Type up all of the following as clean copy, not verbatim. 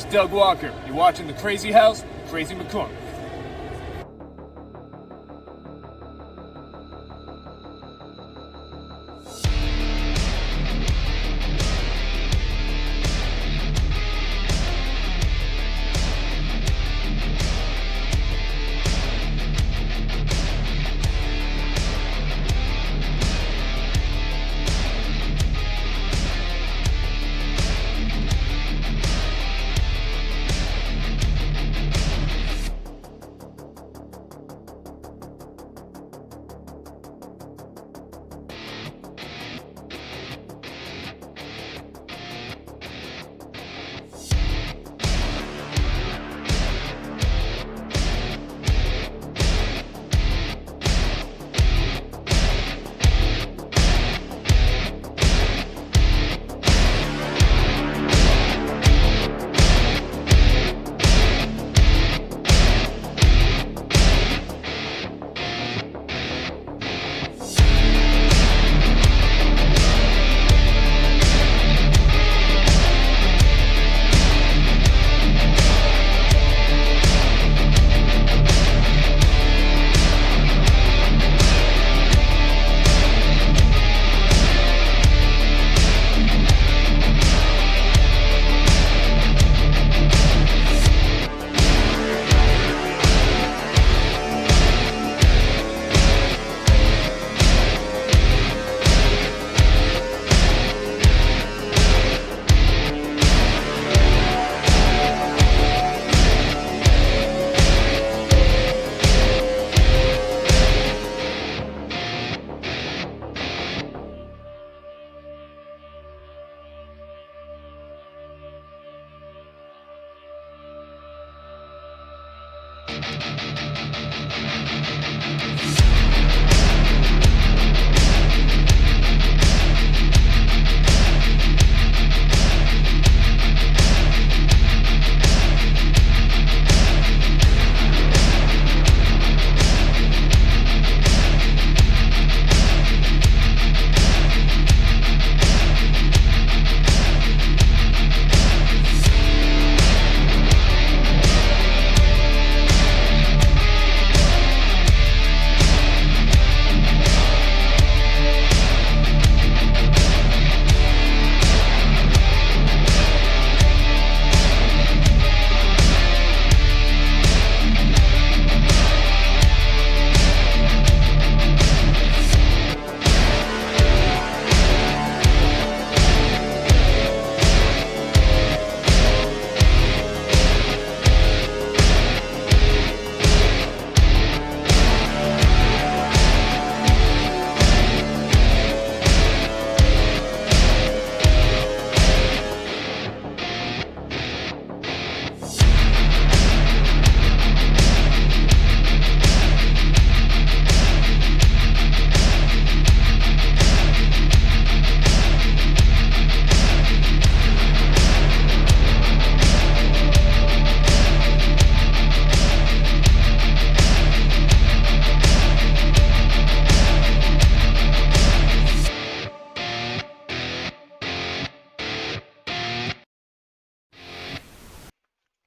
It's Doug Walker. You're watching The Crazy House, Crazy McCormick.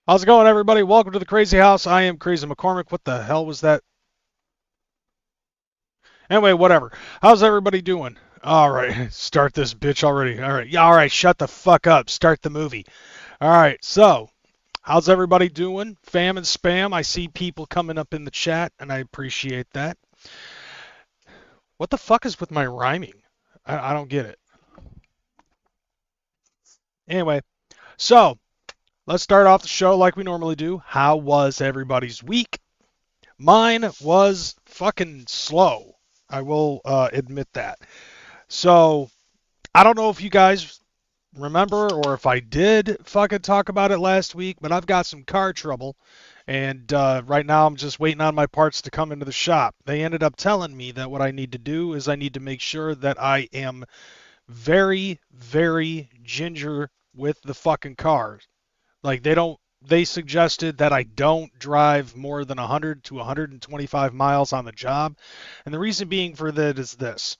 How's it going, everybody? Welcome to the Crazy House. I am Crazy McCormick. What the hell was that? Anyway, whatever. How's everybody doing? All right, start this bitch already. All right, yeah, all right, shut the fuck up. Start the movie. All right, so how's everybody doing? Fam and spam. I see people coming up in the chat, and I appreciate that. What the fuck is with my rhyming? I don't get it. Anyway, so let's start off the show like we normally do. How was everybody's week? Mine was fucking slow. I will admit that. So, I don't know if you guys remember or if I did fucking talk about it last week, but I've got some car trouble. And right now I'm just waiting on my parts to come into the shop. They ended up telling me that what I need to do is I need to make sure that I am very, very ginger with the fucking cars. Like they suggested that I don't drive more than 100 to 125 miles on the job. And the reason being for that is this.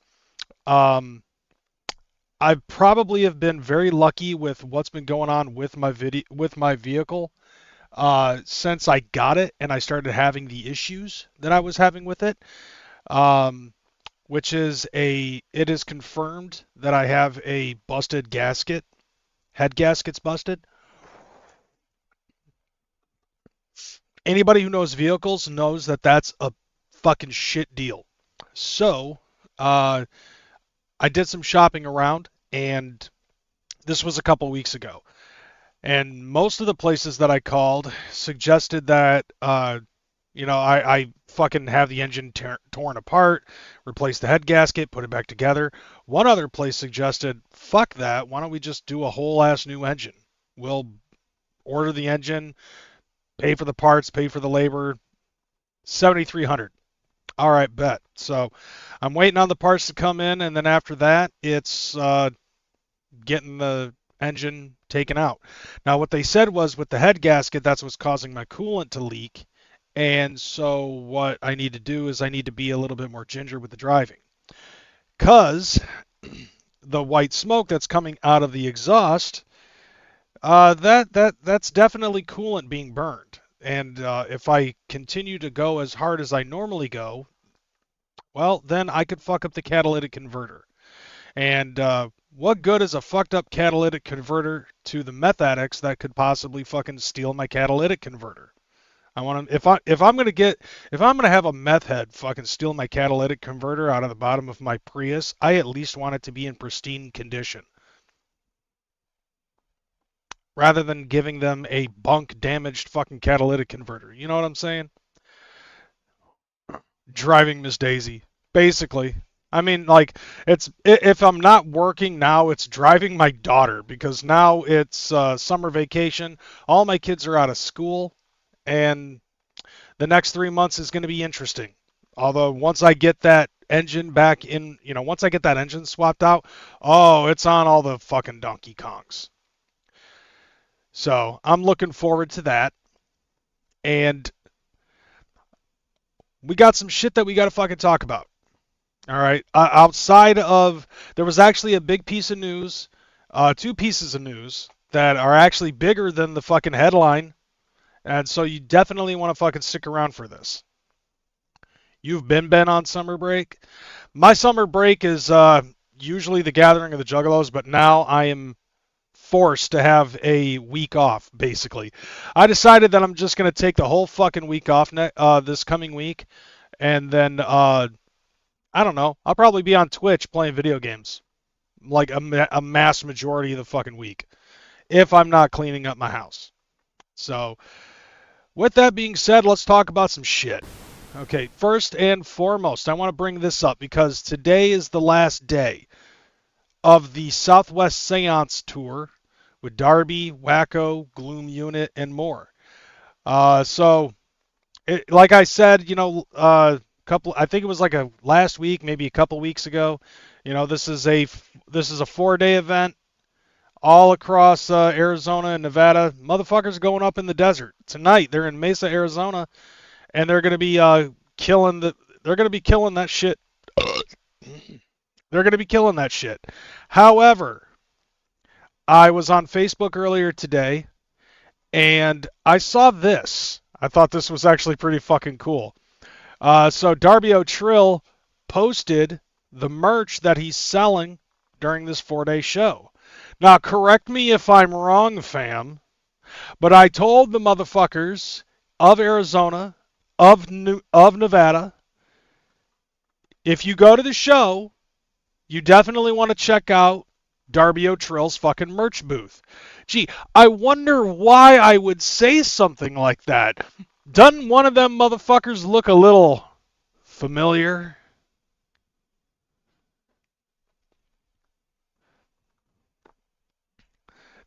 I probably have been very lucky with what's been going on with my vehicle since I got it and I started having the issues that I was having with it. Um, which is it is confirmed that I have a busted gasket. Head gasket's busted. Anybody who knows vehicles knows that that's a fucking shit deal. So, uh, I did some shopping around, and this was a couple weeks ago. And most of the places that I called suggested that, I fucking have the engine torn apart, replace the head gasket, put it back together. One other place suggested, fuck that, why don't we just do a whole ass new engine? We'll order the engine, pay for the parts, pay for the labor, 7,300. All right, bet. So I'm waiting on the parts to come in, and then after that, it's getting the engine taken out. Now, what they said was with the head gasket, that's what's causing my coolant to leak. And so what I need to do is I need to be a little bit more ginger with the driving. Because the white smoke that's coming out of the exhaust, that's definitely coolant being burned. And if I continue to go as hard as I normally go, well, then I could fuck up the catalytic converter. And what good is a fucked up catalytic converter to the meth addicts that could possibly fucking steal my catalytic converter? I want to if I'm gonna have a meth head fucking steal my catalytic converter out of the bottom of my Prius, I at least want it to be in pristine condition, rather than giving them a bunk damaged fucking catalytic converter. You know what I'm saying? Driving Miss Daisy, basically. I mean, like, if I'm not working now, it's driving my daughter because now it's summer vacation. All my kids are out of school, and the next 3 months is going to be interesting. Although once I get that engine back in, once I get that engine swapped out, oh, it's on all the fucking Donkey Kongs. So I'm looking forward to that. And we got some shit that we got to fucking talk about. All right. Outside of, there was actually a big piece of news, two pieces of news that are actually bigger than the fucking headline. And so you definitely want to fucking stick around for this. You've been on summer break. My summer break is usually the gathering of the Juggalos, but now I am forced to have a week off, basically. I decided that I'm just going to take the whole fucking week off this coming week. And then, I don't know, I'll probably be on Twitch playing video games. Like a mass majority of the fucking week. If I'm not cleaning up my house. So, with that being said, let's talk about some shit. Okay, first and foremost, I want to bring this up because today is the last day of the Southwest Seance Tour with Darby, Wacko, Gloom Unit, and more. Like I said, I think it was like a last week, maybe a couple weeks ago. This is a 4-day event all across Arizona and Nevada. Motherfuckers going up in the desert tonight. They're in Mesa, Arizona, and they're gonna be killing that shit. They're gonna be killing that shit. However, I was on Facebook earlier today, and I saw this. I thought this was actually pretty fucking cool. So Darby O'Trill posted the merch that he's selling during this 4-day show. Now, correct me if I'm wrong, fam, but I told the motherfuckers of Arizona, of Nevada, if you go to the show, you definitely want to check out Darby O'Trill's fucking merch booth. Gee, I wonder why I would say something like that. Doesn't one of them motherfuckers look a little familiar?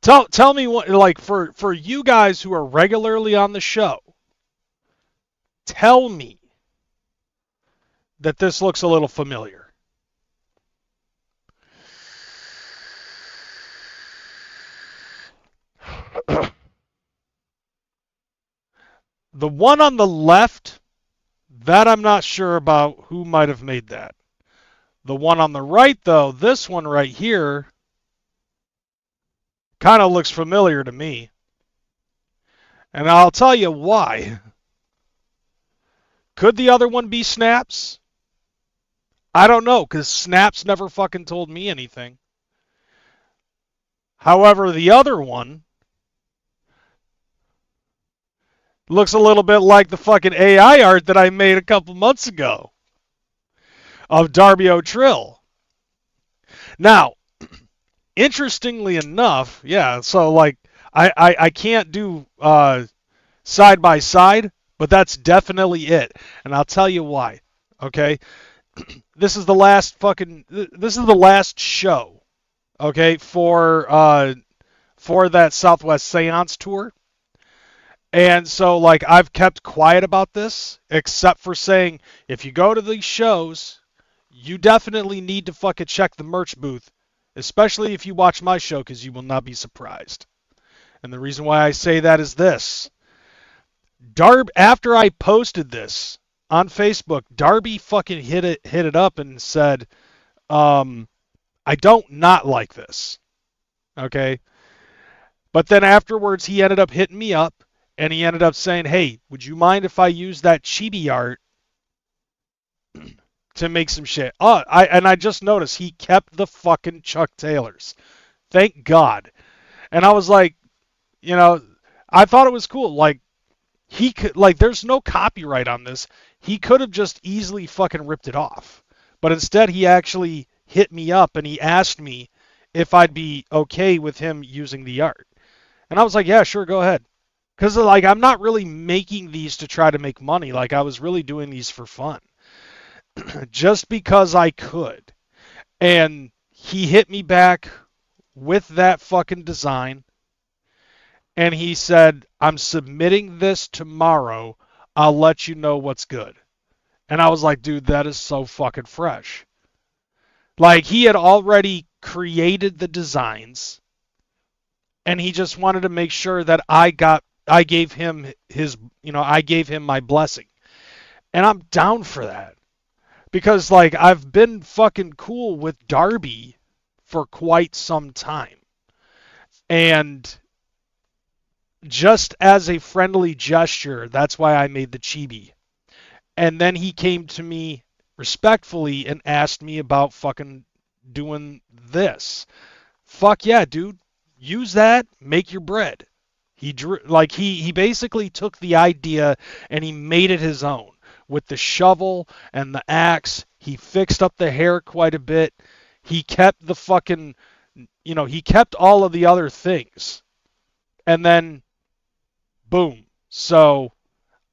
Tell me what, like, for you guys who are regularly on the show, tell me that this looks a little familiar. The one on the left, that I'm not sure about who might have made that. The one on the right, though, this one right here, Kind of looks familiar to me. And I'll tell you why. Could the other one be Snaps? I don't know, because Snaps never fucking told me anything. However, the other one looks a little bit like the fucking AI art that I made a couple months ago of Darby O'Trill. Now, interestingly enough, yeah, so like I can't do side by side, but that's definitely it. And I'll tell you why. Okay? This is the last show, okay, for that Southwest Seance tour. And so, like, I've kept quiet about this, except for saying, if you go to these shows, you definitely need to fucking check the merch booth, especially if you watch my show, because you will not be surprised. And the reason why I say that is this. After I posted this on Facebook, Darby fucking hit it up and said, I don't not like this. Okay? But then afterwards, he ended up hitting me up, and he ended up saying, hey, would you mind if I use that chibi art to make some shit? I just noticed he kept the fucking Chuck Taylors. Thank God. And I was like, I thought it was cool. Like, he could, like, there's no copyright on this. He could have just easily fucking ripped it off. But instead, he actually hit me up and he asked me if I'd be okay with him using the art. And I was like, yeah, sure, go ahead. Because, like, I'm not really making these to try to make money. Like, I was really doing these for fun. Just because I could. And he hit me back with that fucking design. And he said, I'm submitting this tomorrow. I'll let you know what's good. And I was like, dude, that is so fucking fresh. Like, he had already created the designs. And he just wanted to make sure that I gave him I gave him my blessing. And I'm down for that. Because, like, I've been fucking cool with Darby for quite some time. And just as a friendly gesture, that's why I made the chibi. And then he came to me respectfully and asked me about fucking doing this. Fuck yeah, dude. Use that, make your bread. He basically took the idea and he made it his own. With the shovel and the axe, he fixed up the hair quite a bit. He kept the fucking, he kept all of the other things. And then, boom. So,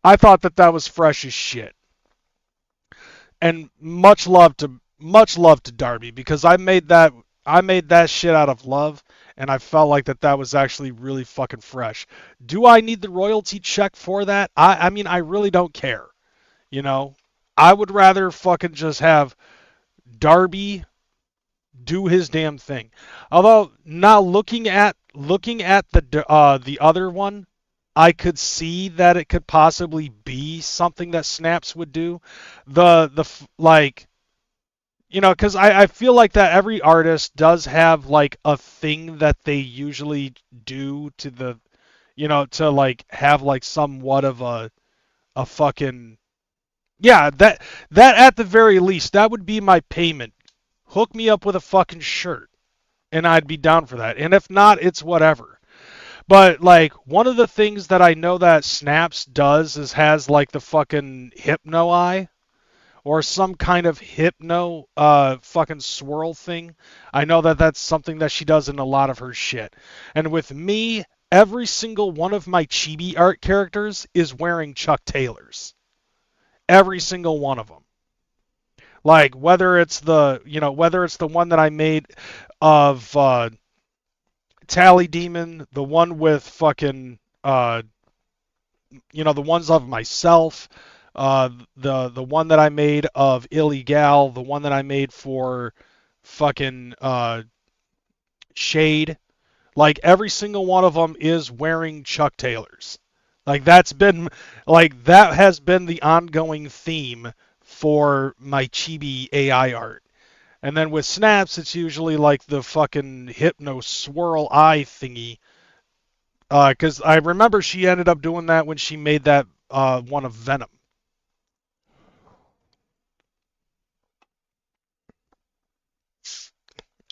I thought that was fresh as shit. And much love to Darby, because I made that shit out of love, and I felt like that was actually really fucking fresh. Do I need the royalty check for that? I mean, I really don't care. I would rather fucking just have Darby do his damn thing. Although now looking at the other one, I could see that it could possibly be something that Snaps would do. Because I feel like that every artist does have like a thing that they usually do to to like have like somewhat of a fucking, yeah, that at the very least, that would be my payment. Hook me up with a fucking shirt, and I'd be down for that. And if not, it's whatever. But, like, one of the things that I know that Snaps does is has, like, the fucking hypno eye, or some kind of hypno fucking swirl thing. I know that that's something that she does in a lot of her shit. And with me, every single one of my chibi art characters is wearing Chuck Taylors. Every single one of them. Like, whether it's the one that I made of Tally Demon, the one with fucking the ones of myself, the one that I made of Illegal, the one that I made for fucking Shade. Like, every single one of them is wearing Chuck Taylors. Like, that has been the ongoing theme for my chibi AI art. And then with Snaps, it's usually like the fucking hypno swirl eye thingy. Because I remember she ended up doing that when she made that one of Venom.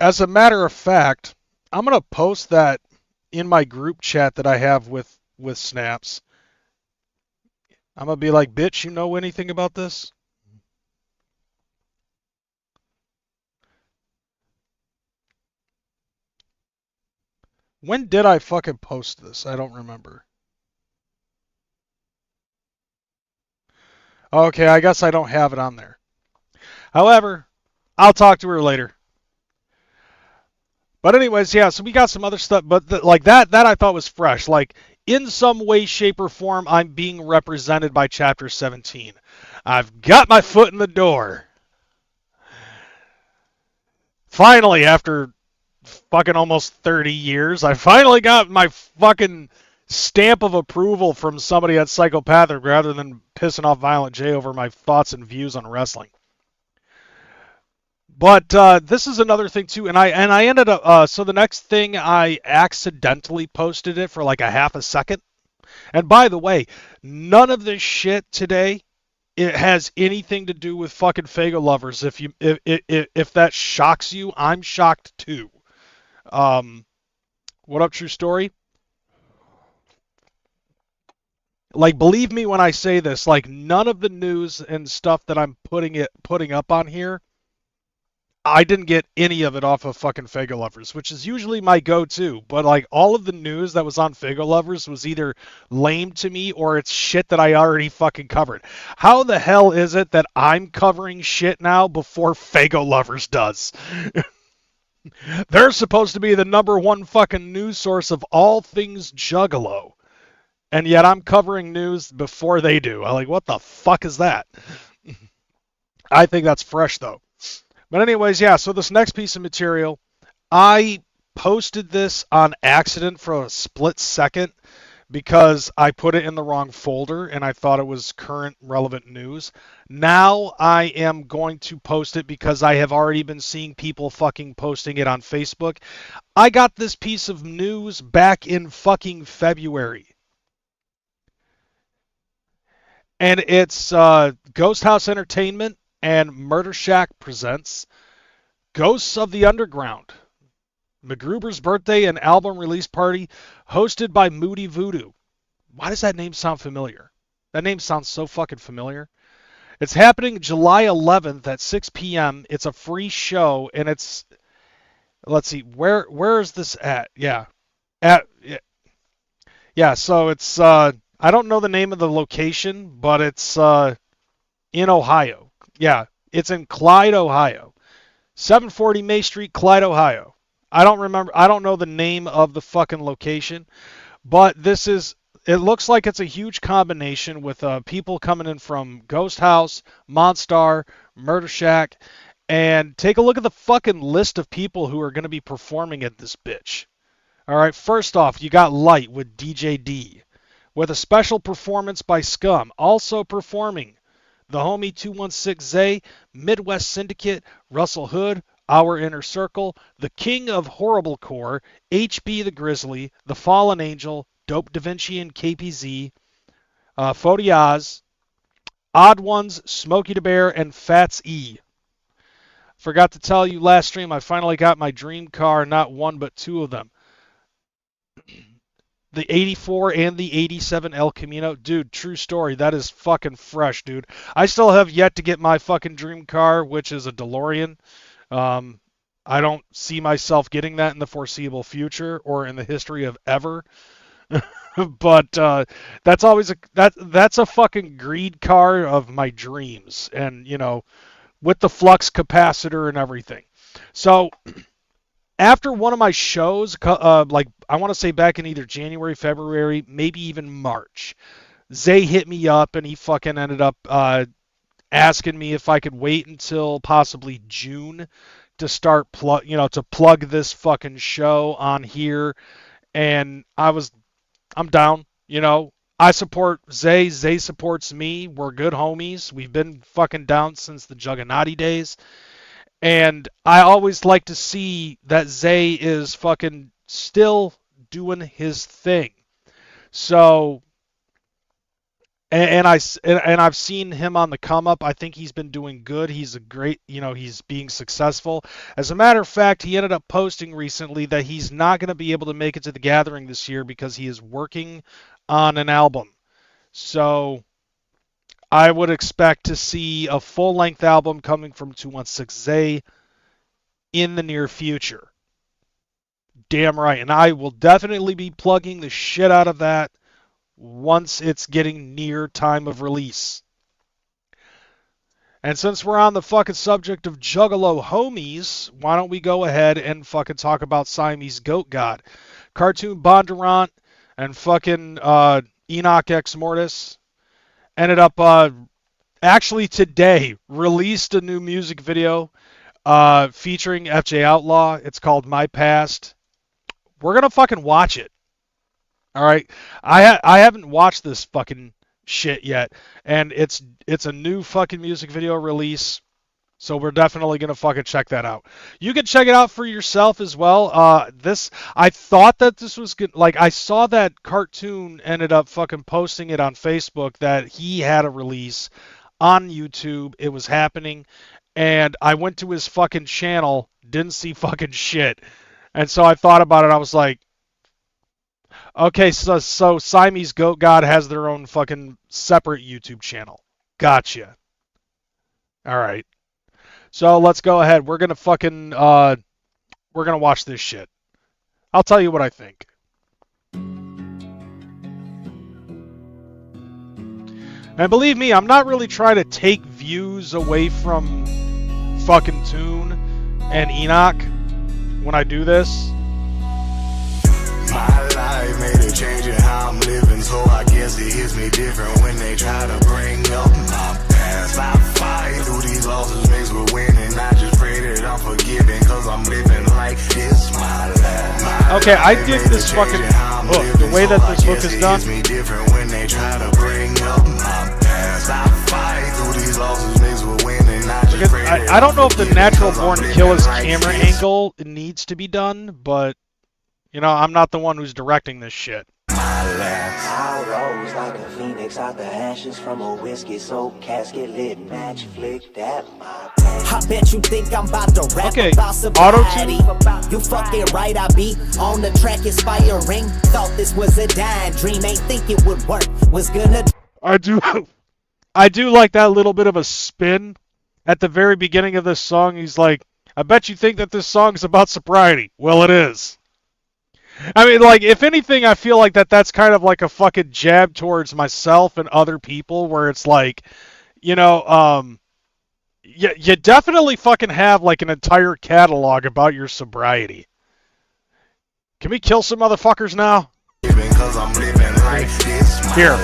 As a matter of fact, I'm gonna post that in my group chat that I have with Snaps. I'm gonna be like, bitch, you know anything about this? When did I fucking post this? I don't remember. Okay, I guess I don't have it on there. However, I'll talk to her later. But anyways, yeah, so we got some other stuff, but like that I thought was fresh. Like in some way, shape, or form, I'm being represented by Chapter 17. I've got my foot in the door. Finally, after fucking almost 30 years, I finally got my fucking stamp of approval from somebody at Psychopathic rather than pissing off Violent J over my thoughts and views on wrestling. But this is another thing too, and I ended up so the next thing I accidentally posted it for like a half a second. And by the way, none of this shit today it has anything to do with fucking Fago lovers. If that shocks you, I'm shocked too. Um, what up, true story? Like, believe me when I say this. Like, none of the news and stuff that I'm putting up on here, I didn't get any of it off of fucking Fago Lovers, which is usually my go-to. But like all of the news that was on Fago Lovers was either lame to me or it's shit that I already fucking covered. How the hell is it that I'm covering shit now before Fago Lovers does? They're supposed to be the number one fucking news source of all things Juggalo. And yet I'm covering news before they do. I'm like, what the fuck is that? I think that's fresh though. But anyways, yeah, so this next piece of material, I posted this on accident for a split second because I put it in the wrong folder and I thought it was current relevant news. Now I am going to post it because I have already been seeing people fucking posting it on Facebook. I got this piece of news back in fucking February. And it's Ghost House Entertainment and Murder Shack presents Ghosts of the Underground, MacGruber's birthday and album release party hosted by Moody Voodoo. Why does that name sound familiar? That name sounds so fucking familiar. It's happening July 11th at 6 p.m. It's a free show, and it's, let's see, where is this at? Yeah. At, yeah, so it's, I don't know the name of the location, but it's in Ohio. Yeah, it's in Clyde, Ohio. 740 May Street, Clyde, Ohio. I don't know the name of the fucking location, but it looks like it's a huge combination with people coming in from Ghost House, Monstar, Murder Shack, and take a look at the fucking list of people who are going to be performing at this bitch. All right, first off, you got Light with DJ D, with a special performance by Scum, also performing the homie 216 Midwest Syndicate, Russell Hood, Our Inner Circle, the King of Horriblecore, HB the Grizzly, the Fallen Angel, Dope Da Vinci and KPZ, Fodiaz, Odd Ones, Smokey the Bear, and Fats E. Forgot to tell you last stream, I finally got my dream car, not one but two of them. The 84 and the 87 El Camino. Dude, true story. That is fucking fresh, dude. I still have yet to get my fucking dream car, which is a DeLorean. I don't see myself getting that in the foreseeable future or in the history of ever. But that's always that's a fucking greed car of my dreams, and you know, with the flux capacitor and everything. So after one of my shows, like I want to say back in either January, February, maybe even March, Zay hit me up and he fucking ended up asking me if I could wait until possibly June to start to plug this fucking show on here. And I'm down. I support Zay. Zay supports me. We're good homies. We've been fucking down since the Juggernaut days. And I always like to see that Zay is fucking still doing his thing. So, and I've seen him on the come up. I think he's been doing good. He's a great, he's being successful. As a matter of fact, he ended up posting recently that he's not going to be able to make it to the gathering this year because he is working on an album. So I would expect to see a full-length album coming from 216 Zay in the near future. Damn right. And I will definitely be plugging the shit out of that once it's getting near time of release. And since we're on the fucking subject of Juggalo homies, why don't we go ahead and fucking talk about Siamese Goat God. Cartoon Bondurant and fucking Enoch X Mortis ended up actually today released a new music video featuring FJ Outlaw. It's called My Past. We're gonna fucking watch it. All right, I haven't watched this fucking shit yet, and it's a new fucking music video release, so we're definitely gonna fucking check that out. You can check it out for yourself as well. I thought that this was good. Like, I saw that Cartoon ended up fucking posting it on Facebook that he had a release on YouTube. It was happening, and I went to his fucking channel, didn't see fucking shit, and so I thought about it. I was like, okay, so Siamese Goat God has their own fucking separate YouTube channel. Gotcha. All right. So let's go ahead. We're gonna fucking we're gonna watch this shit. I'll tell you what I think. And believe me, I'm not really trying to take views away from fucking Tune and Enoch when I do this. My life made a change in how I'm living, so I guess it hits me different when they try to bring up my past. I fight through these losses mixed with winning. I just pray that I'm forgiven, cause I'm living like it's my life. Okay, I dig this fucking book. The way that this book is done. Me different when they try to bring up my past. I fight through these losses mixed with winning. I don't know if the Natural Born Killer's camera angle needs to be done, but I'm not the one who's directing this shit. I rose like a phoenix out the ashes from a whiskey soaked casket lit match flick that my I bet you think I'm about to rap about sobriety. You fucking right, I be on the track inspiring. Thought this was a dying dream, ain't think it would work. Was gonna I do like that little bit of a spin at the very beginning of this song. He's like, I bet you think that this song's about sobriety. Well, it is. I mean, like, if anything, I feel like that's kind of like a fucking jab towards myself and other people, where it's like, you definitely fucking have like an entire catalog about your sobriety. Can we kill some motherfuckers now? Here.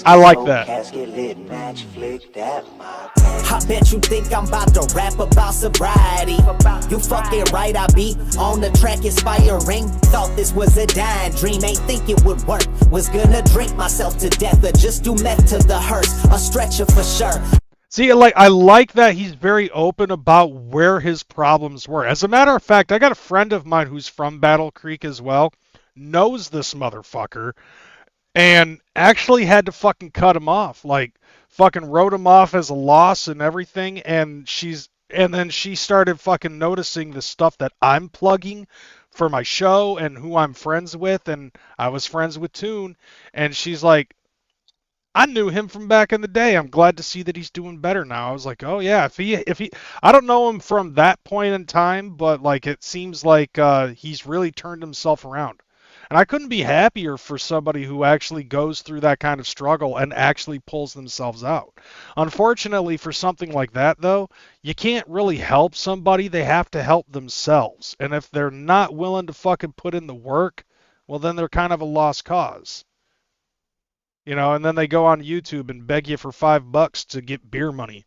I like that. I bet you think I'm about to rap about sobriety. You fucking right, I be on the track inspiring. Thought this was a dying dream, ain't think it would work. Was gonna drink myself to death or just do meth to the hearse. A stretcher for sure. See, I like that he's very open about where his problems were. As a matter of fact, I got a friend of mine who's from Battle Creek as well, knows this motherfucker, and actually had to fucking cut him off. Like, fucking wrote him off as a loss and everything, and then she started fucking noticing the stuff that I'm plugging for my show and who I'm friends with, and I was friends with Tune, and she's like, I knew him from back in the day. I'm glad to see that he's doing better now. I was like, oh yeah, if he I don't know him from that point in time, but like it seems like he's really turned himself around. And I couldn't be happier for somebody who actually goes through that kind of struggle and actually pulls themselves out. Unfortunately, for something like that, though, you can't really help somebody. They have to help themselves. And if they're not willing to fucking put in the work, well, then they're kind of a lost cause. And then they go on YouTube and beg you for $5 to get beer money.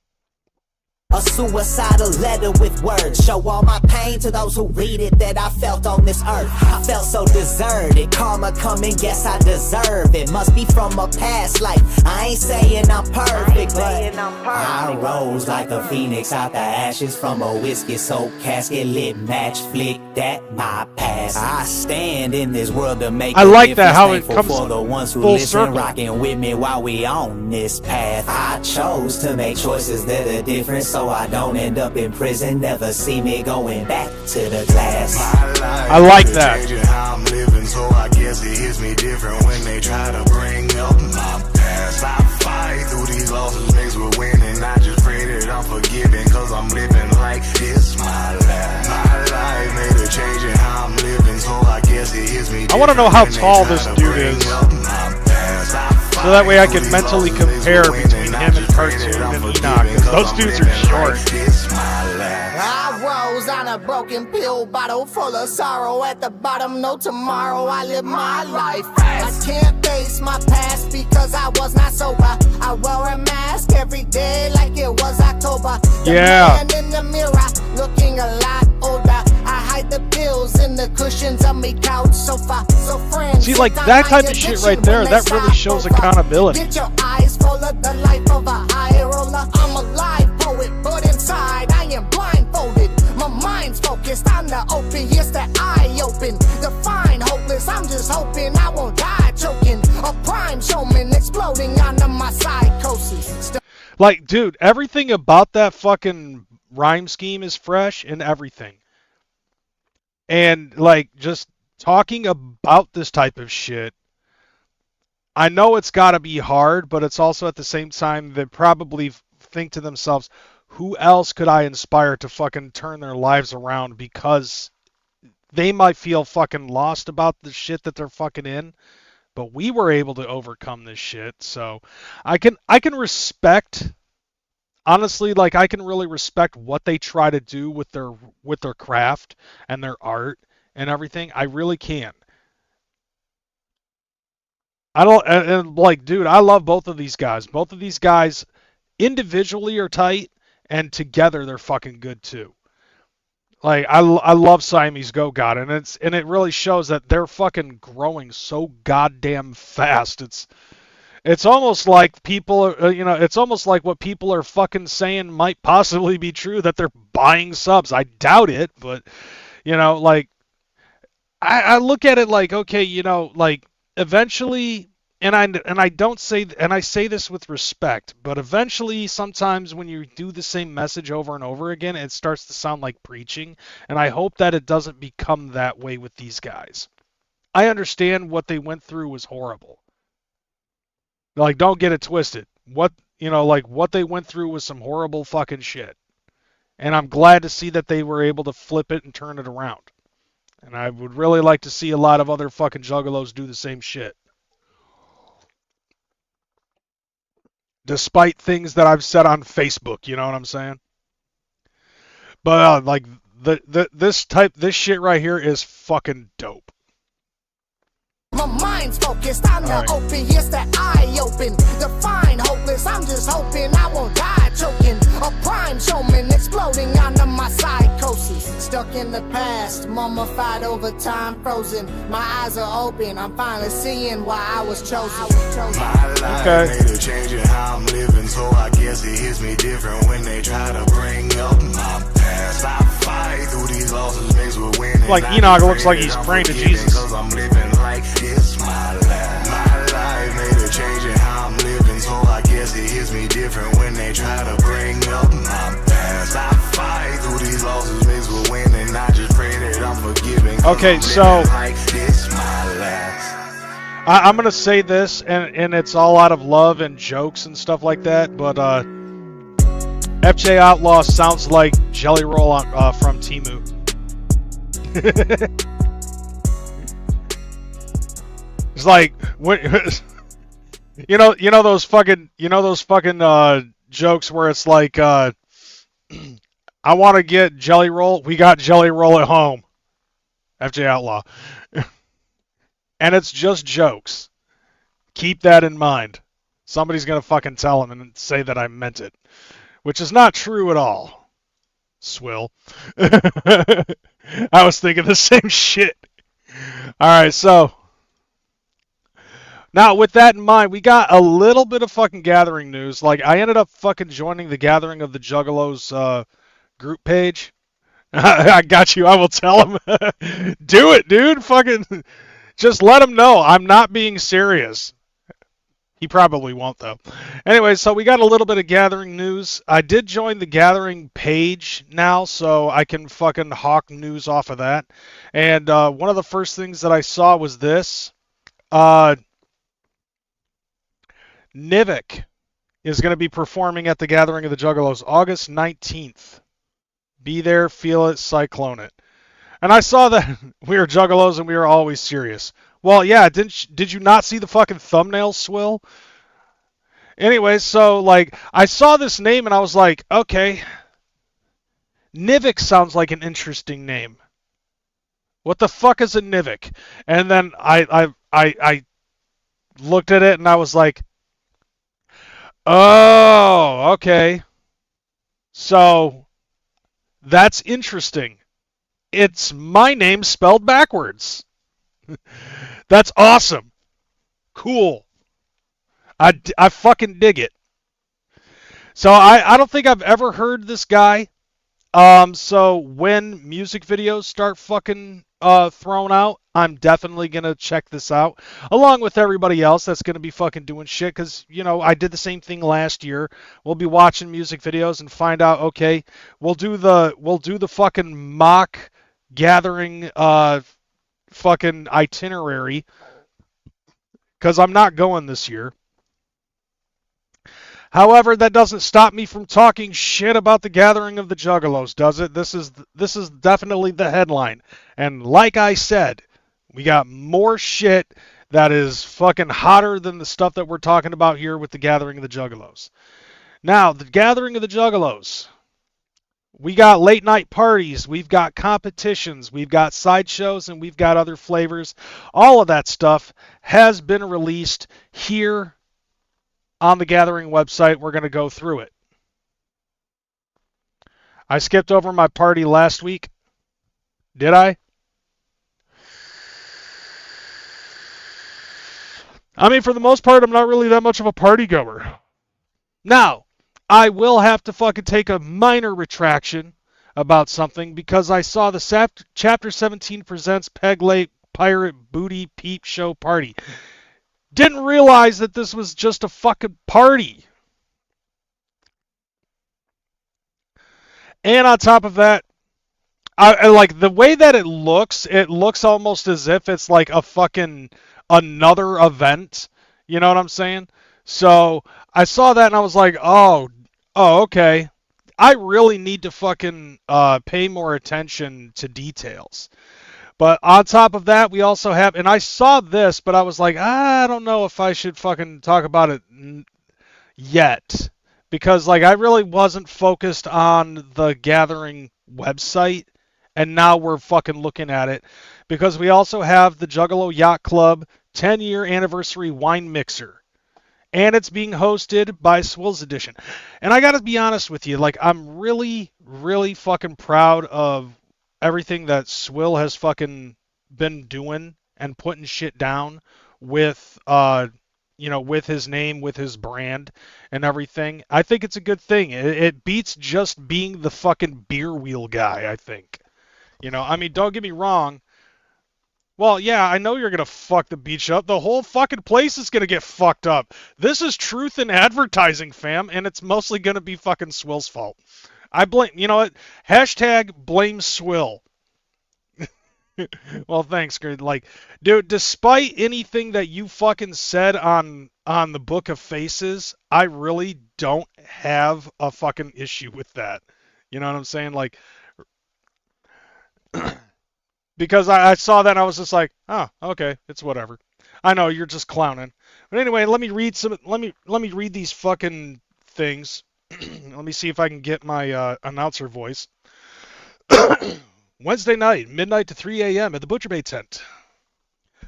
A suicidal letter with words. Show all my pain to those who read it that I felt on this earth. I felt so deserted. Karma coming, guess I deserve it. Must be from a past life. I ain't saying I'm perfect, but I rose like a phoenix out the ashes from a whiskey-soaked casket lit match flicked at my past. I stand in this world to make I like that how it thankful comes for the ones who full listen, circle. rocking with me while we on this path. I chose to make choices that are different, so I don't end up in prison. Never see me going back to the glass. I like that. Changing how I'm living, so I guess it hits me different when they try to bring up my past. I fight through these losses mixed with winning. I just pray that I'm forgiven, cause I'm living like this my life. My life made a change in how I'm living, so I guess it hits me different. I want to know how tall this dude is, so that way I can mentally compare between him and Cartoon and Enoch, because those dudes are short. I rose on a broken pill bottle full of sorrow at the bottom. No tomorrow, I live my life. I can't face my past because I was not sober. I wore a mask every day like it was October. The Yeah. man in the mirror looking a lot older. I hide the pills in the cushions of me couch sofa. So friends, See, like, that type of shit right there, that really shows accountability. Get your eyes full of the life of a high roller. I'm a live poet, but inside I am blindfolded. My mind's focused on the opiates that I open. Define hopeless, I'm just hoping I won't die choking. A prime showman exploding under my psychosis. Like, dude, everything about that fucking rhyme scheme is fresh and everything. And, like, just talking about this type of shit, I know it's got to be hard, but it's also at the same time they probably think to themselves, who else could I inspire to fucking turn their lives around, because they might feel fucking lost about the shit that they're fucking in, but we were able to overcome this shit. So I can respect, honestly, like, I can really respect what they try to do with their craft and their art and everything. I really can. I don't, and like, dude, I love both of these guys. Both of these guys individually are tight, and together they're fucking good too. Like, I love Siamese Go God, and it really shows that they're fucking growing so goddamn fast. It's almost like people are, it's almost like what people are fucking saying might possibly be true, that they're buying subs. I doubt it, but like, I look at it like, okay, like, eventually, and I don't say, and I say this with respect, but eventually, sometimes when you do the same message over and over again, it starts to sound like preaching, and I hope that it doesn't become that way with these guys. I understand what they went through was horrible. Like, don't get it twisted. What they went through was some horrible fucking shit, and I'm glad to see that they were able to flip it and turn it around. And I would really like to see a lot of other fucking juggalos do the same shit. Despite things that I've said on Facebook, you know what I'm saying? But like, this shit right here is fucking dope. My mind's focused on the opiates that I open. Define hopeless, I'm just hoping I won't die choking. A prime showman exploding under my psychosis. Stuck in the past, mummified over time, frozen. My eyes are open, I'm finally seeing why I was chosen. My life made a change in how I'm living, so I guess it hits me different when they try to bring up my past. I fight through these losses mixed with winning. Like, Enoch looks like he's praying to Jesus. Cause I'm living like it's my life. My life made a change in how I'm living, so I guess it hits me different when they try to bring up my past. I fight through these losses mixed with winning. I just pray that I'm forgiven. Okay, so like it's my last. I'm gonna say this, and it's all out of love and jokes and stuff like that, but FJ Outlaw sounds like Jelly Roll from Temu. It's like, you know those fucking jokes where it's like, I want to get Jelly Roll. We got Jelly Roll at home. FJ Outlaw. And it's just jokes. Keep that in mind. Somebody's gonna fucking tell him and say that I meant it. which is not true at all. Swill. I was thinking the same shit. Alright, so now with that in mind, we got a little bit of fucking gathering news. Like, I ended up fucking joining the Gathering of the Juggalos group page. I got you. I will tell him. Do it, dude. Fucking just let him know I'm not being serious. He probably won't, though. Anyway, so we got a little bit of gathering news. I did join the gathering page now, so I can fucking hawk news off of that. And one of the first things that I saw was this. Nivik is going to be performing at the Gathering of the Juggalos August 19th. Be there, feel it, cyclone it. And I saw that we were Juggalos and we were always serious. Well, yeah, did you not see the fucking thumbnail, Swill? Anyway, so, like, I saw this name and I was like, okay, Nivik sounds like an interesting name. What the fuck is a Nivik? And then I looked at it and I was like, oh, okay. So, that's interesting. It's my name spelled backwards. That's awesome. Cool. I fucking dig it. So I don't think I've ever heard this guy. So when music videos start fucking thrown out, I'm definitely gonna check this out, along with everybody else that's gonna be fucking doing shit. Cause you know I did the same thing last year. We'll be watching music videos and find out. Okay, we'll do the fucking mock gathering fucking itinerary. Cause I'm not going this year. However, that doesn't stop me from talking shit about the Gathering of the Juggalos, does it? This is definitely the headline. And like I said, we got more shit that is fucking hotter than the stuff that we're talking about here with the Gathering of the Juggalos. Now, the Gathering of the Juggalos. We got late night parties, we've got competitions, we've got sideshows, and we've got other flavors. All of that stuff has been released here on the Gathering website. We're going to go through it. I skipped over my party last week. Did I? I mean, for the most part, I'm not really that much of a party goer. Now, I will have to fucking take a minor retraction about something because I saw the Chapter 17 Presents Peg Leg Pirate Booty Peep Show Party. Didn't realize that this was just a fucking party. And on top of that, I like the way that it looks almost as if it's like a fucking another event. You know what I'm saying? So I saw that and I was like, oh, okay. I really need to fucking pay more attention to details. But on top of that, we also have, and I saw this, but I was like, I don't know if I should fucking talk about it yet. Because, like, I really wasn't focused on the Gathering website, and now we're fucking looking at it. Because we also have the Juggalo Yacht Club 10-year anniversary wine mixer. And it's being hosted by Swill's Edition. And I gotta be honest with you, like, I'm really, really fucking proud of everything that Swill has fucking been doing and putting shit down with, with his name, with his brand and everything. I think it's a good thing. It beats just being the fucking beer wheel guy, I think. I mean, don't get me wrong. Well, yeah, I know you're going to fuck the beach up. The whole fucking place is going to get fucked up. This is truth in advertising, fam, and it's mostly going to be fucking Swill's fault. I blame, you know what? Hashtag blame Swill. Well, thanks, like, dude, despite anything that you fucking said on the Book of Faces, I really don't have a fucking issue with that. You know what I'm saying? Like, because I saw that and I was just like, oh, okay, it's whatever. I know you're just clowning. But anyway, let me read these fucking things. Let me see if I can get my announcer voice. Wednesday night, midnight to 3 a.m. at the Butcher Bay tent.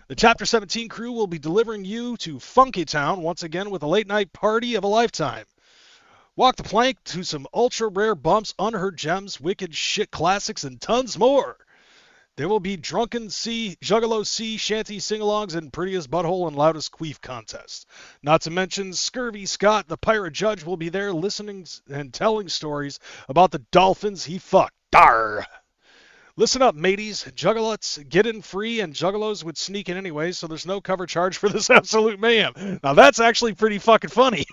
The Chapter 17 crew will be delivering you to Funky Town once again with a late night party of a lifetime. Walk the plank to some ultra rare bumps, unheard gems, wicked shit classics, and tons more. There will be drunken juggalo sea shanty sing-alongs and prettiest butthole and loudest queef contests. Not to mention Scurvy Scott, the pirate judge, will be there listening and telling stories about the dolphins he fucked. Darr! Listen up, mateys. Juggalots get in free, and juggalos would sneak in anyway, so there's no cover charge for this absolute mayhem. Now that's actually pretty fucking funny.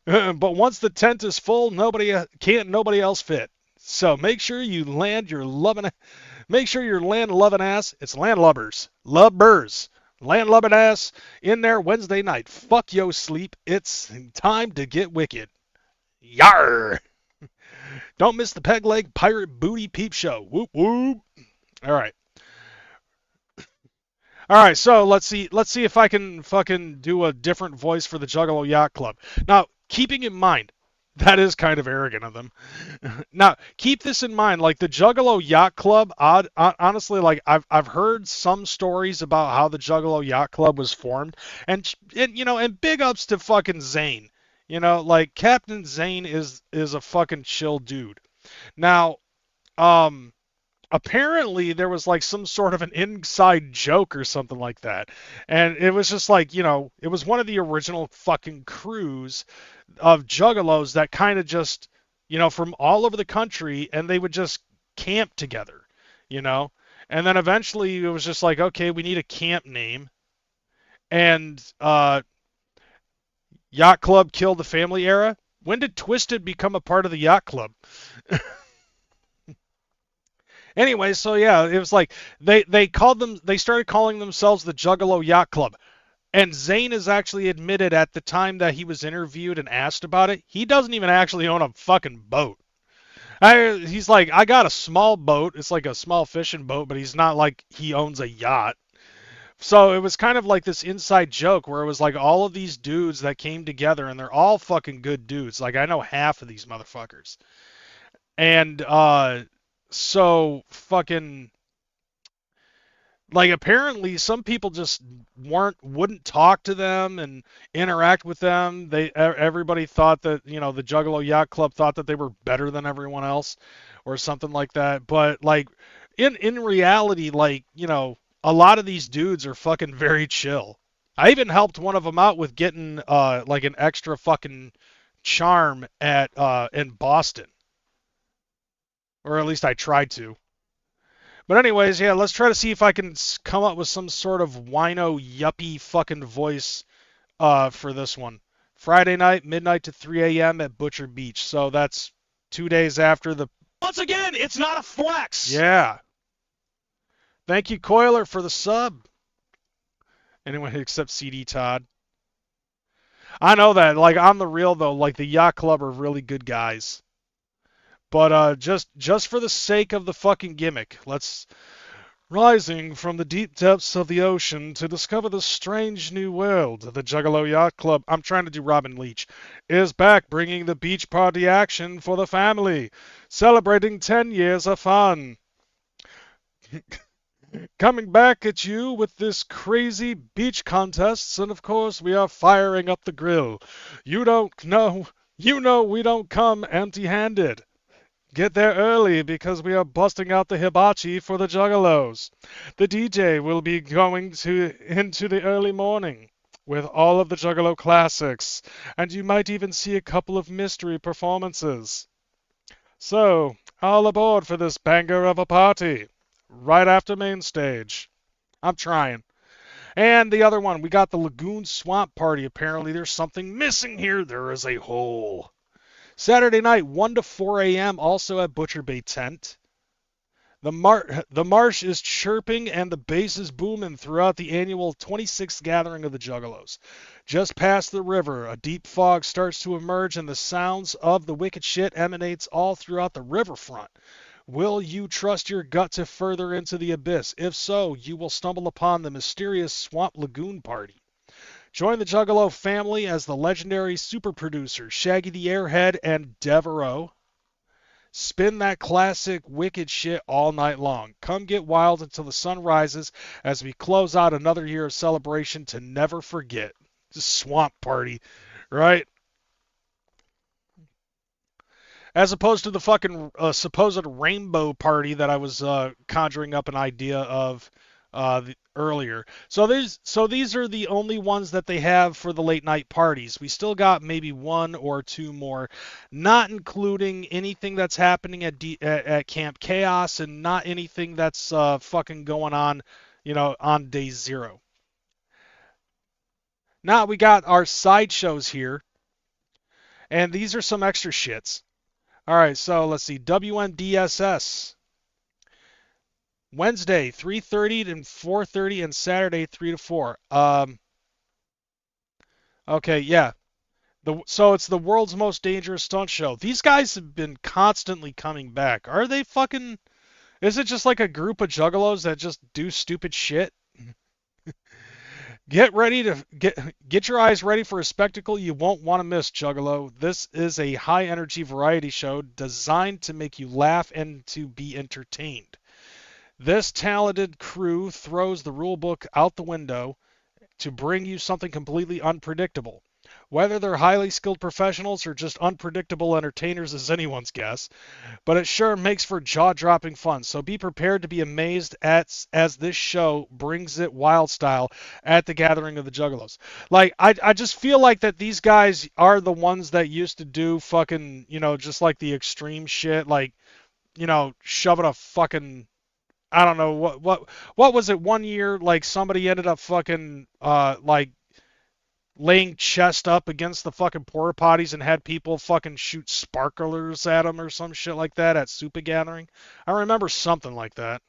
But once the tent is full, nobody else fit. So make sure you land your loving ass. It's landlubbers, landlubbing ass in there Wednesday night. Fuck yo sleep. It's time to get wicked. Yar! Don't miss the Peg Leg Pirate Booty Peep Show. Whoop whoop. All right. All right, so let's see if I can fucking do a different voice for the Juggalo Yacht Club. Now, keeping in mind, that is kind of arrogant of them. Now, keep this in mind, like the Juggalo Yacht Club, honestly, like I've heard some stories about how the Juggalo Yacht Club was formed, and big ups to fucking Zane. Like Captain Zane is a fucking chill dude. Now, apparently there was like some sort of an inside joke or something like that. And it was just like, it was one of the original fucking crews of juggalos that kind of just, from all over the country, and they would just camp together, And then eventually it was just like, okay, we need a camp name. And Yacht Club killed the family era. When did Twisted become a part of the Yacht Club? Anyway, so yeah, it was like they started calling themselves the Juggalo Yacht Club. And Zane has actually admitted at the time that he was interviewed and asked about it, he doesn't even actually own a fucking boat. He's like, I got a small boat. It's like a small fishing boat, but he's not like he owns a yacht. So it was kind of like this inside joke where it was like all of these dudes that came together, and they're all fucking good dudes. Like I know half of these motherfuckers. And so fucking like apparently some people just wouldn't talk to them and interact with them. Everybody thought that, the Juggalo Yacht Club thought that they were better than everyone else or something like that. But like in reality, like, a lot of these dudes are fucking very chill. I even helped one of them out with getting like an extra fucking charm at in Boston. Or at least I tried to. But anyways, yeah, let's try to see if I can come up with some sort of wino yuppie fucking voice for this one. Friday night, midnight to 3 a.m. at Butcher Beach. So that's 2 days after the... Once again, it's not a flex! Yeah. Thank you, Coiler, for the sub. Anyone except CD Todd. I know that. Like, on the real, though, like, the Yacht Club are really good guys. But just for the sake of the fucking gimmick, let's... Rising from the deep depths of the ocean to discover the strange new world, the Juggalo Yacht Club, I'm trying to do Robin Leach, is back bringing the beach party action for the family, celebrating 10 years of fun. Coming back at you with this crazy beach contests, and of course we are firing up the grill. You know we don't come empty-handed. Get there early because we are busting out the hibachi for the Juggalos. The DJ will be going into the early morning with all of the Juggalo classics, and you might even see a couple of mystery performances. So, all aboard for this banger of a party, right after main stage. I'm trying. And the other one, we got the Lagoon Swamp Party. Apparently there's something missing here. There is a hole. Saturday night, 1 to 4 a.m., also at Butcher Bay Tent. The marsh is chirping and the bass is booming throughout the annual 26th gathering of the Juggalos. Just past the river, a deep fog starts to emerge and the sounds of the wicked shit emanates all throughout the riverfront. Will you trust your gut to further into the abyss? If so, you will stumble upon the mysterious Swamp Lagoon Party. Join the Juggalo family as the legendary super producers Shaggy the Airhead and Devereaux spin that classic wicked shit all night long. Come get wild until the sun rises as we close out another year of celebration to never forget. swamp party, right? As opposed to the fucking supposed rainbow party that I was conjuring up an idea of earlier. So these are the only ones that they have for the late night parties. We still got maybe one or two more, not including anything that's happening at Camp Chaos and not anything that's fucking going on, on day 0. Now we got our sideshows here, and these are some extra shits. All right, so let's see. WNDSS. Wednesday, 3:30 to 4:30, and Saturday, 3 to 4. Okay, yeah. So it's the world's most dangerous stunt show. These guys have been constantly coming back. Are they fucking... Is it just like a group of juggalos that just do stupid shit? Get your eyes ready for a spectacle you won't want to miss, Juggalo. This is a high-energy variety show designed to make you laugh and to be entertained. This talented crew throws the rule book out the window to bring you something completely unpredictable. Whether they're highly skilled professionals or just unpredictable entertainers is anyone's guess, but it sure makes for jaw-dropping fun, so be prepared to be amazed as this show brings it wild style at the gathering of the Juggalos. Like, I just feel like that these guys are the ones that used to do fucking, just like the extreme shit, like, shoving a fucking... I don't know what was it one year, like somebody ended up fucking like laying chest up against the fucking porta potties and had people fucking shoot sparklers at them or some shit like that at Super Gathering. I remember something like that.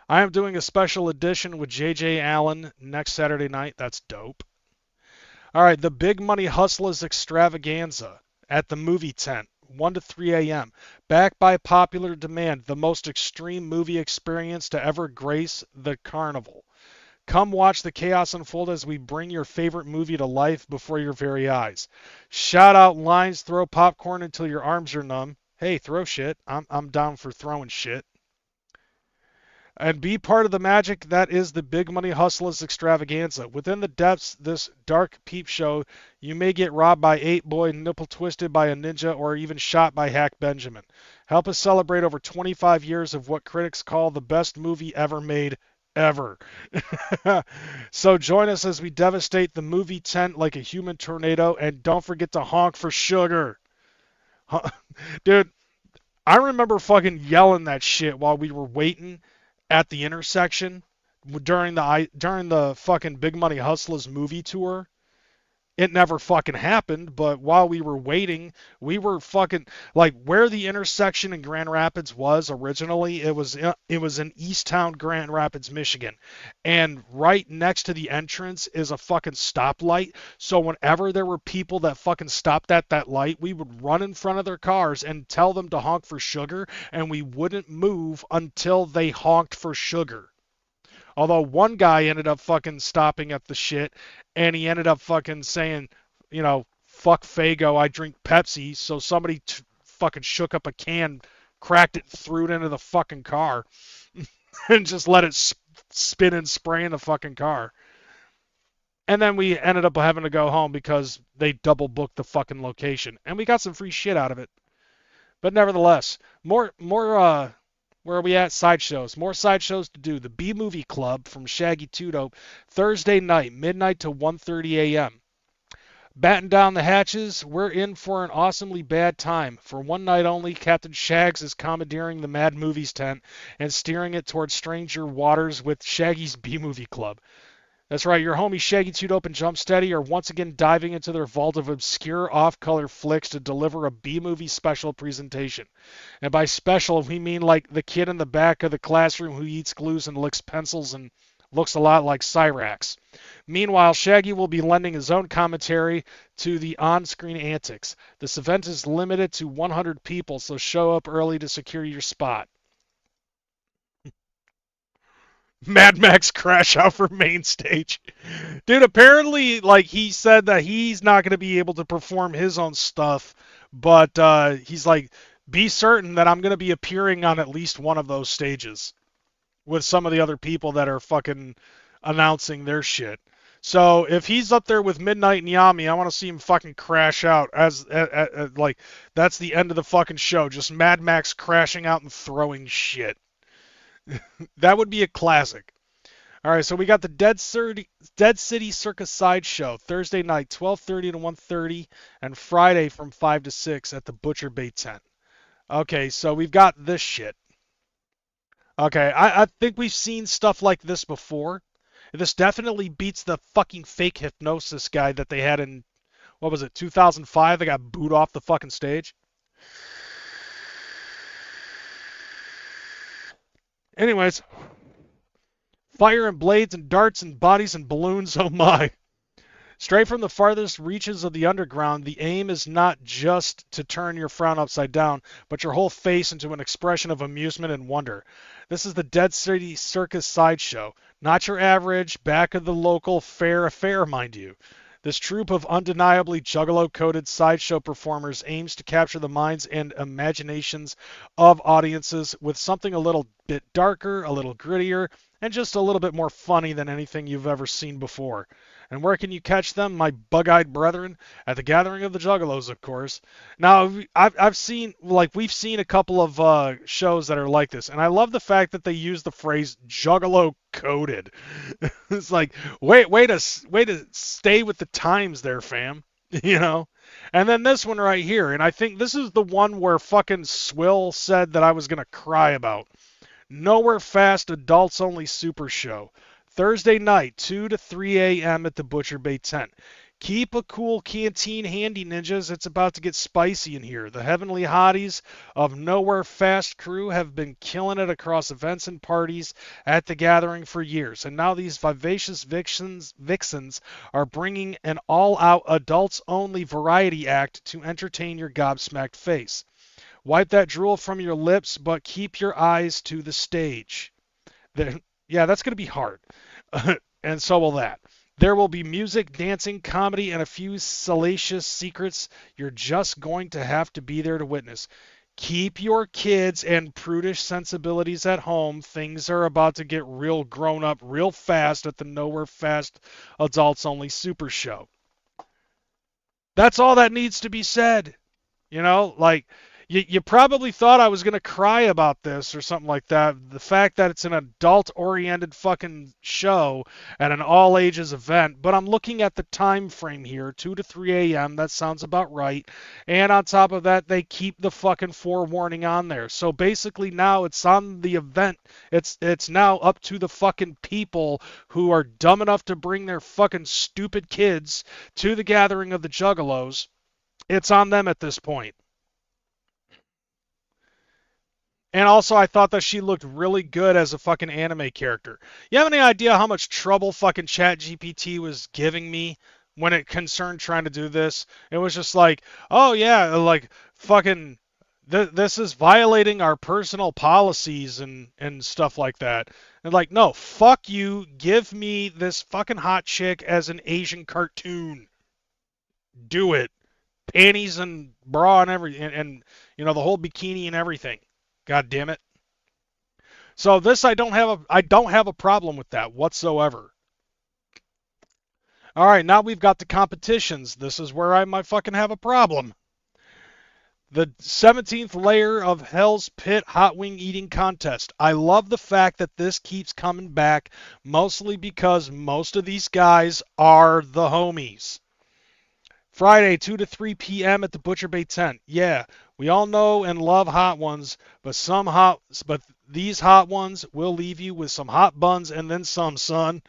I am doing a special edition with JJ Allen next Saturday night. That's dope. All right, the Big Money Hustlers Extravaganza at the movie tent. 1 to 3 a.m. Backed by popular demand, the most extreme movie experience to ever grace the carnival. Come watch the chaos unfold as we bring your favorite movie to life before your very eyes. Shout out lines, throw popcorn until your arms are numb. Hey, throw shit. I'm down for throwing shit. And be part of the magic that is the Big Money Hustlers Extravaganza. Within the depths of this dark peep show, you may get robbed by 8-Boy, nipple twisted by a ninja, or even shot by Hack Benjamin. Help us celebrate over 25 years of what critics call the best movie ever made, ever. So join us as we devastate the movie tent like a human tornado, and don't forget to honk for sugar. Dude, I remember fucking yelling that shit while we were waiting at the intersection during the fucking Big Money Hustlers movie tour. It never fucking happened, but while we were waiting, we were fucking, like, where the intersection in Grand Rapids was originally, it was in Easttown, Grand Rapids, Michigan. And right next to the entrance is a fucking stoplight. So whenever there were people that fucking stopped at that light, we would run in front of their cars and tell them to honk for sugar, and we wouldn't move until they honked for sugar. Although one guy ended up fucking stopping at the shit, and he ended up fucking saying, fuck Fago, I drink Pepsi. So somebody fucking shook up a can, cracked it, threw it into the fucking car, and just let it spin and spray in the fucking car. And then we ended up having to go home because they double booked the fucking location. And we got some free shit out of it. But nevertheless, more where are we at? Sideshows. More sideshows to do. The B-Movie Club from Shaggy Two Dope, Thursday night, midnight to 1:30 a.m. Batten down the hatches, we're in for an awesomely bad time. For one night only, Captain Shags is commandeering the Mad Movies tent and steering it towards stranger waters with Shaggy's B-Movie Club. That's right, your homies Shaggy Two Dope and Jump Steady are once again diving into their vault of obscure off-color flicks to deliver a B-movie special presentation. And by special, we mean like the kid in the back of the classroom who eats glues and licks pencils and looks a lot like Cyrax. Meanwhile, Shaggy will be lending his own commentary to the on-screen antics. This event is limited to 100 people, so show up early to secure your spot. Mad Max crash out for main stage. Dude, apparently, like, he said that he's not going to be able to perform his own stuff, but he's like, be certain that I'm going to be appearing on at least one of those stages with some of the other people that are fucking announcing their shit. So if he's up there with Midnight and Yami, I want to see him fucking crash out like that's the end of the fucking show. Just Mad Max crashing out and throwing shit. That would be a classic. All right, so we got the Dead City Circus Sideshow Thursday night, 12:30 to 1:30, and Friday from 5 to 6 at the Butcher Bay tent. Okay, so we've got this shit. Okay, I think we've seen stuff like this before. This definitely beats the fucking fake hypnosis guy that they had in, what was it, 2005? They got booed off the fucking stage. Anyways, fire and blades and darts and bodies and balloons, oh my. Straight from the farthest reaches of the underground, the aim is not just to turn your frown upside down, but your whole face into an expression of amusement and wonder. This is the Dead City Circus Sideshow. Not your average, back of the local fair affair, mind you. This troupe of undeniably juggalo-coated sideshow performers aims to capture the minds and imaginations of audiences with something a little bit darker, a little grittier, and just a little bit more funny than anything you've ever seen before. And where can you catch them, my bug-eyed brethren? At the Gathering of the Juggalos, of course. Now, we've seen a couple of shows that are like this, and I love the fact that they use the phrase juggalo-coded. It's like, way to stay with the times there, fam. You know? And then this one right here, and I think this is the one where fucking Swill said that I was gonna cry about. Nowhere Fast Adults Only Super Show. Thursday night, 2 to 3 a.m. at the Butcher Bay tent. Keep a cool canteen handy, ninjas. It's about to get spicy in here. The heavenly hotties of Nowhere Fast crew have been killing it across events and parties at the Gathering for years. And now these vivacious vixens are bringing an all-out adults-only variety act to entertain your gobsmacked face. Wipe that drool from your lips, but keep your eyes to the stage. Yeah, that's going to be hard. And so will that. There will be music, dancing, comedy, and a few salacious secrets you're just going to have to be there to witness. Keep your kids and prudish sensibilities at home. Things are about to get real grown up real fast at the Nowhere Fast Adults Only Super Show. That's all that needs to be said. You know, like, you probably thought I was going to cry about this or something like that. The fact that it's an adult-oriented fucking show at an all-ages event. But I'm looking at the time frame here, 2 to 3 a.m. That sounds about right. And on top of that, they keep the fucking forewarning on there. So basically now it's on the event. It's now up to the fucking people who are dumb enough to bring their fucking stupid kids to the Gathering of the Juggalos. It's on them at this point. And also, I thought that she looked really good as a fucking anime character. You have any idea how much trouble fucking ChatGPT was giving me when it concerned trying to do this? It was just like, oh yeah, like fucking, this is violating our personal policies and stuff like that. And like, no, fuck you, give me this fucking hot chick as an Asian cartoon. Do it. Panties and bra and everything, and you know, the whole bikini and everything. God damn it. So this I don't have a problem with that whatsoever. All right, now we've got the competitions. This is where I might fucking have a problem. The 17th layer of Hell's Pit Hot Wing Eating Contest. I love the fact that this keeps coming back, mostly because most of these guys are the homies. Friday, 2 to 3 p.m. at the Butcher Bay tent. Yeah, we all know and love hot ones, but these hot ones will leave you with some hot buns and then some, son.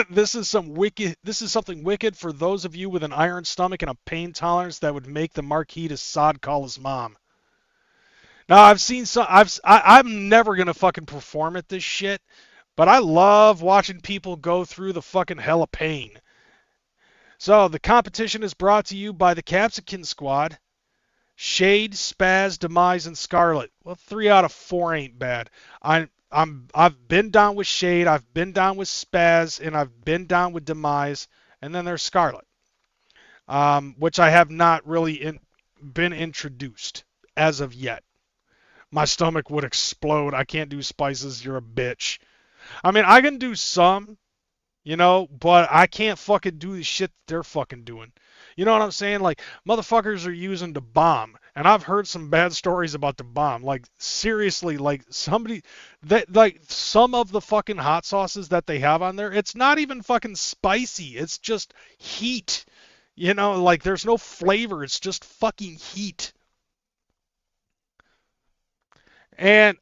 This is something wicked for those of you with an iron stomach and a pain tolerance that would make the Marquis de Sade call his mom. Now, I'm never gonna fucking perform at this shit, but I love watching people go through the fucking hell of pain. So, the competition is brought to you by the Capsicum Squad, Shade, Spaz, Demise, and Scarlet. Well, 3 out of 4 ain't bad. I've been down with Shade, I've been down with Spaz, and I've been down with Demise, and then there's Scarlet, which I have not really been introduced as of yet. My stomach would explode. I can't do spices. You're a bitch. I mean, I can do some. You know, but I can't fucking do the shit that they're fucking doing. You know what I'm saying? Like, motherfuckers are using the bomb. And I've heard some bad stories about the bomb. Like, seriously, like, somebody, that, like, some of the fucking hot sauces that they have on there, it's not even fucking spicy. It's just heat. You know, like, there's no flavor. It's just fucking heat. And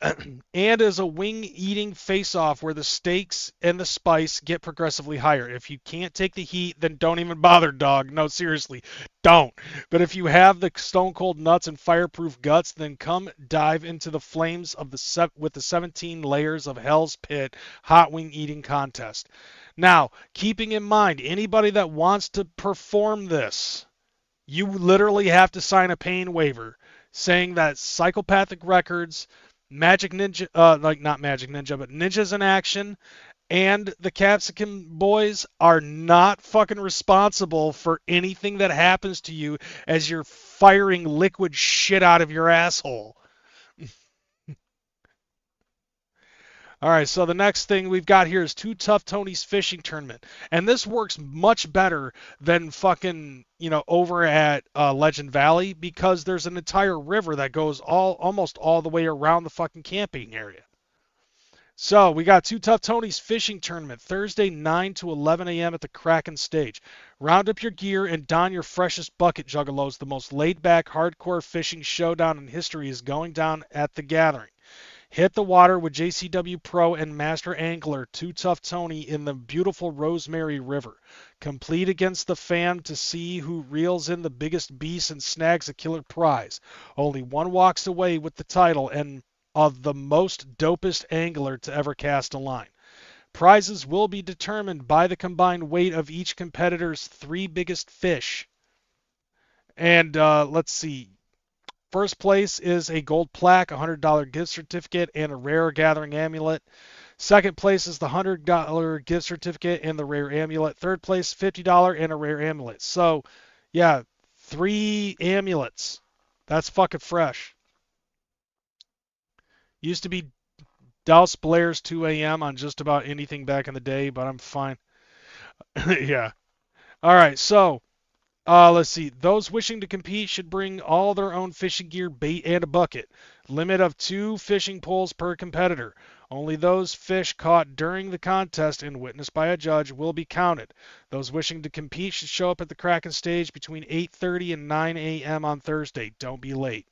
and is a wing eating face off where the stakes and the spice get progressively higher. If you can't take the heat, then don't even bother, dog. No, seriously, don't. But if you have the stone cold nuts and fireproof guts, then come dive into the flames of with the 17 layers of Hell's Pit hot wing eating contest. Now, keeping in mind anybody that wants to perform this, you literally have to sign a pain waiver saying that Psychopathic Records, Magic Ninja, like not Magic Ninja, but Ninjas in Action, and the Capsicum Boys are not fucking responsible for anything that happens to you as you're firing liquid shit out of your asshole. All right, so the next thing we've got here is Two Tough Tony's Fishing Tournament. And this works much better than fucking, over at Legend Valley because there's an entire river that goes almost all the way around the fucking camping area. So we got Two Tough Tony's Fishing Tournament, Thursday 9 to 11 a.m. at the Kraken Stage. Round up your gear and don your freshest bucket, Juggalos. The most laid-back, hardcore fishing showdown in history is going down at the gathering. Hit the water with JCW Pro and Master Angler Two Tough Tony in the beautiful Rosemary River. Complete against the fam to see who reels in the biggest beast and snags a killer prize. Only one walks away with the title and of the most dopest angler to ever cast a line. Prizes will be determined by the combined weight of each competitor's 3 biggest fish. And let's see. First place is a gold plaque, $100 gift certificate, and a rare gathering amulet. Second place is the $100 gift certificate and the rare amulet. Third place, $50 and a rare amulet. So, yeah, 3 amulets. That's fucking fresh. Used to be Douse Blair's 2 a.m. on just about anything back in the day, but I'm fine. Yeah. All right, so let's see. Those wishing to compete should bring all their own fishing gear, bait, and a bucket. Limit of 2 fishing poles per competitor. Only those fish caught during the contest and witnessed by a judge will be counted. Those wishing to compete should show up at the Kraken Stage between 8:30 and 9 a.m. on Thursday. Don't be late.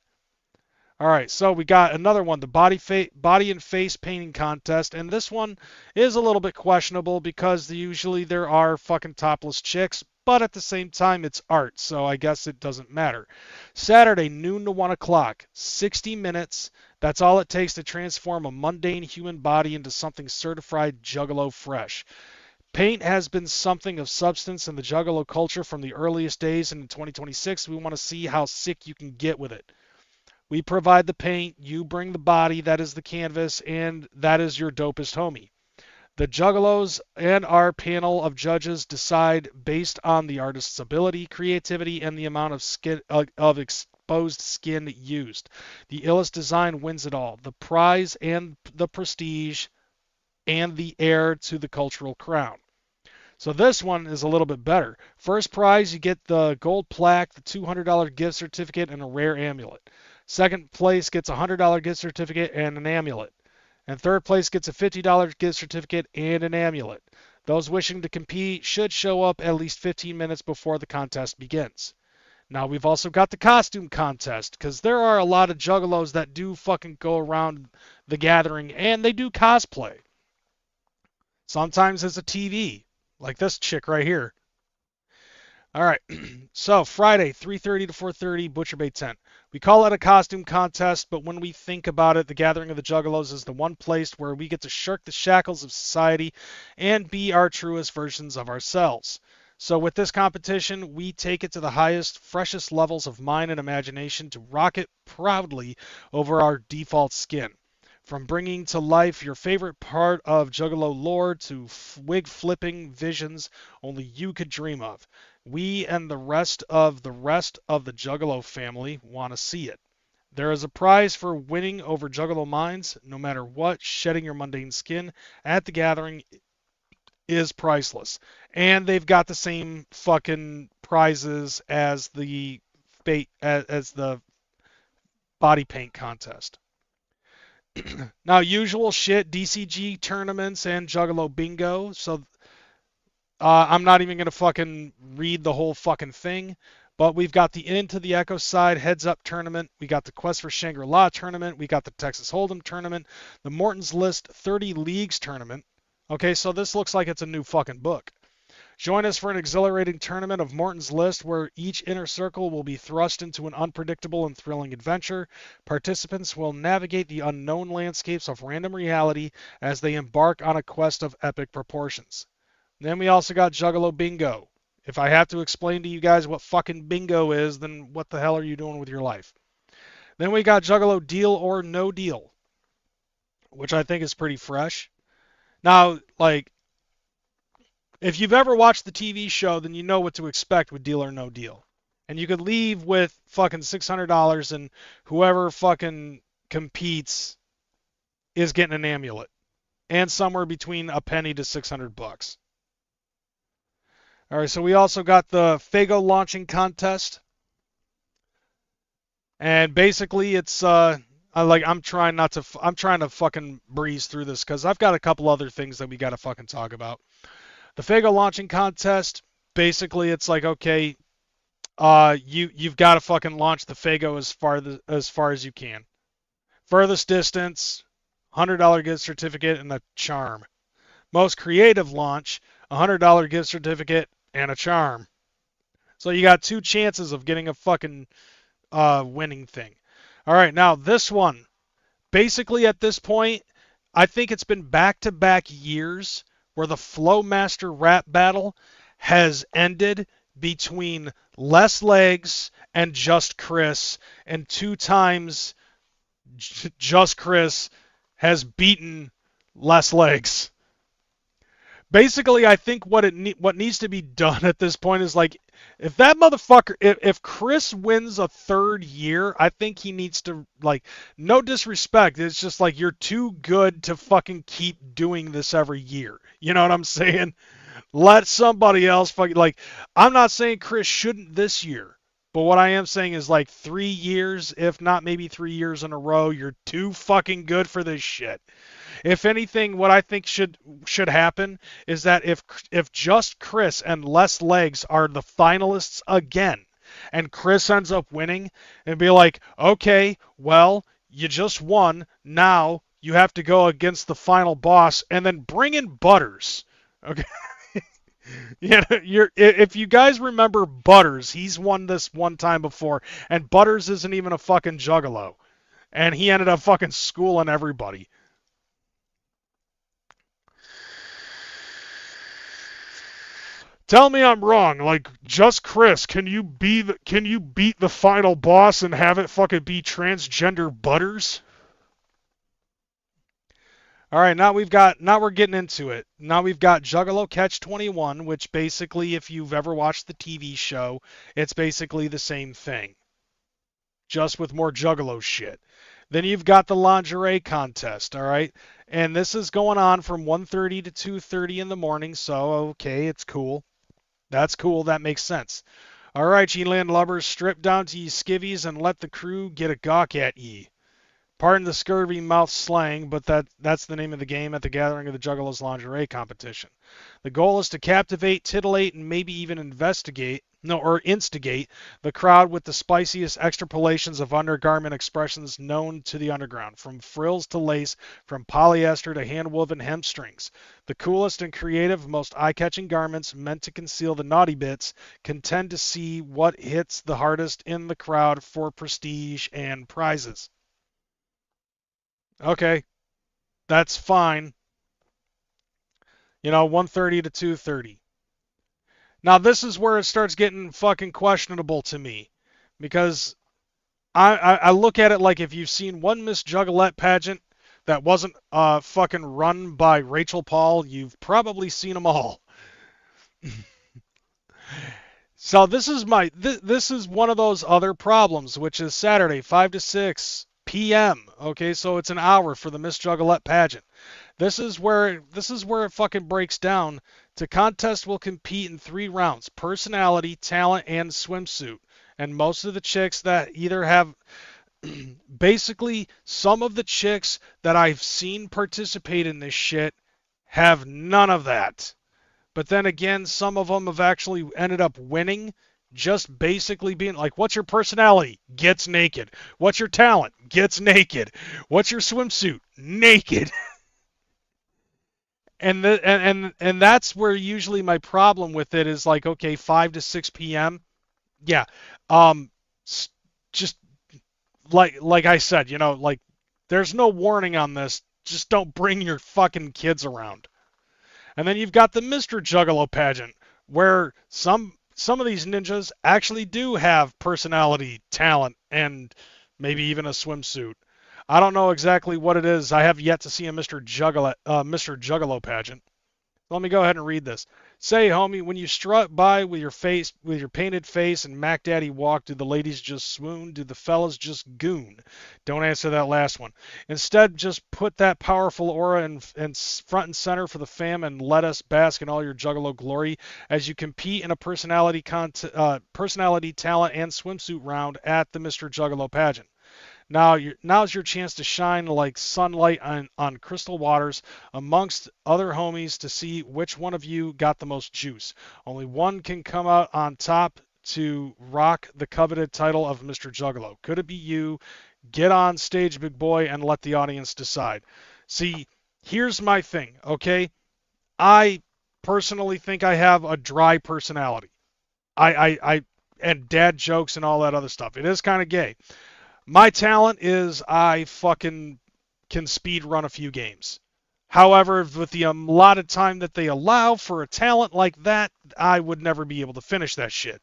All right, so we got another one, the body and face painting contest, and this one is a little bit questionable because usually there are fucking topless chicks, but at the same time it's art, so I guess it doesn't matter. Saturday, noon to 1 o'clock, 60 minutes. That's all it takes to transform a mundane human body into something certified Juggalo fresh. Paint has been something of substance in the Juggalo culture from the earliest days, and in 2026 we want to see how sick you can get with it. We provide the paint, you bring the body, that is the canvas, and that is your dopest homie. The Juggalos and our panel of judges decide based on the artist's ability, creativity, and the amount of exposed skin used. The illest design wins it all. The prize and the prestige and the heir to the cultural crown. So this one is a little bit better. First prize, you get the gold plaque, the $200 gift certificate, and a rare amulet. Second place gets a $100 gift certificate and an amulet. And third place gets a $50 gift certificate and an amulet. Those wishing to compete should show up at least 15 minutes before the contest begins. Now we've also got the costume contest, because there are a lot of juggalos that do fucking go around the gathering and they do cosplay. Sometimes it's a TV, like this chick right here. All right, so Friday, 3:30 to 4:30, Butcher Bay Tent. We call it a costume contest, but when we think about it, the Gathering of the Juggalos is the one place where we get to shirk the shackles of society and be our truest versions of ourselves. So with this competition, we take it to the highest, freshest levels of mind and imagination to rock it proudly over our default skin. From bringing to life your favorite part of Juggalo lore to wig flipping visions only you could dream of. We and the rest of the Juggalo family want to see it. There is a prize for winning over Juggalo minds, no matter what, shedding your mundane skin at the gathering is priceless. And they've got the same fucking prizes as the as the body paint contest. Now, usual shit, DCG tournaments and Juggalo Bingo. So I'm not even going to fucking read the whole fucking thing. But we've got the Into the Echo Side Heads Up Tournament. We got the Quest for Shangri-La Tournament. We got the Texas Hold'em Tournament. The Morton's List 30 Leagues Tournament. Okay, so this looks like it's a new fucking book. Join us for an exhilarating tournament of Morton's List where each inner circle will be thrust into an unpredictable and thrilling adventure. Participants will navigate the unknown landscapes of random reality as they embark on a quest of epic proportions. Then we also got Juggalo Bingo. If I have to explain to you guys what fucking bingo is, then what the hell are you doing with your life? Then we got Juggalo Deal or No Deal, which I think is pretty fresh. Now, like, if you've ever watched the TV show, then you know what to expect with Deal or No Deal. And you could leave with fucking $600 and whoever fucking competes is getting an amulet. And somewhere between a penny to $600. All right, so we also got the Fago launching contest. And basically it's I'm trying to fucking breeze through this cuz I've got a couple other things that we got to fucking talk about. The Fago launching contest, basically it's like, okay, you've got to fucking launch the Fago as far as you can. Furthest distance, $100 gift certificate and a charm. Most creative launch, $100 gift certificate and a charm. So you got 2 chances of getting a fucking winning thing. All right, now this one. Basically at this point, I think it's been back-to-back years where the Flowmaster rap battle has ended between Les Legs and Just Chris, and 2 times Just Chris has beaten Les Legs. Basically, I think what needs to be done at this point is like, if that motherfucker, if Chris wins a 3rd year, I think he needs to, like, no disrespect, it's just like you're too good to fucking keep doing this every year. You know what I'm saying? Let somebody else fucking, like, I'm not saying Chris shouldn't this year, but what I am saying is like 3 years, if not maybe 3 years in a row, you're too fucking good for this shit. If anything, what I think should happen is that if just Chris and Les Legs are the finalists again, and Chris ends up winning, and be like, okay, well, you just won, now you have to go against the final boss, and then bring in Butters. Okay. Yeah, if you guys remember Butters, he's won this one time before, and Butters isn't even a fucking juggalo, and he ended up fucking schooling everybody. Tell me I'm wrong. Like, just Chris, can you beat the final boss and have it fucking be transgender Butters? All right, now we're getting into it. Now we've got Juggalo Catch 21, which basically, if you've ever watched the TV show, it's basically the same thing, just with more Juggalo shit. Then you've got the lingerie contest, all right? And this is going on from 1:30 to 2:30 in the morning, so okay, it's cool. That's cool, that makes sense. All right, ye landlubbers, strip down to ye skivvies and let the crew get a gawk at ye. Pardon the scurvy mouth slang, but that's the name of the game at the gathering of the Juggalos lingerie competition. The goal is to captivate, titillate, and maybe even instigate the crowd with the spiciest extrapolations of undergarment expressions known to the underground, from frills to lace, from polyester to hand-woven hemp strings. The coolest and creative, most eye-catching garments meant to conceal the naughty bits contend to see what hits the hardest in the crowd for prestige and prizes. Okay, that's fine. 1:30 to 2:30. Now this is where it starts getting fucking questionable to me, because I look at it like, if you've seen one Miss Juggalette pageant that wasn't fucking run by Rachel Paul, you've probably seen them all. So this is one of those other problems, which is Saturday 5 to 6 p.m. Okay, so it's an hour for the Miss Juggalette pageant. This is where it fucking breaks down. The contest will compete in 3 rounds: personality, talent, and swimsuit. And most of the chicks that either have basically some of the chicks that I've seen participate in this shit have none of that. But then again, some of them have actually ended up winning, just basically being like, what's your personality? Gets naked. What's your talent? Gets naked. What's your swimsuit? Naked. And that's where usually my problem with it is like, okay, 5 to 6 p.m. Yeah. Um just like I said, like there's no warning on this. Just don't bring your fucking kids around. And then you've got the Mr. Juggalo pageant, where some of these ninjas actually do have personality, talent, and maybe even a swimsuit. I don't know exactly what it is. I have yet to see a Mr. Juggalo pageant. Let me go ahead and read this. Say, homie, when you strut by with your painted face and Mac Daddy walk, do the ladies just swoon? Do the fellas just goon? Don't answer that last one. Instead, just put that powerful aura in front and center for the fam and let us bask in all your Juggalo glory as you compete in a personality, talent, and swimsuit round at the Mr. Juggalo pageant. Now's your chance to shine like sunlight on crystal waters amongst other homies to see which one of you got the most juice. Only one can come out on top to rock the coveted title of Mr. Juggalo. Could it be you? Get on stage, big boy, and let the audience decide. See, here's my thing, okay? I personally think I have a dry personality. And dad jokes and all that other stuff. It is kind of gay. My talent is I fucking can speed run a few games. However, with the allotted time that they allow for a talent like that, I would never be able to finish that shit.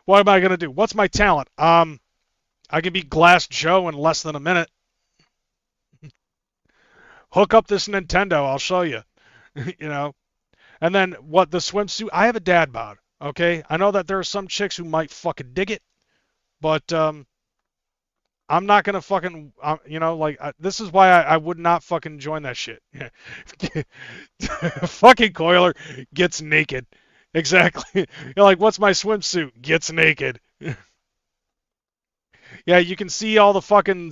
What am I going to do? What's my talent? I can beat Glass Joe in less than a minute. Hook up this Nintendo, I'll show you. And then what the swimsuit? I have a dad bod, okay? I know that there are some chicks who might fucking dig it, but I'm not gonna fucking, this is why I would not fucking join that shit. Fucking Coiler gets naked. Exactly. You're like, what's my swimsuit? Gets naked. Yeah, you can see all the fucking,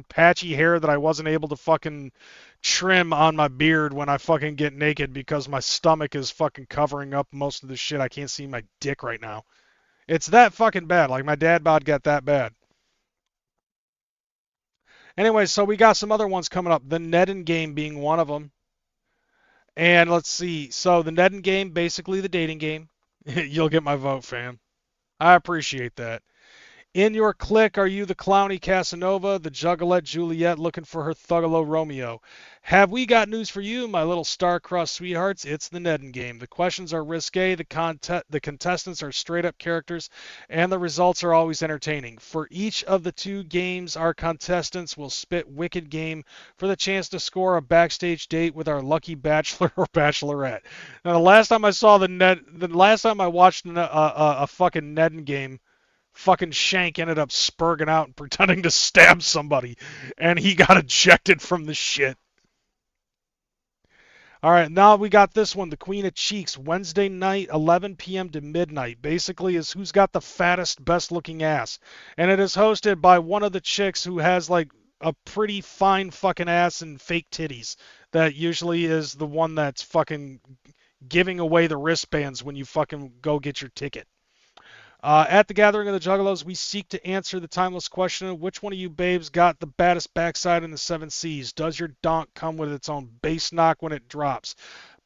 patchy hair that I wasn't able to fucking trim on my beard when I fucking get naked because my stomach is fucking covering up most of the shit. I can't see my dick right now. It's that fucking bad. Like, my dad bod got that bad. Anyway, so we got some other ones coming up. The Nedden game being one of them. And let's see. So the Nedden game, basically the dating game. You'll get my vote, fam. I appreciate that. In your clique, are you the clowny Casanova, the juggalette Juliet looking for her thuggalo Romeo? Have we got news for you, my little star-crossed sweethearts? It's the Nedden game. The questions are risque, the contestants are straight-up characters, and the results are always entertaining. For each of the 2 games, our contestants will spit wicked game for the chance to score a backstage date with our lucky bachelor or bachelorette. Now, the last time I watched a fucking Nedden game, fucking Shank ended up spurging out and pretending to stab somebody, and he got ejected from the shit. Alright, now we got this one, the Queen of Cheeks, Wednesday night, 11 p.m. to midnight. Basically is who's got the fattest, best looking ass. And it is hosted by one of the chicks who has like a pretty fine fucking ass and fake titties. That usually is the one that's fucking giving away the wristbands when you fucking go get your ticket. At the Gathering of the Juggalos, we seek to answer the timeless question of which one of you babes got the baddest backside in the 7 seas? Does your donk come with its own bass knock when it drops?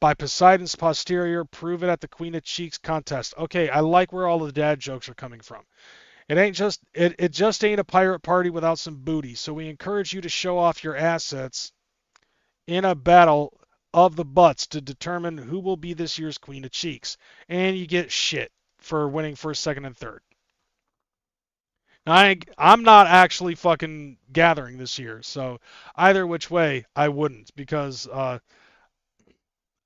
By Poseidon's posterior, prove it at the Queen of Cheeks contest. Okay, I like where all the dad jokes are coming from. It just ain't a pirate party without some booty, so we encourage you to show off your assets in a battle of the butts to determine who will be this year's Queen of Cheeks. And you get shit for winning first, second, and third. Now, I'm not actually fucking gathering this year, so either which way, I wouldn't, because I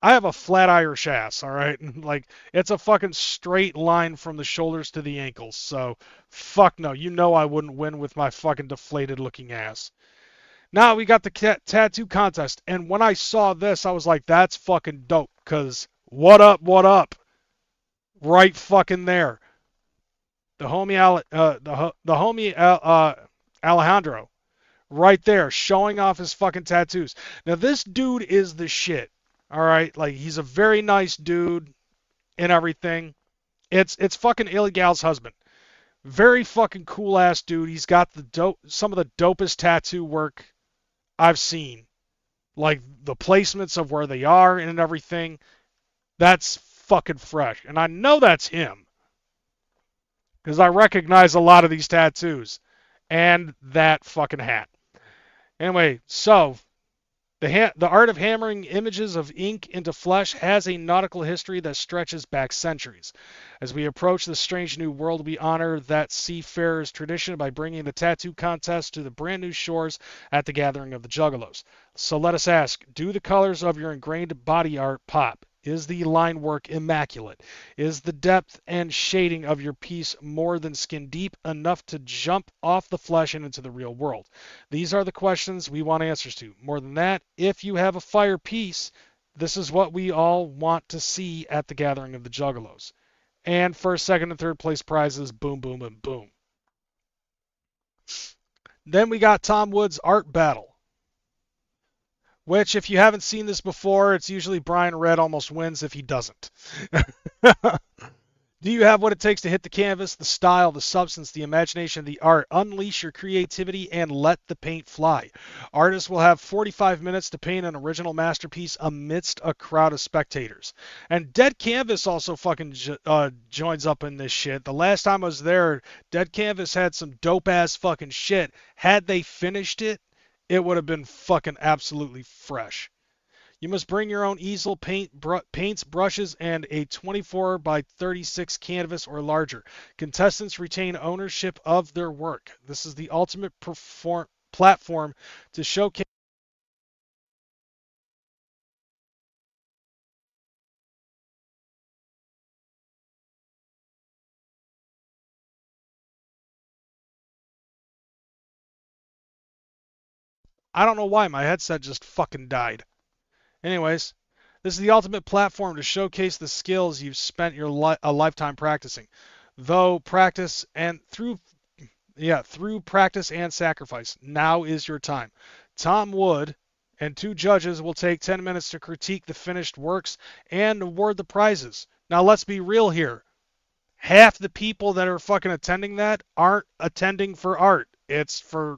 have a flat Irish ass, alright? Like, it's a fucking straight line from the shoulders to the ankles, so fuck no. You know I wouldn't win with my fucking deflated looking ass. Now we got the tattoo contest. And when I saw this, I was like, that's fucking dope. Because what up, what up? Right fucking there. The homie, Alejandro. Right there, showing off his fucking tattoos. Now, this dude is the shit. All right? Like, he's a very nice dude and everything. It's fucking Illegal's husband. Very fucking cool ass dude. He's got some of the dopest tattoo work I've seen. Like the placements of where they are and everything. That's fucking fresh. And I know that's him. Because I recognize a lot of these tattoos. And that fucking hat. Anyway, so the art of hammering images of ink into flesh has a nautical history that stretches back centuries. As we approach this strange new world, we honor that seafarer's tradition by bringing the tattoo contest to the brand new shores at the gathering of the Juggalos. So let us ask, do the colors of your ingrained body art pop? Is the line work immaculate? Is the depth and shading of your piece more than skin deep enough to jump off the flesh and into the real world? These are the questions we want answers to. More than that, if you have a fire piece, this is what we all want to see at the gathering of the Juggalos. And first, second, and third place prizes, boom, boom, and boom. Then we got Tom Wood's art battle. Which, if you haven't seen this before, it's usually Brian Red almost wins if he doesn't. Do you have what it takes to hit the canvas, the style, the substance, the imagination, the art? Unleash your creativity and let the paint fly. Artists will have 45 minutes to paint an original masterpiece amidst a crowd of spectators. And Dead Canvas also fucking joins up in this shit. The last time I was there, Dead Canvas had some dope-ass fucking shit. Had they finished it, it would have been fucking absolutely fresh. You must bring your own easel, paints, brushes, and a 24 by 36 canvas or larger. Contestants retain ownership of their work. This is the ultimate platform to showcase. I don't know why my headset just fucking died. Anyways, this is the ultimate platform to showcase the skills you've spent a lifetime practicing. Through practice and sacrifice, now is your time. Tom Wood and two judges will take 10 minutes to critique the finished works and award the prizes. Now let's be real here. Half the people that are fucking attending that aren't attending for art. It's for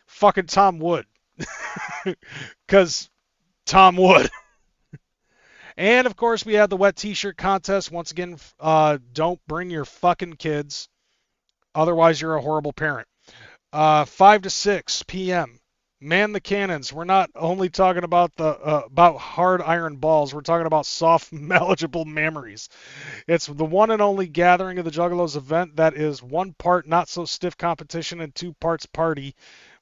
fucking Tom Wood. Because Tom Wood. And of course we have the wet t-shirt contest. Once again, don't bring your fucking kids. Otherwise you're a horrible parent. 5 to 6 p.m. Man the cannons. We're not only talking about about hard iron balls. We're talking about soft, manageable memories. It's the one and only gathering of the Juggalos event that is 1 part not so stiff competition and 2 parts party.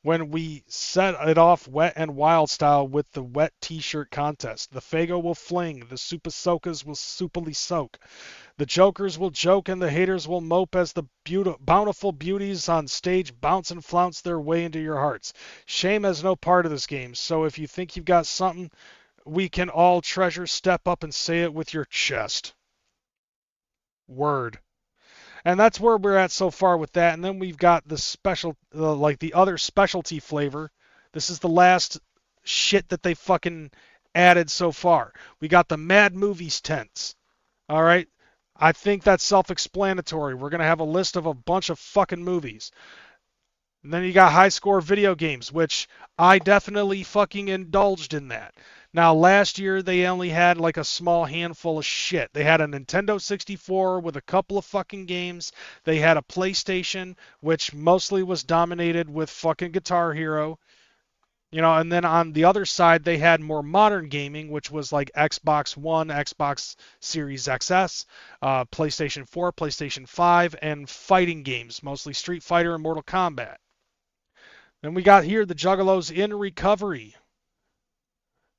When we set it off wet and wild style with the wet t-shirt contest. The Fago will fling, the Super Soakers will superly soak. The jokers will joke and the haters will mope as the bountiful beauties on stage bounce and flounce their way into your hearts. Shame has no part of this game, so if you think you've got something we can all treasure, step up and say it with your chest. Word. And that's where we're at so far with that. And then we've got the special, like the other specialty flavor. This is the last shit that they fucking added so far. We got the Mad Movies tents. All right. I think that's self-explanatory. We're going to have a list of a bunch of fucking movies. And then you got high score video games, which I definitely fucking indulged in that. Now, last year, they only had like a small handful of shit. They had a Nintendo 64 with a couple of fucking games. They had a PlayStation, which mostly was dominated with fucking Guitar Hero. You know, and then on the other side, they had more modern gaming, which was like Xbox One, Xbox Series XS, PlayStation 4, PlayStation 5, and fighting games, mostly Street Fighter and Mortal Kombat. Then we got here the Juggalos in recovery.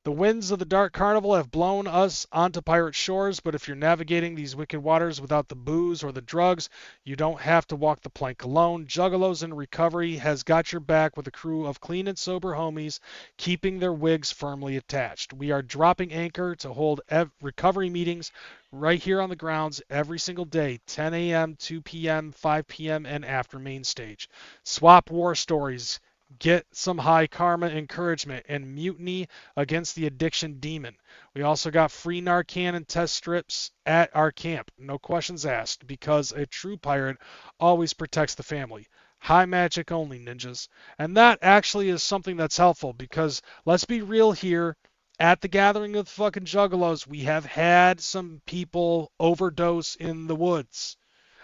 The winds of the Dark Carnival have blown us onto pirate shores, but if you're navigating these wicked waters without the booze or the drugs, you don't have to walk the plank alone. Juggalos in Recovery has got your back with a crew of clean and sober homies keeping their wigs firmly attached. We are dropping anchor to hold recovery meetings right here on the grounds every single day, 10 a.m., 2 p.m., 5 p.m., and after main stage. Swap war stories. Get some high karma encouragement and mutiny against the addiction demon. We also got free Narcan and test strips at our camp. No questions asked, because a true pirate always protects the family. High magic only, ninjas. And that actually is something that's helpful, because let's be real here. At the gathering of the fucking juggalos, we have had some people overdose in the woods.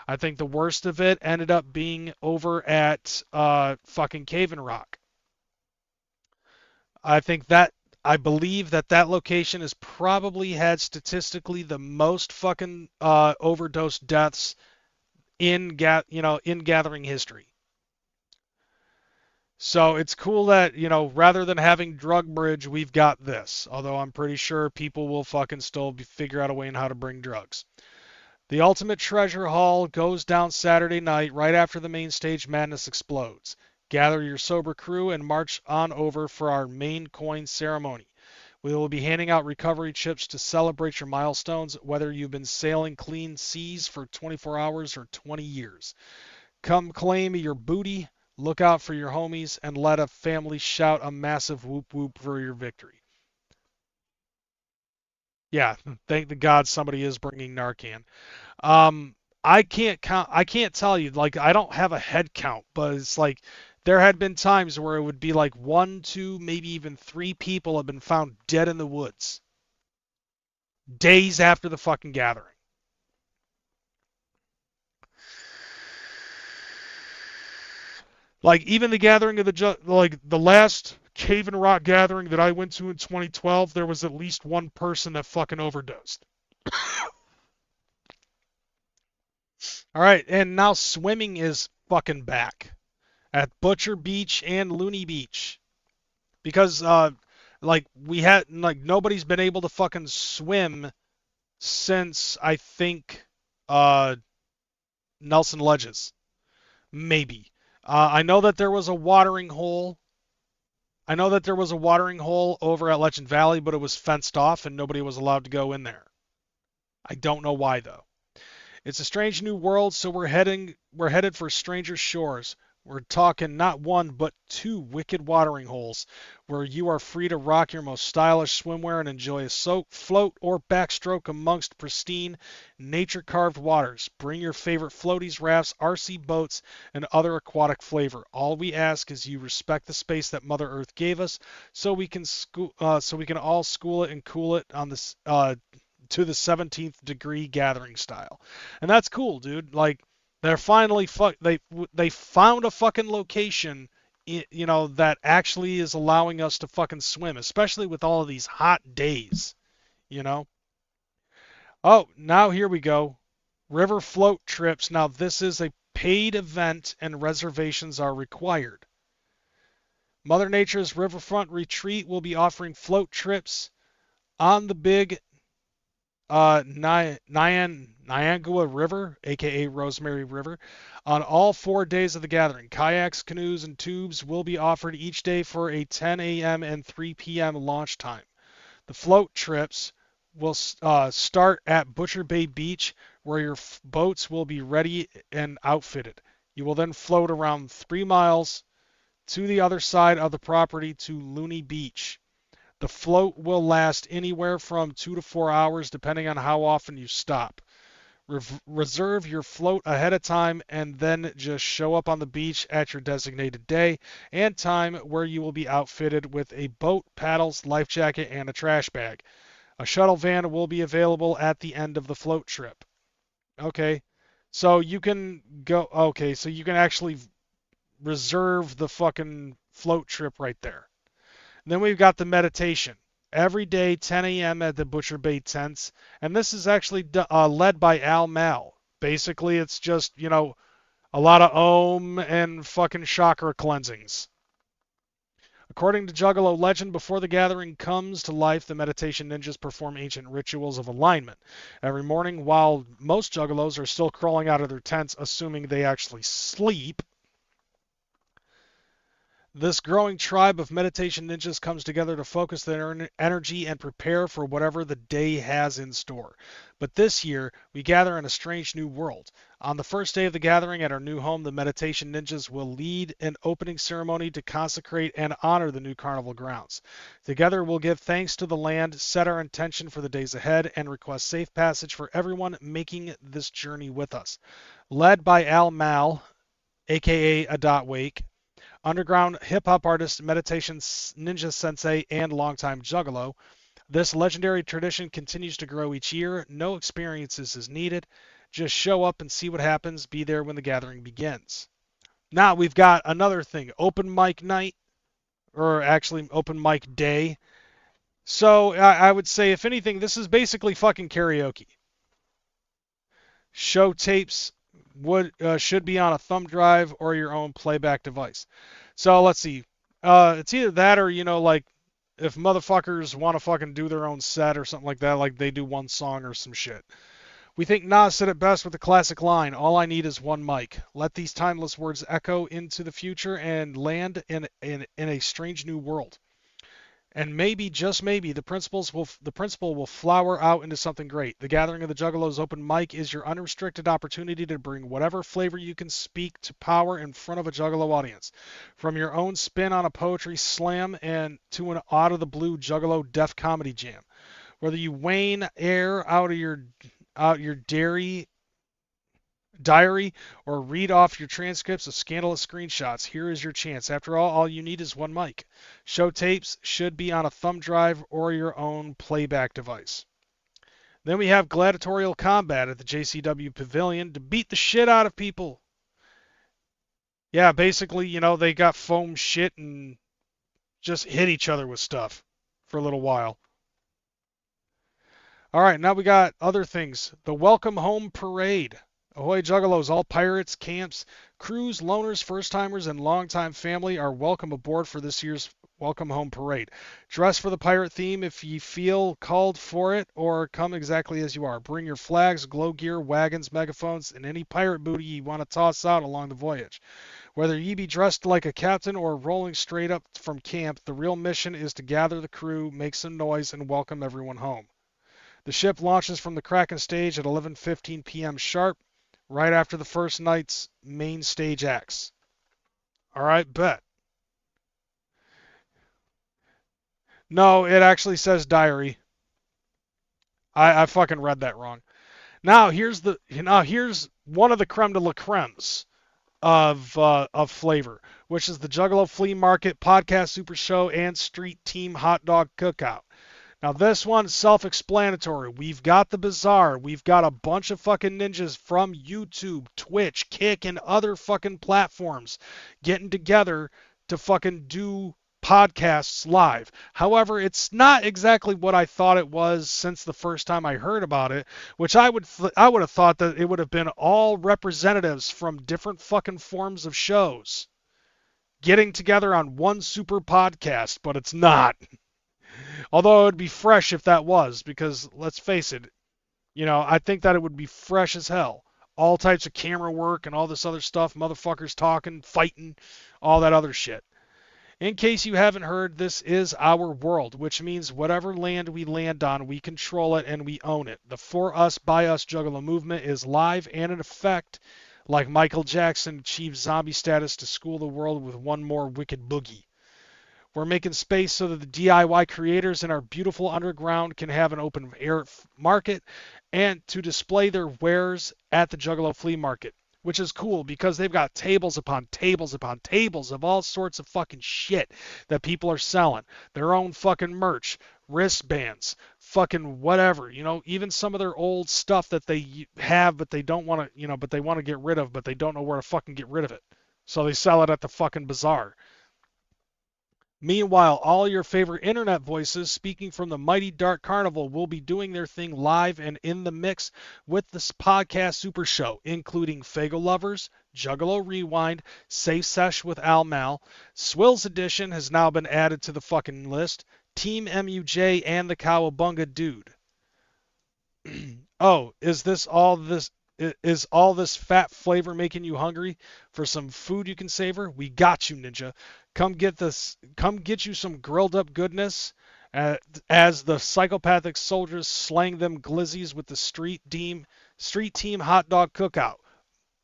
I think the worst of it ended up being over at fucking Cave and Rock. I believe that location has probably had statistically the most fucking overdose deaths in gathering history. So it's cool that, rather than having drug bridge, we've got this. Although I'm pretty sure people will fucking still figure out a way on how to bring drugs. The Ultimate Treasure Haul goes down Saturday night right after the main stage madness explodes. Gather your sober crew and march on over for our main coin ceremony. We will be handing out recovery chips to celebrate your milestones, whether you've been sailing clean seas for 24 hours or 20 years. Come claim your booty, look out for your homies, and let a family shout a massive whoop whoop for your victory. Yeah, thank the gods somebody is bringing Narcan. I can't count. I can't tell you. Like, I don't have a head count, but it's like there had been times where it would be like 1, 2, maybe even 3 people have been found dead in the woods days after the fucking gathering. Like, even the gathering of the last Cave and Rock gathering that I went to in 2012, there was at least one person that fucking overdosed. All right, and now swimming is fucking back at Butcher Beach and Looney Beach. Because, nobody's been able to fucking swim since, I think, Nelson Ledges. Maybe. I know that there was a watering hole. I know that there was a watering hole over at Legend Valley, but it was fenced off and nobody was allowed to go in there. I don't know why, though. It's a strange new world, so we're headed for stranger shores. We're talking not 1, but 2 wicked watering holes, where you are free to rock your most stylish swimwear and enjoy a float or backstroke amongst pristine, nature-carved waters. Bring your favorite floaties, rafts, RC boats, and other aquatic flavor. All we ask is you respect the space that Mother Earth gave us, so we can all school it and cool it on this to the 17th degree gathering style. And that's cool, dude. Like, they're finally they found a fucking location, that actually is allowing us to fucking swim, especially with all of these hot days, Oh, now here we go. River float trips. Now this is a paid event and reservations are required. Mother Nature's Riverfront Retreat will be offering float trips on the big Niangua River, aka Rosemary River, on all 4 days of the gathering. Kayaks, canoes, and tubes will be offered each day for a 10 a.m. and 3 p.m. launch time. The float trips will start at Butcher Bay Beach, where your boats will be ready and outfitted. You will then float around 3 miles to the other side of the property to Looney Beach. The float will last anywhere from 2 to 4 hours, depending on how often you stop. Reserve your float ahead of time and then just show up on the beach at your designated day and time, where you will be outfitted with a boat, paddles, life jacket, and a trash bag. A shuttle van will be available at the end of the float trip. Okay, so you can actually reserve the fucking float trip right there. And then we've got the meditation. Every day, 10 a.m. at the Butcher Bay tents. And this is actually led by Al Mal. Basically, it's just, a lot of Om and fucking chakra cleansings. According to Juggalo legend, before the gathering comes to life, the meditation ninjas perform ancient rituals of alignment. Every morning, while most Juggalos are still crawling out of their tents, assuming they actually sleep, this growing tribe of meditation ninjas comes together to focus their energy and prepare for whatever the day has in store. But this year, we gather in a strange new world. On the first day of the gathering at our new home, the meditation ninjas will lead an opening ceremony to consecrate and honor the new carnival grounds. Together, we'll give thanks to the land, set our intention for the days ahead, and request safe passage for everyone making this journey with us. Led by Al Mal, aka Adot Wake, underground hip-hop artist, meditation ninja sensei, and longtime juggalo, this legendary tradition continues to grow each year. No experiences is needed. Just show up and see what happens. Be there when the gathering begins. Now we've got another thing. Open mic night, or actually open mic day. So I would say, if anything, this is basically fucking karaoke. Show tapes should be on a thumb drive or your own playback device. So let's see. It's either that or, like, if motherfuckers want to fucking do their own set or something like that, like they do one song or some shit. We think Nas said it best with the classic line, "All I need is one mic." Let these timeless words echo into the future and land in a strange new world. And maybe, just maybe, the principle will flower out into something great. The Gathering of the Juggalos open mic is your unrestricted opportunity to bring whatever flavor you can speak to power in front of a Juggalo audience. From your own spin on a poetry slam and to an out-of-the-blue Juggalo deaf comedy jam. Whether you wane air out your diary or read off your transcripts of scandalous screenshots, here is your chance. After all you need is one mic. Show tapes should be on a thumb drive or your own playback device. Then we have gladiatorial combat at the JCW Pavilion to beat the shit out of people. Yeah, basically, they got foam shit and just hit each other with stuff for a little while. All right, now we got other things. The Welcome Home Parade. Ahoy Juggalos, all pirates, camps, crews, loners, first-timers, and longtime family are welcome aboard for this year's Welcome Home Parade. Dress for the pirate theme if you feel called for it, or come exactly as you are. Bring your flags, glow gear, wagons, megaphones, and any pirate booty you want to toss out along the voyage. Whether ye be dressed like a captain or rolling straight up from camp, the real mission is to gather the crew, make some noise, and welcome everyone home. The ship launches from the Kraken stage at 11:15 p.m. sharp, right after the first night's main stage acts. All right, bet. No, it actually says diary. I fucking read that wrong. Now here's one of the creme de la cremes of flavor, which is the Juggalo Flea Market Podcast Super Show and Street Team Hot Dog Cookout. Now this one's self-explanatory. We've got the Bazaar. We've got a bunch of fucking ninjas from YouTube, Twitch, Kick, and other fucking platforms getting together to fucking do podcasts live. However, it's not exactly what I thought it was since the first time I heard about it, which I would have thought that it would have been all representatives from different fucking forms of shows getting together on one super podcast, but it's not. Although it would be fresh if that was, because let's face it, I think that it would be fresh as hell. All types of camera work and all this other stuff, motherfuckers talking, fighting, all that other shit. In case you haven't heard, this is our world, which means whatever land we land on, we control it and we own it. The For Us, By Us Juggalo movement is live and in effect, like Michael Jackson achieved zombie status to school the world with one more wicked boogie. We're making space so that the DIY creators in our beautiful underground can have an open air market and to display their wares at the Juggalo Flea Market, which is cool because they've got tables upon tables upon tables of all sorts of fucking shit that people are selling. Their own fucking merch, wristbands, fucking whatever, even some of their old stuff that they have but they don't want to, but they want to get rid of, but they don't know where to fucking get rid of it. So they sell it at the fucking bazaar. Meanwhile, all your favorite internet voices speaking from the mighty Dark Carnival will be doing their thing live and in the mix with this podcast super show, including Fago Lovers, Juggalo Rewind, Safe Sesh with Al Mal, Swills Edition has now been added to the fucking list, Team MUJ, and the Cowabunga Dude. Oh, is all this fat flavor making you hungry for some food you can savor? We got you, Ninja. Come get you some grilled up goodness as the psychopathic soldiers slang them glizzies with the street team hot dog cookout.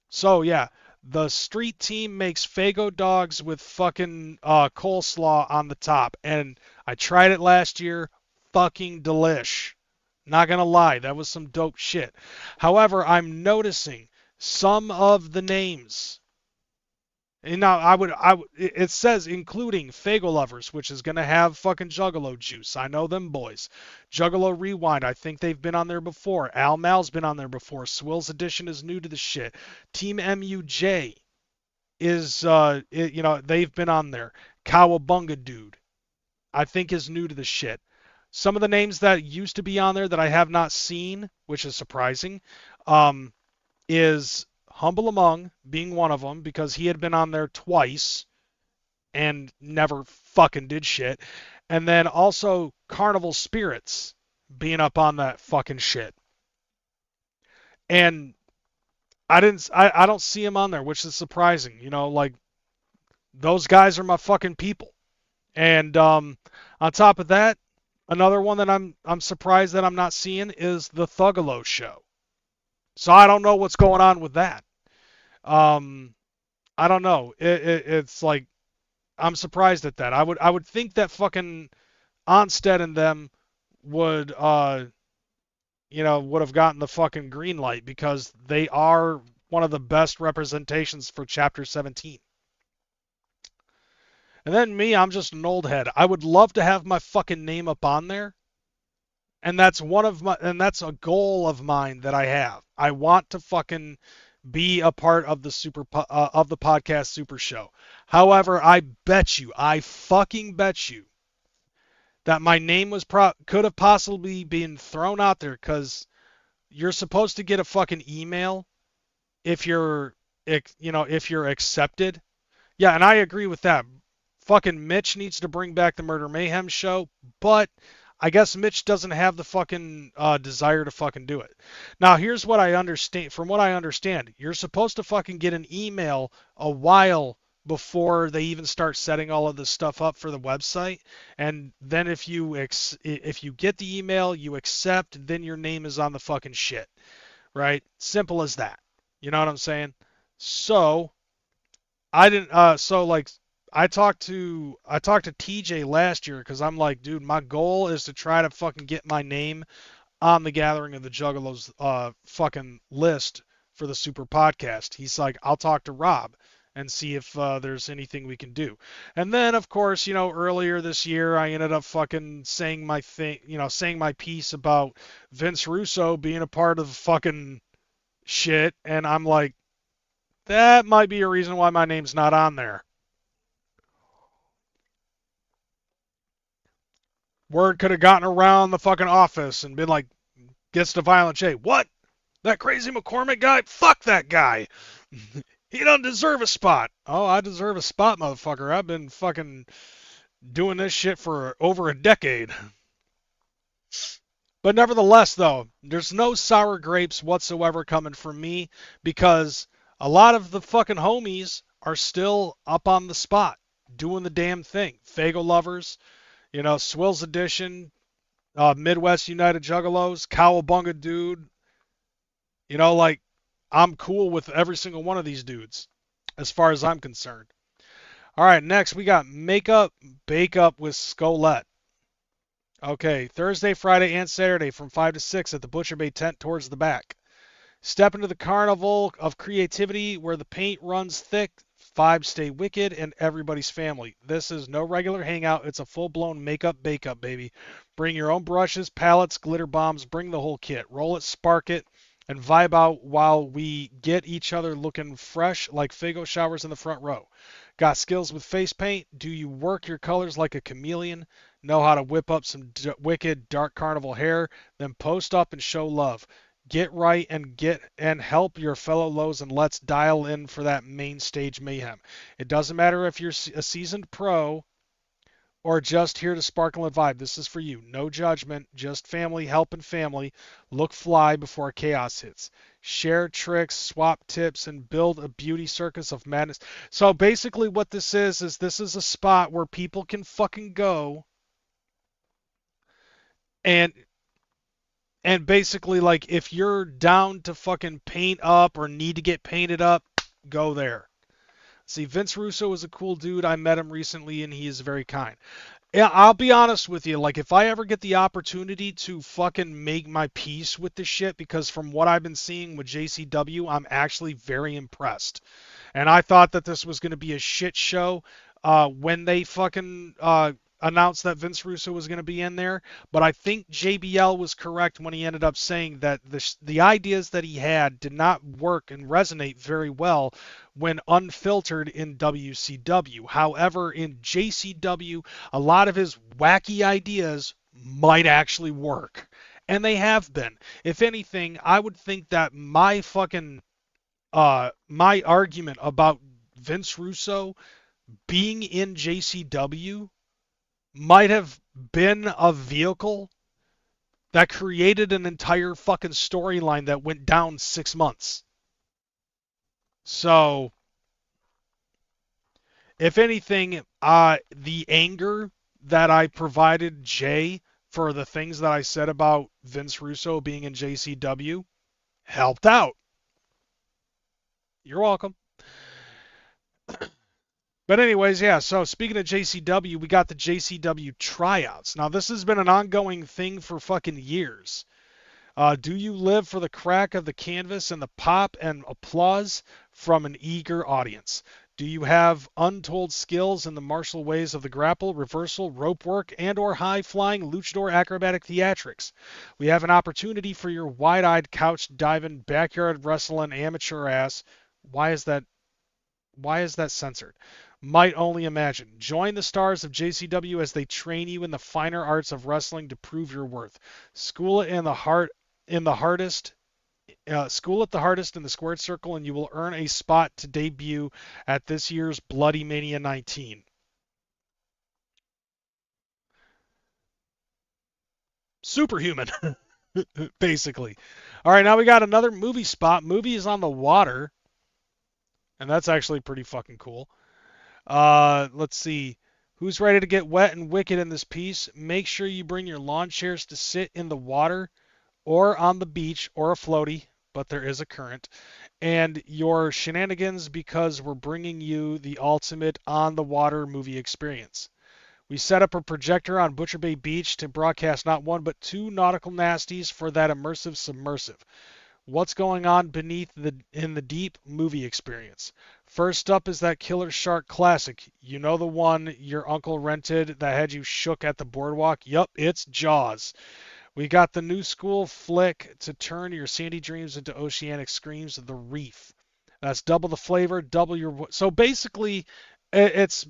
So yeah, the street team makes Fago dogs with fucking coleslaw on the top, and I tried it last year. Fucking delish. Not gonna lie, that was some dope shit. However, I'm noticing some of the names. And now it says including Fago Lovers, which is gonna have fucking Juggalo juice. I know them boys. Juggalo Rewind, I think they've been on there before. Al Mal's been on there before. Swills Edition is new to the shit. Team MUJ is they've been on there. Cowabunga Dude, I think is new to the shit. Some of the names that used to be on there that I have not seen, which is surprising, is Humble Among being one of them because he had been on there twice and never fucking did shit. And then also Carnival Spirits being up on that fucking shit. And I don't see him on there, which is surprising. You know, like those guys are my fucking people. And on top of that, another one that I'm surprised that I'm not seeing is the Thuggalo show. So I don't know what's going on with that. I don't know. It's like I'm surprised at that. I would think that fucking Onstead and them would would have gotten the fucking green light because they are one of the best representations for Chapter 17. And then me, I'm just an old head. I would love to have my fucking name up on there. And that's that's a goal of mine that I have. I want to fucking be a part of the podcast super show. However, I fucking bet you that my name could have possibly been thrown out there because you're supposed to get a fucking email if you're accepted. Yeah, and I agree with that. Fucking Mitch needs to bring back the Murder Mayhem show, but I guess Mitch doesn't have the fucking desire to fucking do it. Now, here's what I understand. From what I understand, you're supposed to fucking get an email a while before they even start setting all of this stuff up for the website, and then if you get the email, you accept, then your name is on the fucking shit, right? Simple as that. You know what I'm saying? So I didn't. I talked to TJ last year because I'm like, dude, my goal is to try to fucking get my name on the Gathering of the Juggalos fucking list for the Super Podcast. He's like, I'll talk to Rob and see if there's anything we can do. And then, of course, earlier this year, I ended up fucking saying my piece about Vince Russo being a part of fucking shit, and I'm like, that might be a reason why my name's not on there. Word could have gotten around the fucking office and been like, gets to Violent J. What? That crazy McCormick guy? Fuck that guy. He doesn't deserve a spot. Oh, I deserve a spot, motherfucker. I've been fucking doing this shit for over a decade. But nevertheless, though, there's no sour grapes whatsoever coming from me because a lot of the fucking homies are still up on the spot doing the damn thing. Fago Lovers, Swills Edition, Midwest United Juggalos, Cowabunga Dude. I'm cool with every single one of these dudes as far as I'm concerned. All right, next we got Makeup Bake Up with Scolette. Okay, Thursday, Friday, and Saturday from 5 to 6 at the Butcher Bay tent towards the back. Step into the carnival of creativity where the paint runs thick, vibes stay wicked, and everybody's family. This is no regular hangout. It's a full-blown makeup bake-up, baby. Bring your own brushes, palettes, glitter bombs. Bring the whole kit. Roll it, spark it, and vibe out while we get each other looking fresh like Fago showers in the front row. Got skills with face paint? Do you work your colors like a chameleon? Know how to whip up some wicked dark carnival hair? Then post up and show love. Get right and help your fellow lows, and let's dial in for that main stage mayhem. It doesn't matter if you're a seasoned pro or just here to sparkle and vibe. This is for you. No judgment, just family helping family. Look fly before chaos hits. Share tricks, swap tips, and build a beauty circus of madness. So basically what this is this is a spot where people can fucking go and basically, like, if you're down to fucking paint up or need to get painted up, go there. See, Vince Russo is a cool dude. I met him recently, and he is very kind. Yeah, I'll be honest with you. Like, if I ever get the opportunity to fucking make my peace with this shit, because from what I've been seeing with JCW, I'm actually very impressed. And I thought that this was going to be a shit show when they fucking announced that Vince Russo was going to be in there. But I think JBL was correct when he ended up saying that the ideas that he had did not work and resonate very well when unfiltered in WCW. However, in JCW, a lot of his wacky ideas might actually work. And they have been. If anything, I would think that my argument about Vince Russo being in JCW might have been a vehicle that created an entire fucking storyline that went down 6 months. So, if anything, the anger that I provided Jay for the things that I said about Vince Russo being in JCW helped out. You're welcome. But anyways, yeah, so speaking of JCW, we got the JCW tryouts. Now, this has been an ongoing thing for fucking years. Do you live for the crack of the canvas and the pop and applause from an eager audience? Do you have untold skills in the martial ways of the grapple, reversal, rope work, and or high-flying luchador acrobatic theatrics? We have an opportunity for your wide-eyed, couch-diving, backyard wrestling amateur ass. Why is that censored? Might only imagine. Join the stars of JCW as they train you in the finer arts of wrestling to prove your worth. School it the hardest in the squared circle, and you will earn a spot to debut at this year's Bloody Mania 19. Superhuman, basically. All right, now we got another movie spot. Movie is on the water, and that's actually pretty fucking cool. Let's see. Who's ready to get wet and wicked in this piece? Make sure you bring your lawn chairs to sit in the water or on the beach or a floaty, but there is a current, and your shenanigans, because we're bringing you the ultimate on-the-water movie experience. We set up a projector on Butcher Bay Beach to broadcast not one but two nautical nasties for that immersive submersive. What's going on in the deep movie experience? First up is that Killer Shark classic. You know, the one your uncle rented that had you shook at the boardwalk? Yup, it's Jaws. We got the new school flick to turn your sandy dreams into oceanic screams, The Reef. That's double the flavor, double your... So basically, it's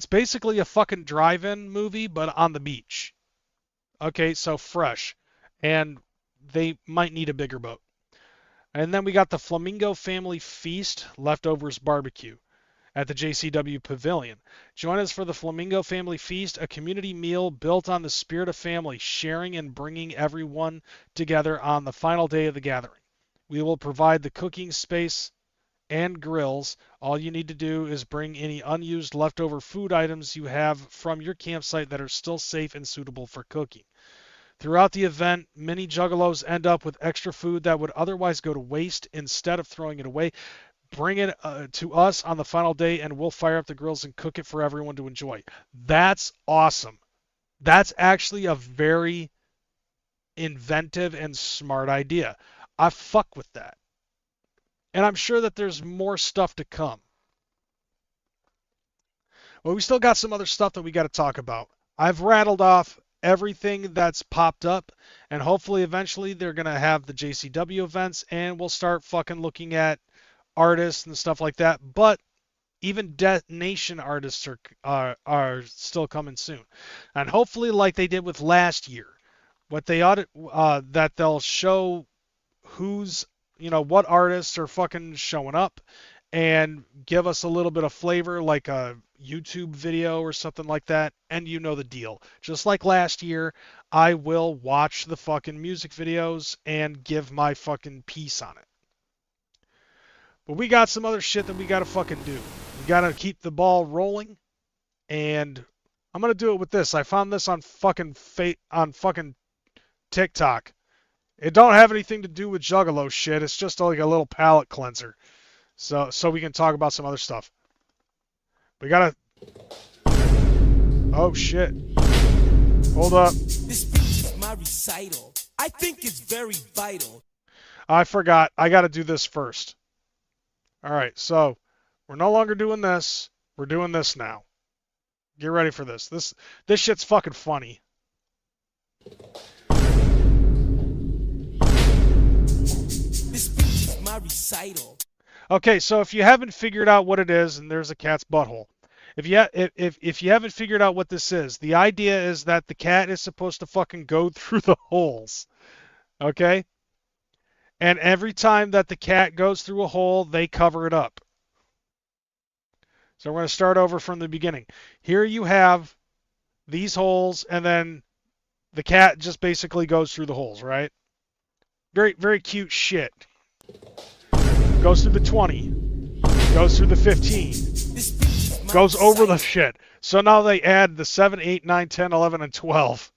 basically a fucking drive-in movie, but on the beach. Okay, so fresh. And they might need a bigger boat. And then we got the Flamingo Family Feast Leftovers Barbecue at the JCW Pavilion. Join us for the Flamingo Family Feast, a community meal built on the spirit of family, sharing and bringing everyone together on the final day of the gathering. We will provide the cooking space and grills. All you need to do is bring any unused leftover food items you have from your campsite that are still safe and suitable for cooking. Throughout the event, many juggalos end up with extra food that would otherwise go to waste. Instead of throwing it away, bring it to us on the final day, and we'll fire up the grills and cook it for everyone to enjoy. That's awesome. That's actually a very inventive and smart idea. I fuck with that. And I'm sure that there's more stuff to come. Well, we still got some other stuff that we got to talk about. I've rattled off everything that's popped up, and hopefully eventually they're gonna have the JCW events, and we'll start fucking looking at artists and stuff like that. But even Nation artists are still coming soon, and hopefully, like they did with last year, what they ought to, that they'll show who's what artists are fucking showing up, and give us a little bit of flavor, like a YouTube video or something like that, and you know the deal. Just like last year, I will watch the fucking music videos and give my fucking piece on it. But we got some other shit that we gotta fucking do. We gotta keep the ball rolling, and I'm gonna do it with this. I found this on fucking TikTok. It don't have anything to do with Juggalo shit. It's just like a little palate cleanser. So we can talk about some other stuff. We gotta... Oh shit. Hold up. This speech is my recital. I think it's very vital. I forgot. I gotta do this first. Alright, so we're no longer doing this. We're doing this now. Get ready for this. This shit's fucking funny. This speech is my recital. Okay, so if you haven't figured out what it is, and there's a cat's butthole. If you haven't figured out what this is, the idea is that the cat is supposed to fucking go through the holes. Okay? And every time that the cat goes through a hole, they cover it up. So we're going to start over from the beginning. Here you have these holes, and then the cat just basically goes through the holes, right? Very, very cute shit. Goes through the 20. Goes through the 15. Goes over the shit. So now they add the 7, 8, 9, 10, 11, and 12.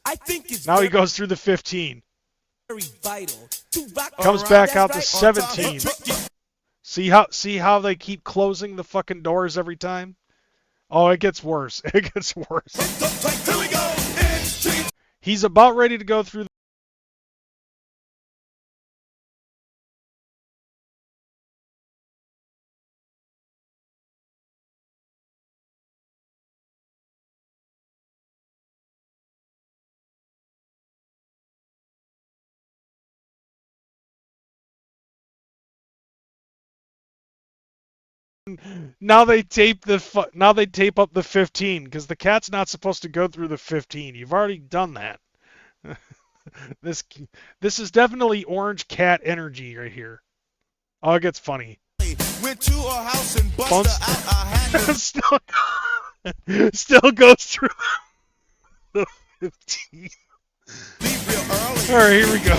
I think it's now he goes through the 15. very vital. Comes back out to 17. See how they keep closing the fucking doors every time? Oh, it gets worse. It gets worse. Here we go. He's about ready to go through Now they tape up the 15 because the cat's not supposed to go through the 15. You've already done that. This is definitely orange cat energy right here. Oh, it gets funny. Went to a house and busted out a hand. Still goes through the 15. All right, here we go.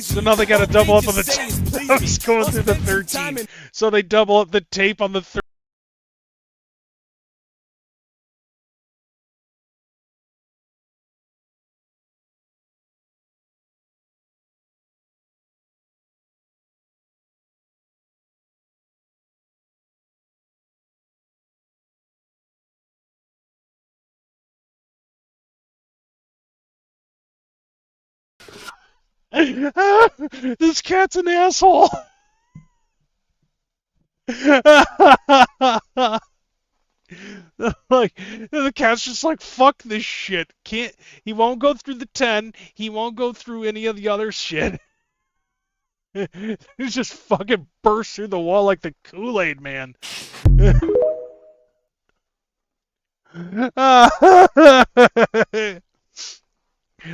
So now they got to double up on the tape. Now he's going through the 13. So they double up the tape on the 13. This cat's an asshole. Like the cat's just like, fuck this shit. He won't go through the 10. He won't go through any of the other shit. He just fucking burst through the wall like the Kool-Aid man.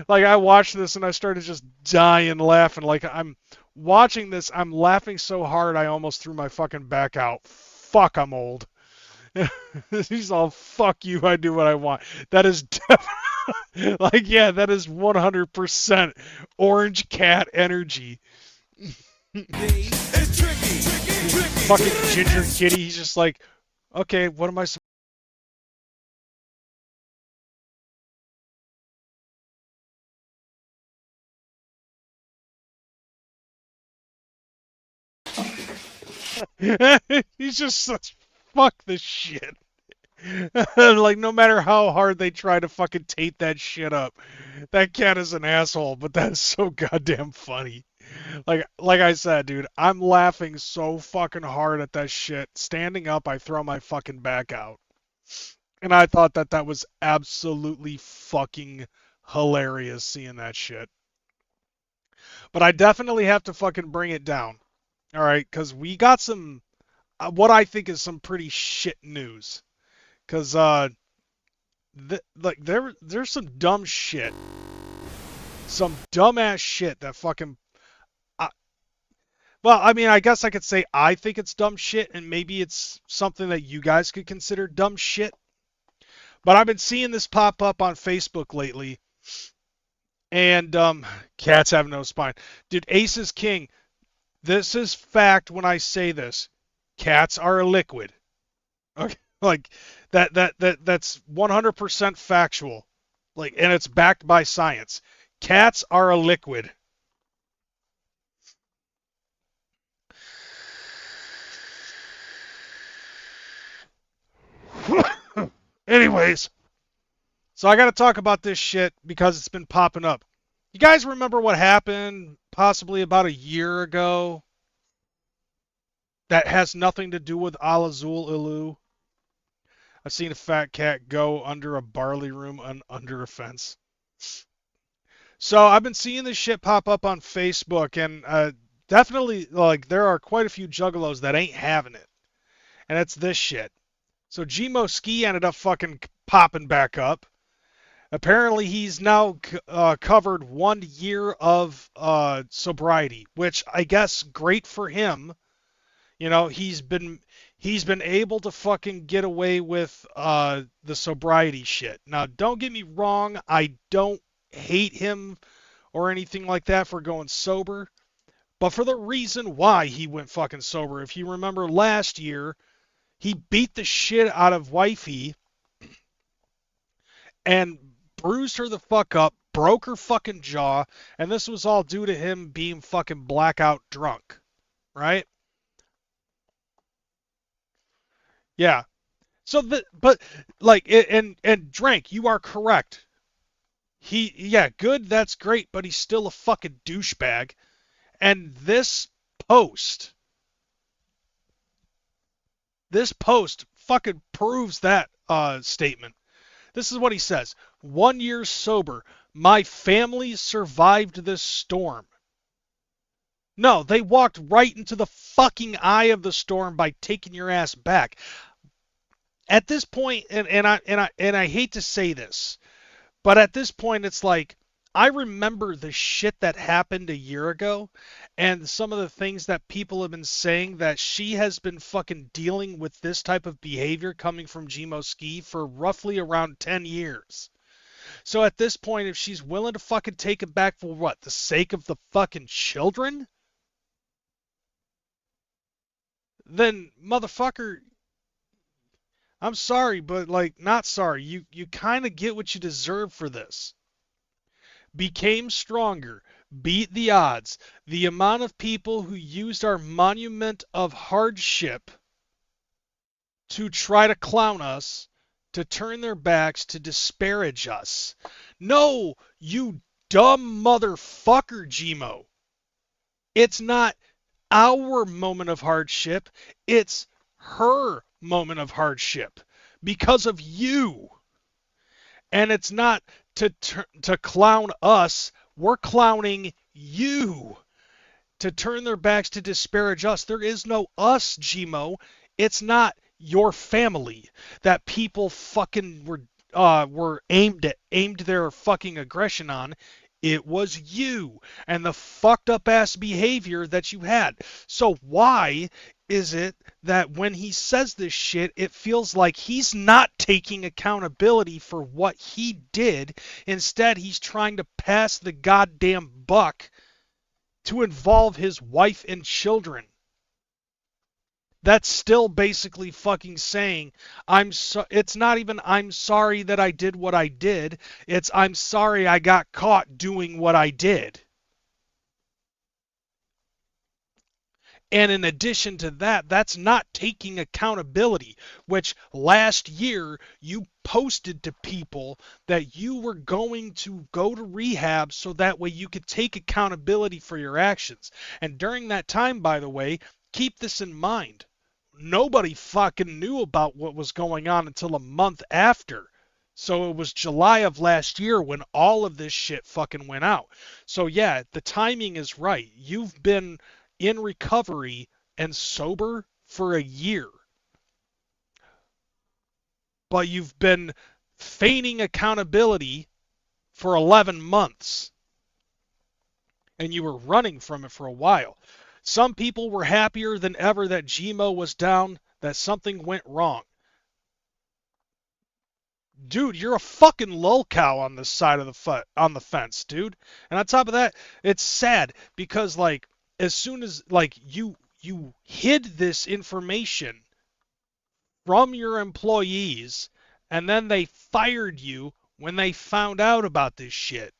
Like, I watched this and I started just dying laughing. Like, I'm watching this, I'm laughing so hard I almost threw my fucking back out. Fuck, I'm old. He's all, fuck you, I do what I want. That is definitely, like, yeah, that is 100% orange cat energy. It's tricky. Fucking ginger kitty, he's just like, okay, what am I supposed He's just such, fuck this shit. Like, no matter how hard they try to fucking tape that shit up, that cat is an asshole, but that is so goddamn funny. Like I said, dude, I'm laughing so fucking hard at that shit. Standing up, I throw my fucking back out. And I thought that that was absolutely fucking hilarious seeing that shit. But I definitely have to fucking bring it down. All right, because we got some, what I think is some pretty shit news. Because like there's some dumb shit, some dumbass shit that fucking. I, well, I mean, I guess I could say I think it's dumb shit, and maybe it's something that you guys could consider dumb shit. But I've been seeing this pop up on Facebook lately, and cats have no spine, dude. Ace is king. This is fact when I say this. Cats are a liquid. Okay, like that's 100% factual. Like, and it's backed by science. Cats are a liquid. Anyways, so I got to talk about this shit because it's been popping up. You guys remember what happened possibly about a year ago? That has nothing to do with Al Azul Ilu. I've seen a fat cat go under a barley room and under a fence. So I've been seeing this shit pop up on Facebook, and definitely, like, there are quite a few juggalos that ain't having it. And it's this shit. So Gmo Ski ended up fucking popping back up. Apparently he's now covered 1 year of sobriety, which I guess great for him. You know, he's been able to fucking get away with the sobriety shit. Now, don't get me wrong, I don't hate him or anything like that for going sober, but for the reason why he went fucking sober. If you remember last year, he beat the shit out of wifey and bruised her the fuck up, broke her fucking jaw, and this was all due to him being fucking blackout drunk, right? Yeah. So but like and Drank, you are correct. Yeah, good, that's great, but he's still a fucking douchebag. And post this post fucking proves that statement. This is what he says. 1 year sober. My family survived this storm. No, they walked right into the fucking eye of the storm by taking your ass back. At this point, and I hate to say this, but at this point it's like I remember the shit that happened a year ago and some of the things that people have been saying that she has been fucking dealing with this type of behavior coming from Gmo Ski for roughly around 10 years. So at this point, if she's willing to fucking take it back for what? The sake of the fucking children? Then, motherfucker, I'm sorry, but like, not sorry. You kind of get what you deserve for this. Became stronger, beat the odds. The amount of people who used our monument of hardship to try to clown us, to turn their backs, to disparage us. No, you dumb motherfucker, Gmo. It's not our moment of hardship. It's her moment of hardship because of you. And it's not to clown us. We're clowning you. To turn their backs, to disparage us. There is no us, Gmo. It's not your family that people fucking were aimed their fucking aggression on. It was you and the fucked up ass behavior that you had. So why is it that when he says this shit, it feels like he's not taking accountability for what he did? Instead, he's trying to pass the goddamn buck to involve his wife and children. That's still basically fucking saying, it's not even I'm sorry that I did what I did. It's I'm sorry I got caught doing what I did. And in addition to that, that's not taking accountability, which last year you posted to people that you were going to go to rehab so that way you could take accountability for your actions. And during that time, by the way, keep this in mind. nobody fucking knew about what was going on until a month after. So it was July of last year when all of this shit fucking went out. So yeah, the timing is right. You've been in recovery and sober for a year. But you've been feigning accountability for 11 months. And you were running from it for a while. Some people were happier than ever that Gmo was down, that something went wrong. Dude, you're a fucking lolcow on this side of the fence, dude. And on top of that, it's sad because like as soon as like you hid this information from your employees and then they fired you when they found out about this shit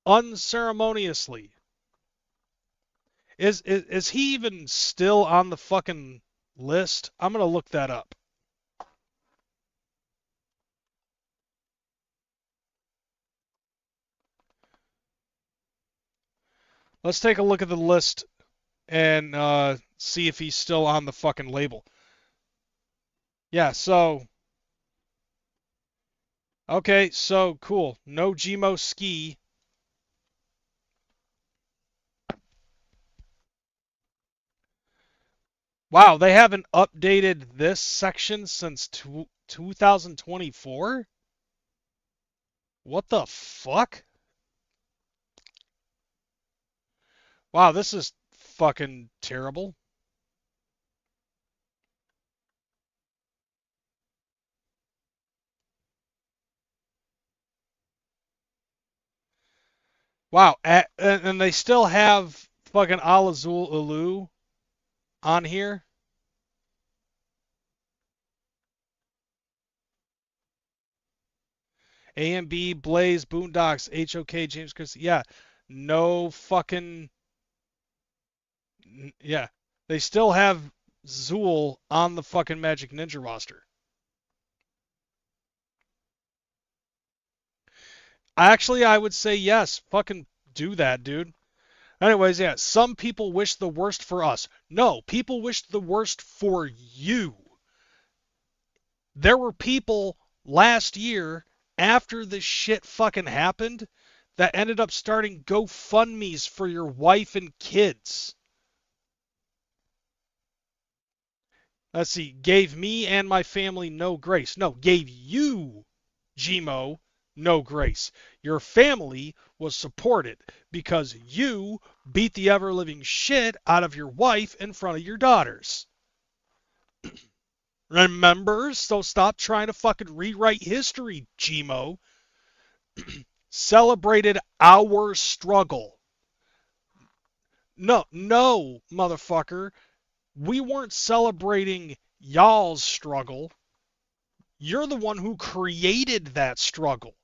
unceremoniously. Is he even still on the fucking list? I'm going to look that up. Let's take a look at the list and see if he's still on the fucking label. Yeah, so... Okay, so cool. No Gmo ski. Wow, they haven't updated this section since 2024? What the fuck? Wow, this is fucking terrible. Wow, and they still have fucking Al Azul Ulu on here. AMB, Blaze, Boondocks, HOK, James Chris. Yeah, no fucking. Yeah, they still have Zool on the fucking Magic Ninja roster. Actually, I would say yes. Fucking do that, dude. Anyways, yeah, some people wish the worst for us. No, people wish the worst for you. There were people last year after this shit fucking happened that ended up starting GoFundMes for your wife and kids. Let's see, gave me and my family no grace. No, gave you, Gmo, no grace. Your family was supported because you beat the ever-living shit out of your wife in front of your daughters. Remember? So stop trying to fucking rewrite history, Gmo. Celebrated our struggle. No, motherfucker. We weren't celebrating y'all's struggle. You're the one who created that struggle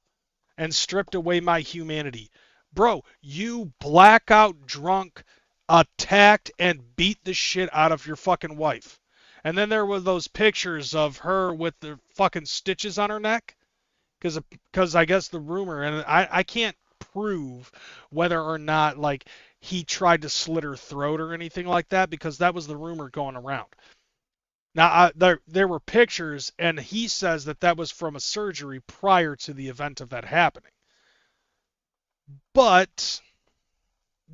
and stripped away my humanity. Bro, you blackout drunk attacked and beat the shit out of your fucking wife. And then there were those pictures of her with the fucking stitches on her neck. Because I guess the rumor, and I can't prove whether or not like he tried to slit her throat or anything like that, because that was the rumor going around. Now, there were pictures, and he says that was from a surgery prior to the event of that happening. But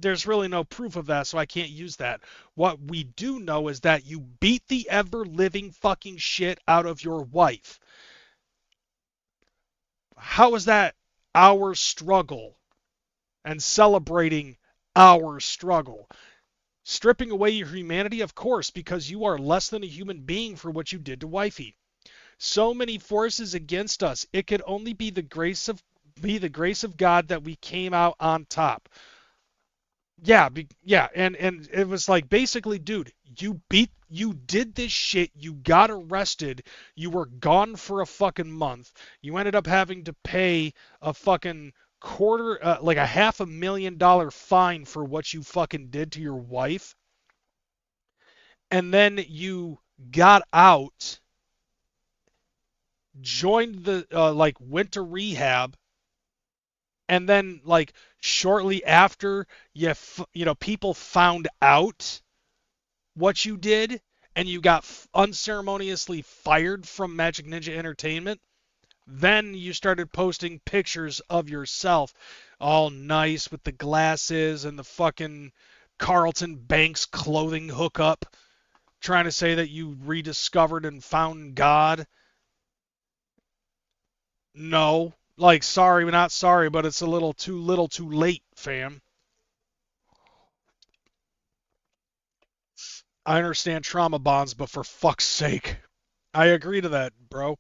there's really no proof of that, so I can't use that. What we do know is that you beat the ever-living fucking shit out of your wife. How is that our struggle and celebrating our struggle? Stripping away your humanity, of course, because you are less than a human being for what you did to wifey. So many forces against us. It could only be the grace of God that we came out on top. Yeah, and it was like basically, dude, you did this shit, you got arrested, you were gone for a fucking month, you ended up having to pay a fucking like a $500,000 fine for what you fucking did to your wife, and then you got out, joined the like went to rehab. And then, like, shortly after, people found out what you did, and you got unceremoniously fired from Magic Ninja Entertainment, then you started posting pictures of yourself all nice with the glasses and the fucking Carlton Banks clothing hookup, trying to say that you rediscovered and found God. No. Like, sorry, not sorry, but it's a little too late, fam. I understand trauma bonds, but for fuck's sake. I agree to that, bro.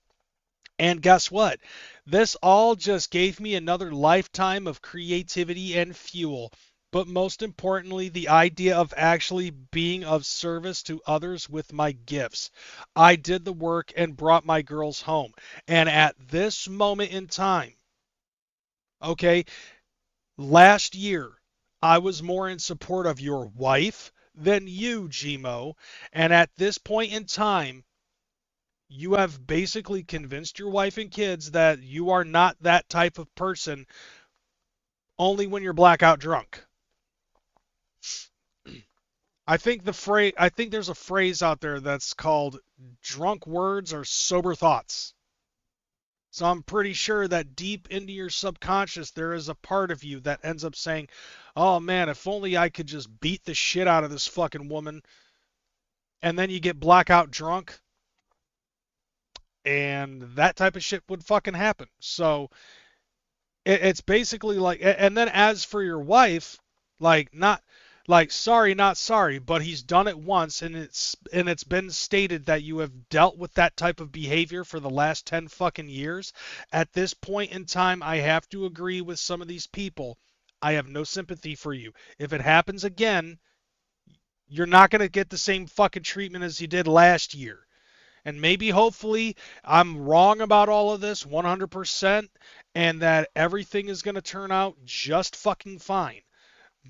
And guess what? This all just gave me another lifetime of creativity and fuel. But most importantly, the idea of actually being of service to others with my gifts. I did the work and brought my girls home. And at this moment in time, okay, last year, I was more in support of your wife than you, Gmo. And at this point in time, you have basically convinced your wife and kids that you are not that type of person only when you're blackout drunk. I think there's a phrase out there that's called drunk words or sober thoughts. So I'm pretty sure that deep into your subconscious there is a part of you that ends up saying, "Oh man, if only I could just beat the shit out of this fucking woman." And then you get blackout drunk and that type of shit would fucking happen. So it's basically like, and then as for your wife, like not like sorry, not sorry, but he's done it once, and it's been stated that you have dealt with that type of behavior for the last 10 fucking years. At this point in time, I have to agree with some of these people. I have no sympathy for you. If it happens again, you're not going to get the same fucking treatment as you did last year. And maybe, hopefully, I'm wrong about all of this 100%, and that everything is going to turn out just fucking fine.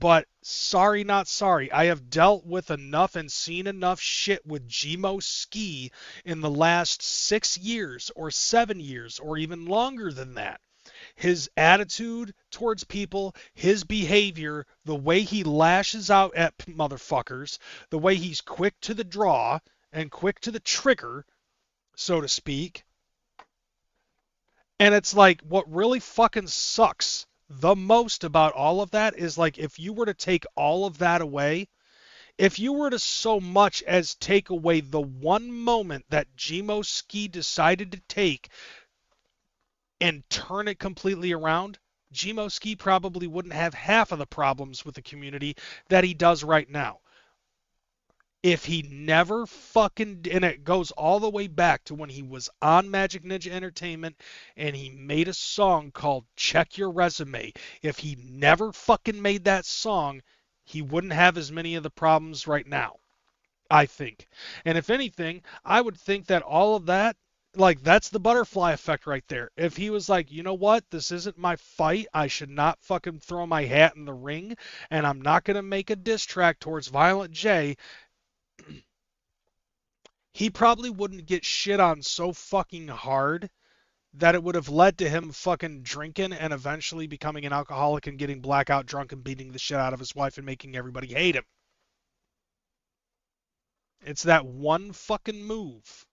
But sorry, not sorry. I have dealt with enough and seen enough shit with Gmo Ski in the last 6 years or 7 years or even longer than that. His attitude towards people, his behavior, the way he lashes out at motherfuckers, the way he's quick to the draw and quick to the trigger, so to speak. And it's like, what really fucking sucks the most about all of that is, like, if you were to take all of that away, if you were to so much as take away the one moment that Gmo Ski decided to take and turn it completely around, Gmo Ski probably wouldn't have half of the problems with the community that he does right now. If he never fucking, and it goes all the way back to when he was on Magic Ninja Entertainment and he made a song called Check Your Resume. If he never fucking made that song, he wouldn't have as many of the problems right now, I think. And if anything, I would think that all of that, like, that's the butterfly effect right there. If he was like, you know what, this isn't my fight, I should not fucking throw my hat in the ring, and I'm not going to make a diss track towards Violent J, he probably wouldn't get shit on so fucking hard that it would have led to him fucking drinking and eventually becoming an alcoholic and getting blackout drunk and beating the shit out of his wife and making everybody hate him. It's that one fucking move.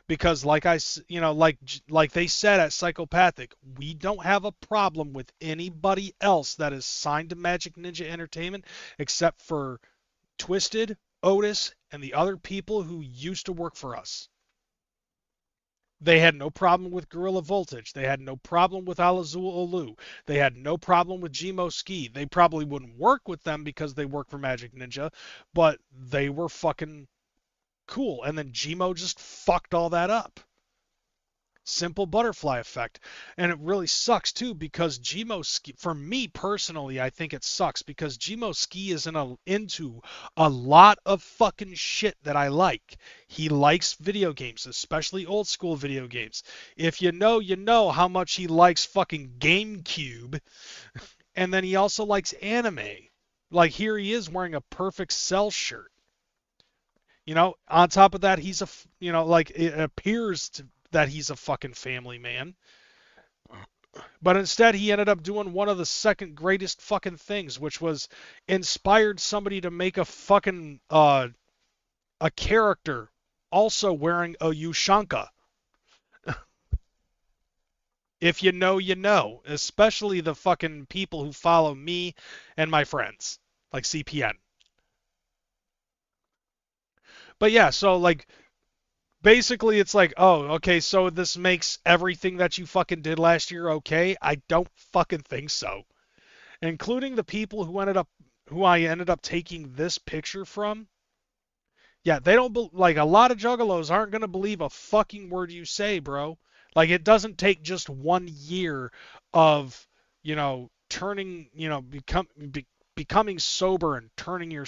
Because like they said at Psychopathic, we don't have a problem with anybody else that is signed to Magic Ninja Entertainment except for Twisted, Otis, and the other people who used to work for us. They had no problem with Gorilla Voltage. They had no problem with Alazul Olu. They had no problem with Gmo Ski. They probably wouldn't work with them because they work for Magic Ninja, but they were fucking cool. And then Gmo just fucked all that up. Simple butterfly effect. And it really sucks too because Gmo Ski, for me personally, I think it sucks because Gmo Ski is into a lot of fucking shit that I like. He likes video games, especially old school video games. If you know how much he likes fucking GameCube. And then he also likes anime. Like, here he is wearing a Perfect Cell shirt. You know, on top of that, he's it appears that he's a fucking family man. But instead, he ended up doing one of the second greatest fucking things, which was inspired somebody to make a fucking a character also wearing a Ushanka. If you know, you know. Especially the fucking people who follow me and my friends, like CPN. But yeah, so like basically it's like, oh, okay, so this makes everything that you fucking did last year okay? I don't fucking think so. Including the people who I ended up taking this picture from. Yeah, they don't like a lot of juggalos aren't going to believe a fucking word you say, bro. Like it doesn't take just 1 year of, turning, becoming sober and turning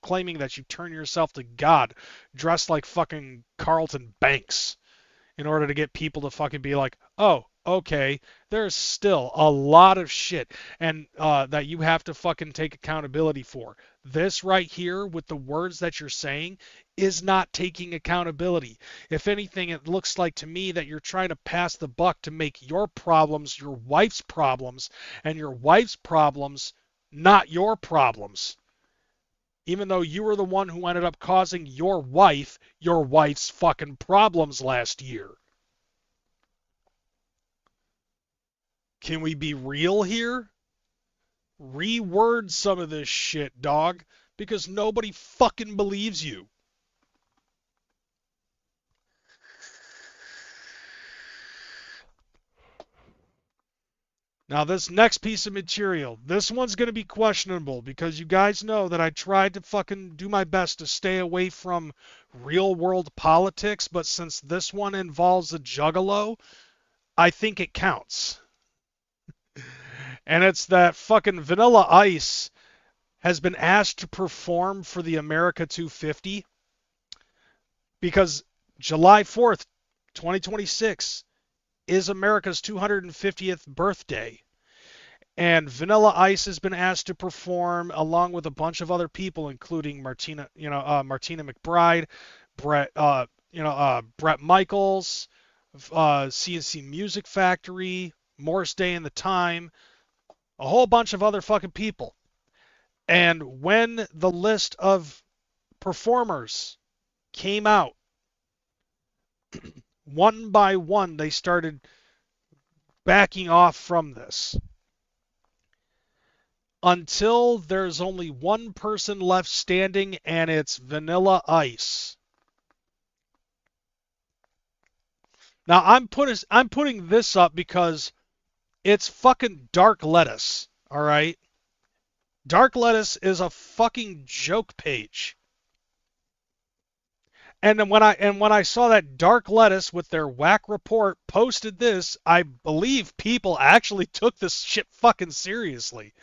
claiming that you turn yourself to God dressed like fucking Carlton Banks in order to get people to fucking be like, oh, okay, there's still a lot of shit and that you have to fucking take accountability for. This right here with the words that you're saying is not taking accountability. If anything, it looks like to me that you're trying to pass the buck to make your problems your wife's problems and your wife's problems not your problems. Even though you were the one who ended up causing your wife's fucking problems last year. Can we be real here? Reword some of this shit, dog, because nobody fucking believes you. Now this next piece of material, this one's going to be questionable because you guys know that I tried to fucking do my best to stay away from real world politics, but since this one involves a juggalo, I think it counts. And it's that fucking Vanilla Ice has been asked to perform for the America 250 because July 4th, 2026 is America's 250th birthday. And Vanilla Ice has been asked to perform along with a bunch of other people, including Martina McBride, Brett Michaels, CNC Music Factory, Morris Day and the Time, a whole bunch of other fucking people. And when the list of performers came out, one by one, they started backing off from this. Until there's only one person left standing, and it's Vanilla Ice. Now, I'm putting this up because it's fucking Dark Lettuce, all right? Dark Lettuce is a fucking joke page. And then when I saw that Dark Lettuce with their whack report posted this, I believe people actually took this shit fucking seriously.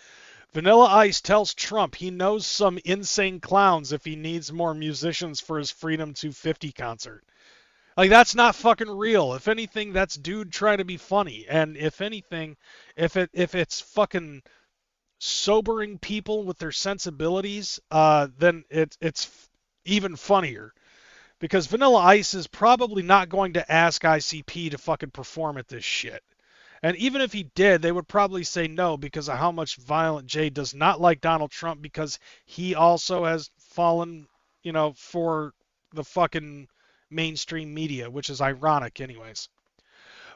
Vanilla Ice tells Trump he knows some insane clowns if he needs more musicians for his Freedom 250 concert. Like, that's not fucking real. If anything, that's dude trying to be funny. And if anything, if it's fucking sobering people with their sensibilities, then it's even funnier. Because Vanilla Ice is probably not going to ask ICP to fucking perform at this shit. And even if he did, they would probably say no because of how much Violent J does not like Donald Trump because he also has fallen, for the fucking mainstream media, which is ironic anyways.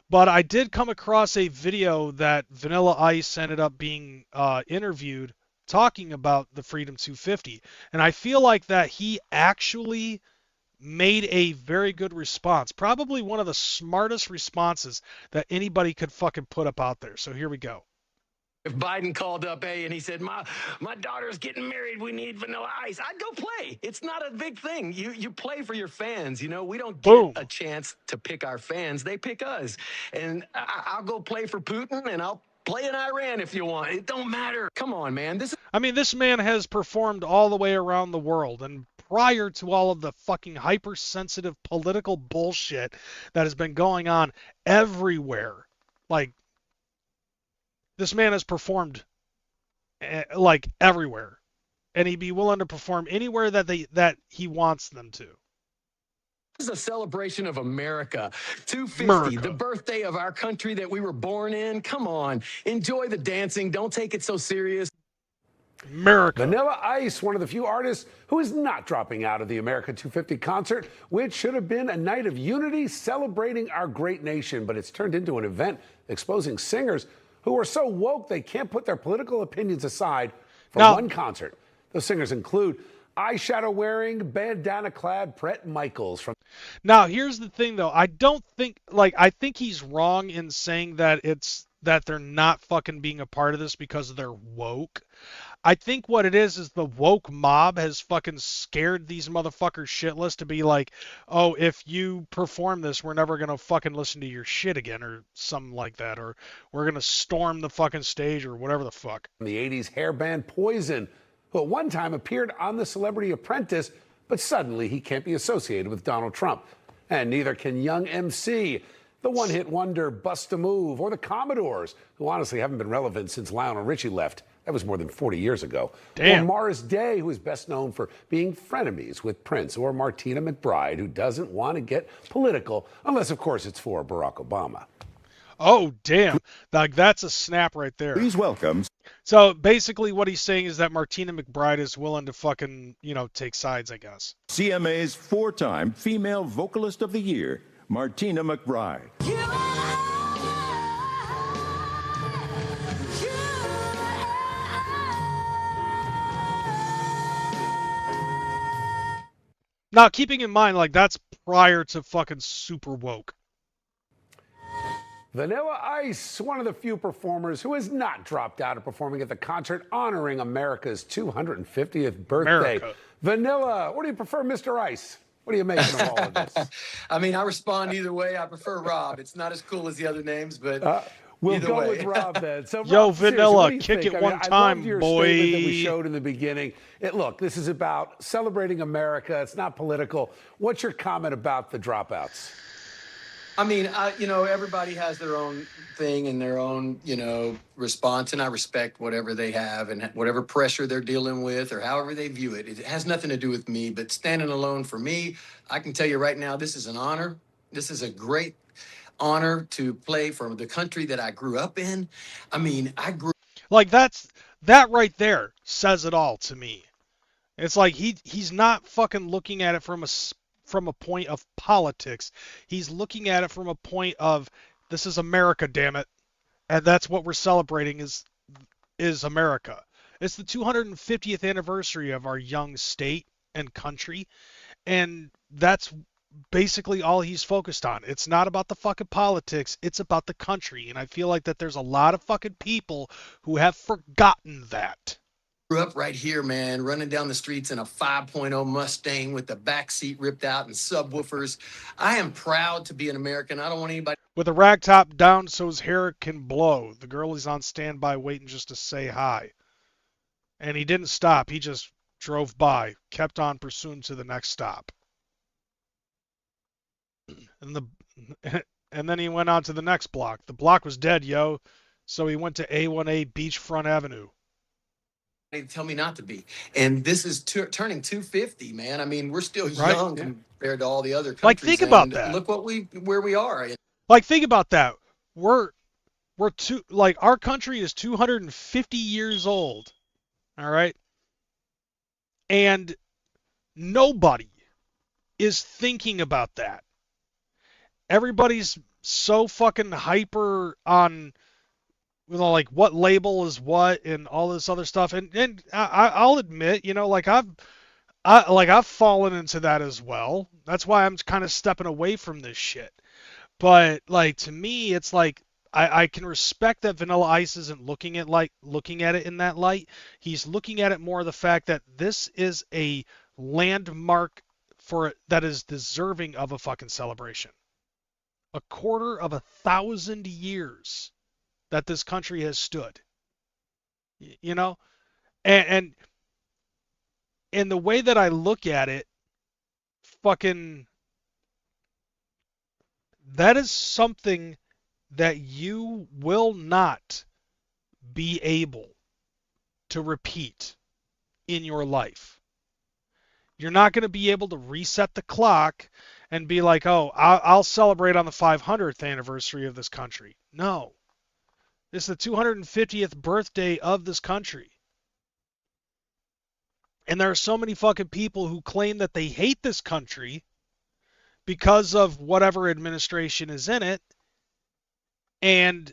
But I did come across a video that Vanilla Ice ended up being interviewed talking about the Freedom 250. And I feel like that he actually made a very good response. Probably one of the smartest responses that anybody could fucking put up out there. So here we go. If Biden called up, and he said, my daughter's getting married, we need Vanilla Ice, I'd go play. It's not a big thing. You play for your fans. We don't get a chance to pick our fans. They pick us. And I'll go play for Putin, and I'll play in Iran if you want. It don't matter. Come on, man. This man has performed all the way around the world, and prior to all of the fucking hypersensitive political bullshit that has been going on everywhere, like, this man has performed like everywhere, and he'd be willing to perform anywhere that he wants them to. This is a celebration of America. 250, the birthday of our country that we were born in. Come on, enjoy the dancing. Don't take it so serious. America. Vanilla Ice, one of the few artists who is not dropping out of the America 250 concert, which should have been a night of unity celebrating our great nation, but it's turned into an event exposing singers who are so woke they can't put their political opinions aside for one concert. Those singers include eyeshadow-wearing, bandana-clad Bret Michaels from... Now, here's the thing, though. I don't think, like, I think he's wrong in saying that that they're not fucking being a part of this because they're woke. I think what it is the woke mob has fucking scared these motherfuckers shitless to be like, oh, if you perform this, we're never gonna fucking listen to your shit again, or something like that, or we're gonna storm the fucking stage, or whatever the fuck. The 80s hair band Poison, who at one time appeared on The Celebrity Apprentice, but suddenly he can't be associated with Donald Trump. And neither can Young MC, the one-hit wonder Bust a Move, or the Commodores, who honestly haven't been relevant since Lionel Richie left. That was more than 40 years ago. Damn. Or Morris Day, who is best known for being frenemies with Prince, or Martina McBride, who doesn't want to get political, unless, of course, it's for Barack Obama. Oh, damn. Like, that's a snap right there. Please welcome. So, basically what he's saying is that Martina McBride is willing to fucking, take sides, I guess. CMA's 4-time Female Vocalist of the Year, Martina McBride. Now, keeping in mind, like, that's prior to fucking super woke. Vanilla Ice, one of the few performers who has not dropped out of performing at the concert honoring America's 250th birthday. America. Vanilla, what do you prefer, Mr. Ice? What are you making of all of this? I mean, I respond either way. I prefer Rob. It's not as cool as the other names, but we'll either go way. with Rob then. So, Yo, Rob, seriously, Vanilla, what do you kick think? it one I time, loved your boy. statement that we showed in the beginning. Look, this is about celebrating America. It's not political. What's your comment about the dropouts? I mean, everybody has their own thing and their own, response, and I respect whatever they have and whatever pressure they're dealing with or however they view it. It has nothing to do with me, but standing alone for me, I can tell you right now, this is an honor. This is a great honor to play for the country that I grew up in. I mean, Like, that right there says it all to me. It's like he's not fucking looking at it from a point of politics. He's looking at it from a point of, this is America, damn it. And that's what we're celebrating is America. It's the 250th anniversary of our young state and country. And that's basically all he's focused on. It's not about the fucking politics. It's about the country. And I feel like that there's a lot of fucking people who have forgotten that. grew up right here, man, running down the streets in a 5.0 Mustang with the back seat ripped out and subwoofers. I am proud to be an American. I don't want anybody. With a rag top down so his hair can blow. The girl is on standby waiting just to say hi. And he didn't stop. He just drove by, kept on pursuing to the next stop. And then he went on to the next block. The block was dead, yo. So he went to A1A Beachfront Avenue. They tell me not to be. And this is turning 250, man. I mean, we're still young compared to all the other countries. Like, think about that. Look where we are. Like, think about that. Our country is 250 years old. All right? And nobody is thinking about that. Everybody's so fucking hyper on, like, what label is what and all this other stuff. And I'll admit, like, I've fallen into that as well. That's why I'm kind of stepping away from this shit. But, like, to me, it's like, I can respect that Vanilla Ice isn't looking at it in that light. He's looking at it more the fact that this is a landmark that is deserving of a fucking celebration. 250 years that this country has stood. You know? And the way that I look at it, fucking, that is something that you will not be able to repeat in your life. You're not going to be able to reset the clock and be like, oh, I'll celebrate on the 500th anniversary of this country. No. This is the 250th birthday of this country. And there are so many fucking people who claim that they hate this country because of whatever administration is in it, and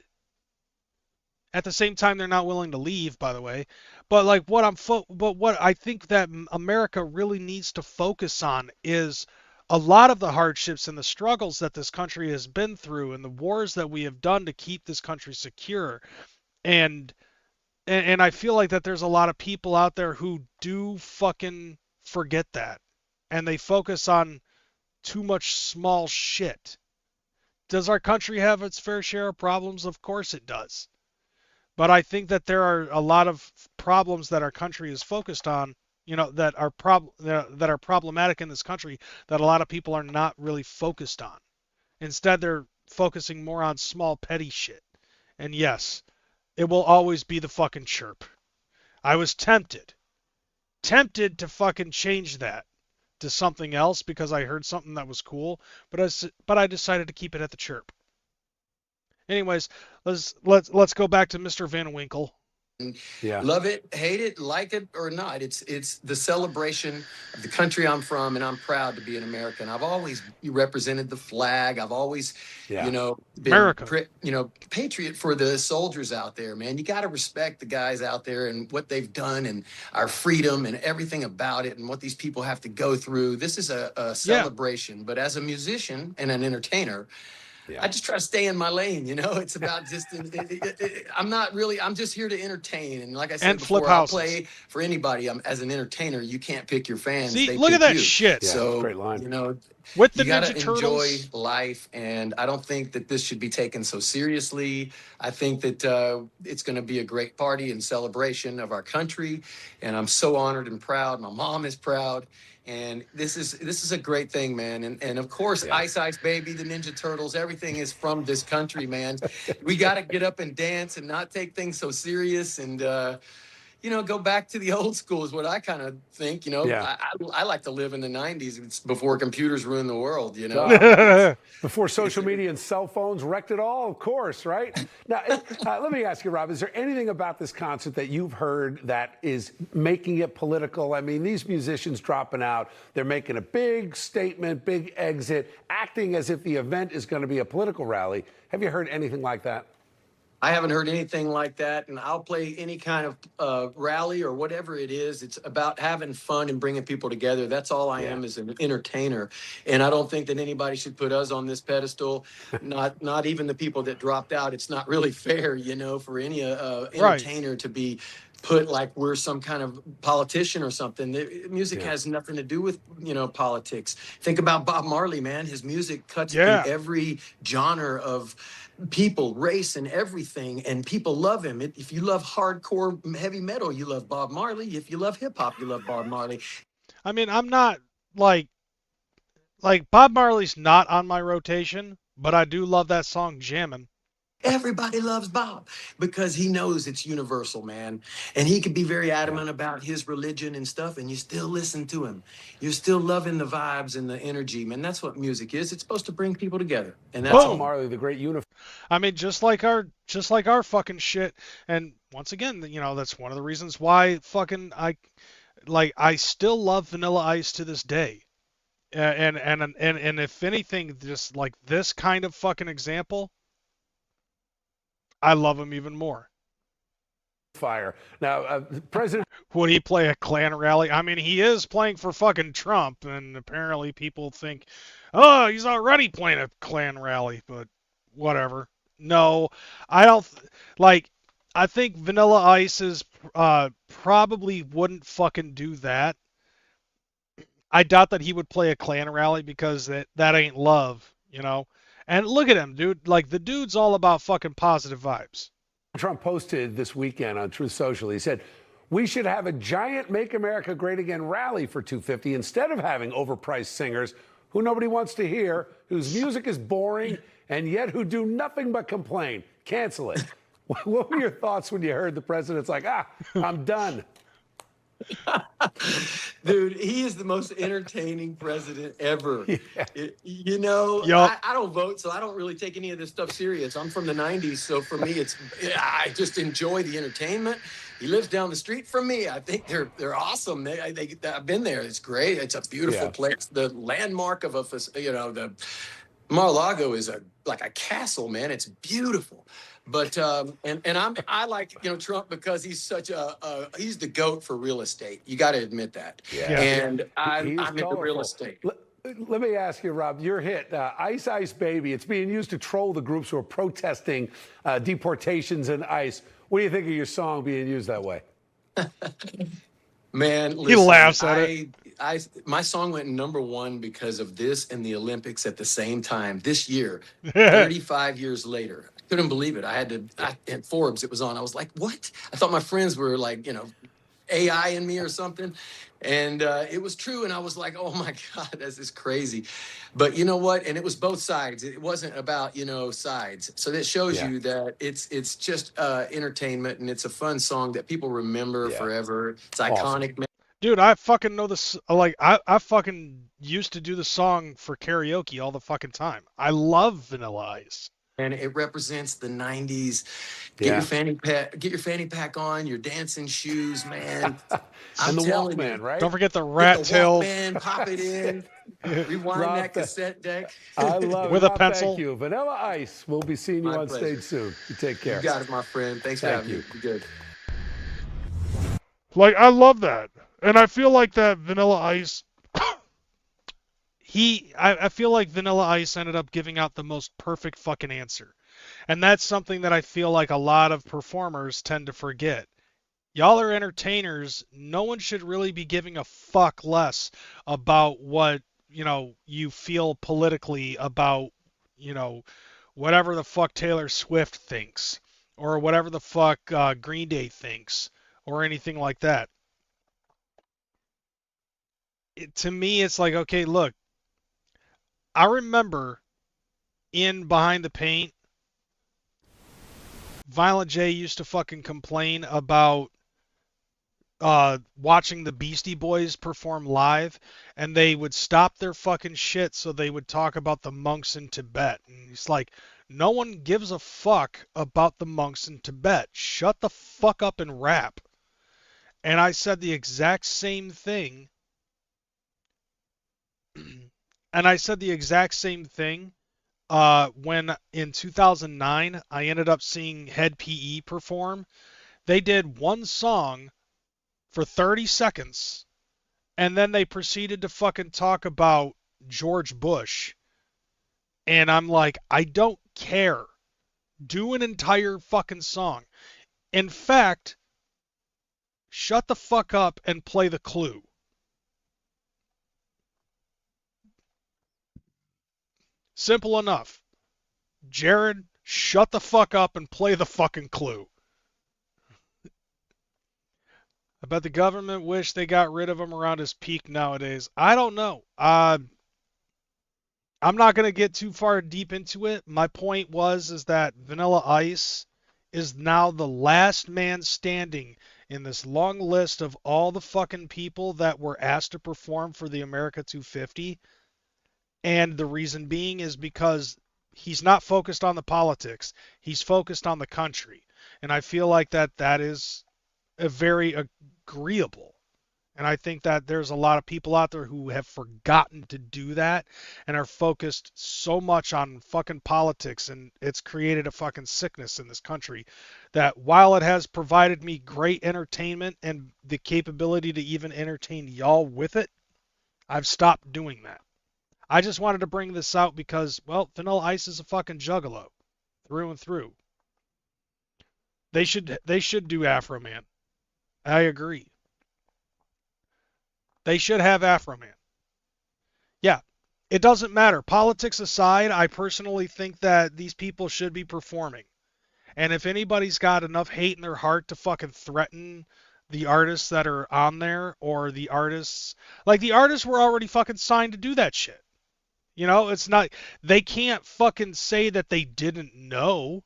at the same time they're not willing to leave, by the way. But like what I think that America really needs to focus on is a lot of the hardships and the struggles that this country has been through and the wars that we have done to keep this country secure. And I feel like that there's a lot of people out there who do fucking forget that. And they focus on too much small shit. Does our country have its fair share of problems? Of course it does. But I think that there are a lot of problems that our country is focused on, that are problematic in this country that a lot of people are not really focused on. Instead, they're focusing more on small petty shit. And yes, it will always be the fucking chirp. I was tempted to fucking change that to something else because I heard something that was cool, but I decided to keep it at the chirp. Anyways, let's go back to Mr. Van Winkle. Yeah. Love it, hate it, like it or not. It's the celebration of the country I'm from, and I'm proud to be an American. I've always represented the flag. I've always, been America. Patriot for the soldiers out there, man. You got to respect the guys out there and what they've done and our freedom and everything about it and what these people have to go through. This is a celebration. But as a musician and an entertainer, I just try to stay in my lane, It's about just, I'm just here to entertain. And like I said before, I'll play for anybody. As an entertainer, you can't pick your fans. See, look at that shit. Yeah, so, great line. With the you got to Ninja Turtles. enjoy life. And I don't think that this should be taken so seriously. I think that it's going to be a great party and celebration of our country. And I'm so honored and proud. My mom is proud. And this is a great thing, man. And of course, Ice Ice Baby, the Ninja Turtles, everything is from this country, man. We got to get up and dance and not take things so serious and, go back to the old school is what I kind of think, I like to live in the 90s. It's before computers ruined the world, Before social media and cell phones wrecked it all, of course, right? Now, let me ask you, Rob, is there anything about this concert that you've heard that is making it political? I mean, these musicians dropping out, they're making a big statement, big exit, acting as if the event is going to be a political rally. Have you heard anything like that? I haven't heard anything like that, and I'll play any kind of rally or whatever it is. It's about having fun and bringing people together. That's all I am as an entertainer, and I don't think that anybody should put us on this pedestal. Not even the people that dropped out. It's not really fair, for any entertainer to be put like we're some kind of politician or something. Music has nothing to do with, politics. Think about Bob Marley, man. His music cuts through every genre of people, race, and everything, and people love him. If you love hardcore heavy metal, you love Bob Marley. If you love hip-hop, you love Bob Marley. I mean, I'm not like Bob Marley's not on my rotation, but I do love that song Jammin'. Everybody loves Bob because he knows it's universal, man. And he could be very adamant about his religion and stuff, and you still listen to him. You're still loving the vibes and the energy, man. That's what music is. It's supposed to bring people together. And that's Bob Marley, the great unifier. I mean, just like our fucking shit. And once again, that's one of the reasons why fucking I still love Vanilla Ice to this day. And if anything, just like this kind of fucking example, I love him even more. Fire. Now, President... Would he play a Klan rally? I mean, he is playing for fucking Trump, and apparently people think, oh, he's already playing a Klan rally, but whatever. No, I don't... I think Vanilla Ice is probably wouldn't fucking do that. I doubt that he would play a Klan rally because that ain't love, And look at him, dude. Like, the dude's all about fucking positive vibes. Trump posted this weekend on Truth Social. He said, we should have a giant Make America Great Again rally for 250 instead of having overpriced singers who nobody wants to hear, whose music is boring, and yet who do nothing but complain. Cancel it. What were your thoughts when you heard the president's like, I'm done? Dude, he is the most entertaining president ever. Yeah. I don't vote, so I don't really take any of this stuff serious. I'm from the 90s, so for me, I just enjoy the entertainment. He lives down the street from me. I think they're awesome. I've been there. It's great. It's a beautiful place. The landmark of the Mar-a-Lago is like a castle, man. It's beautiful. But I like Trump because he's such he's the GOAT for real estate. You got to admit that. Yeah. And I'm into colorful. real estate. Let me ask you, Rob, your hit, Ice Ice Baby, it's being used to troll the groups who are protesting deportations and ICE. What do you think of your song being used that way? Man, listen, he laughs at it. My song went #1 because of this and the Olympics at the same time this year, 35 years later. I couldn't believe it. At Forbes, it was on. I was like, what? I thought my friends were like, AI in me or something. And it was true. And I was like, oh my God, this is crazy. But you know what? And it was both sides. It wasn't about, sides. So that shows you that it's just entertainment, and it's a fun song that people remember forever. It's iconic, man. Dude, I fucking know this. Like, I fucking used to do the song for karaoke all the fucking time. I love Vanilla Ice. And it represents the 90s. Get your fanny pack on, your dancing shoes, man. And the Walkman, right? Don't forget the rat tail. Walkman, pop it in. Rewind that cassette deck. I love with it. a pencil. Thank you. Vanilla Ice. We'll be seeing you on stage soon. You take care. You got it, my friend. Thanks for having me. Be good. Like, I love that. And I feel like that Vanilla Ice, I feel like Vanilla Ice ended up giving out the most perfect fucking answer. And that's something that I feel like a lot of performers tend to forget. Y'all are entertainers. No one should really be giving a fuck less about what, you feel politically about, whatever the fuck Taylor Swift thinks, or whatever the fuck Green Day thinks, or anything like that. To me, it's like, okay, look, I remember in Behind the Paint, Violent J used to fucking complain about watching the Beastie Boys perform live, and they would stop their fucking shit so they would talk about the monks in Tibet. And it's like, no one gives a fuck about the monks in Tibet. Shut the fuck up and rap. And I said the exact same thing. And I said the exact same thing when in 2009 I ended up seeing Head PE perform. They did one song for 30 seconds, and then they proceeded to fucking talk about George Bush. And I'm like, I don't care. Do an entire fucking song. In fact, shut the fuck up and play The Clue. Simple enough. Jared, shut the fuck up and play the fucking Clue. I bet the government wish they got rid of him around his peak nowadays. I don't know. I'm not going to get too far deep into it. My point is that Vanilla Ice is now the last man standing in this long list of all the fucking people that were asked to perform for the America 250. And the reason being is because he's not focused on the politics. He's focused on the country. And I feel like that is a very agreeable. And I think that there's a lot of people out there who have forgotten to do that and are focused so much on fucking politics, and it's created a fucking sickness in this country that while it has provided me great entertainment and the capability to even entertain y'all with it, I've stopped doing that. I just wanted to bring this out because, well, Vanilla Ice is a fucking juggalo through and through. They should do Afro Man. I agree. They should have Afro Man. Yeah, it doesn't matter. Politics aside, I personally think that these people should be performing. And if anybody's got enough hate in their heart to fucking threaten the artists that are on there, or the artists, like the artists were already fucking signed to do that shit. It's not, they can't fucking say that they didn't know.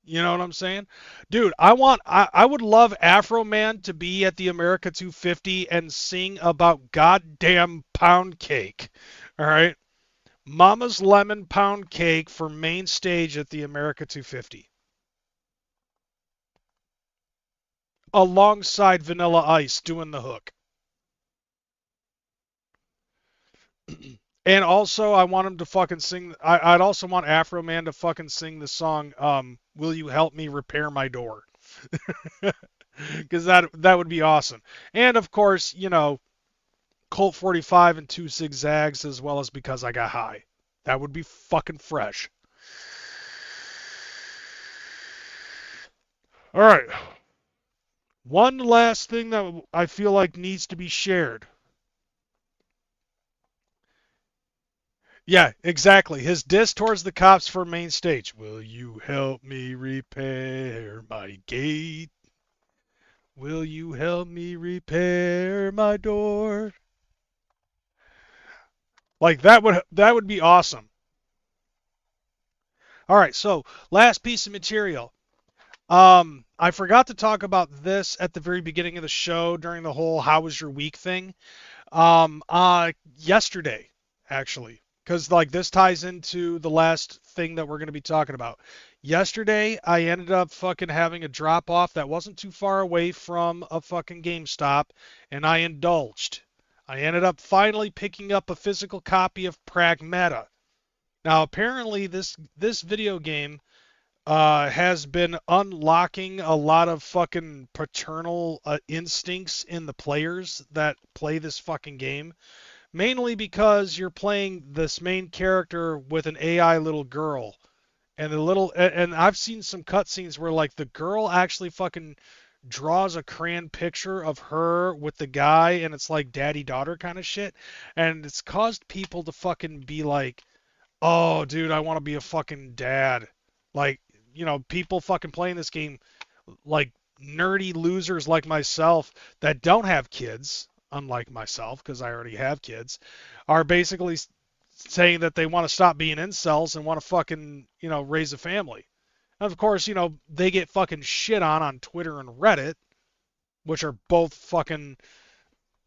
You know what I'm saying? Dude, I would love Afro Man to be at the America 250 and sing about goddamn pound cake. All right? Mama's Lemon Pound Cake for main stage at the America 250. alongside Vanilla Ice doing the hook. And also, I want him to fucking sing. I'd also want Afro Man to fucking sing the song, "Will You Help Me Repair My Door?" Because that would be awesome. And of course, Colt 45 and 2 zigzags, as well as Because I Got High. That would be fucking fresh. All right. One last thing that I feel like needs to be shared. Yeah, exactly. His diss towards the cops for main stage. Will you help me repair my gate? Will you help me repair my door? Like that would be awesome. All right, so last piece of material. I forgot to talk about this at the very beginning of the show during the whole "How was your week" thing. Yesterday, actually, because like this ties into the last thing that we're going to be talking about. Yesterday, I ended up fucking having a drop off that wasn't too far away from a fucking GameStop, and I indulged. I ended up finally picking up a physical copy of Pragmata. Now, apparently, this video game has been unlocking a lot of fucking paternal instincts in the players that play this fucking game. Mainly because you're playing this main character with an AI little girl. And I've seen some cutscenes where like the girl actually fucking draws a crayon picture of her with the guy, and it's like daddy daughter kind of shit. And it's caused people to fucking be like, "Oh, dude, I want to be a fucking dad." Like, people fucking playing this game, like nerdy losers like myself that don't have kids, unlike myself, because I already have kids, are basically saying that they want to stop being incels and want to fucking, raise a family. And of course, they get fucking shit on Twitter and Reddit, which are both fucking,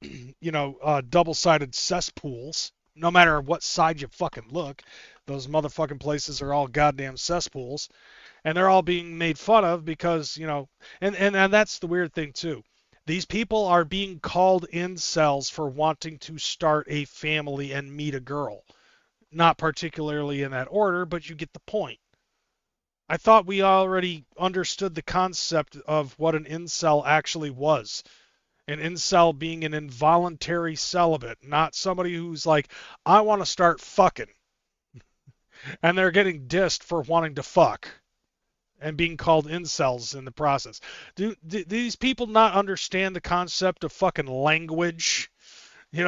double-sided cesspools. No matter what side you fucking look, those motherfucking places are all goddamn cesspools. And they're all being made fun of because, and that's the weird thing too. These people are being called incels for wanting to start a family and meet a girl. Not particularly in that order, but you get the point. I thought we already understood the concept of what an incel actually was. An incel being an involuntary celibate, not somebody who's like, I want to start fucking. And they're getting dissed for wanting to fuck and being called incels in the process. Do these people not understand the concept of fucking language?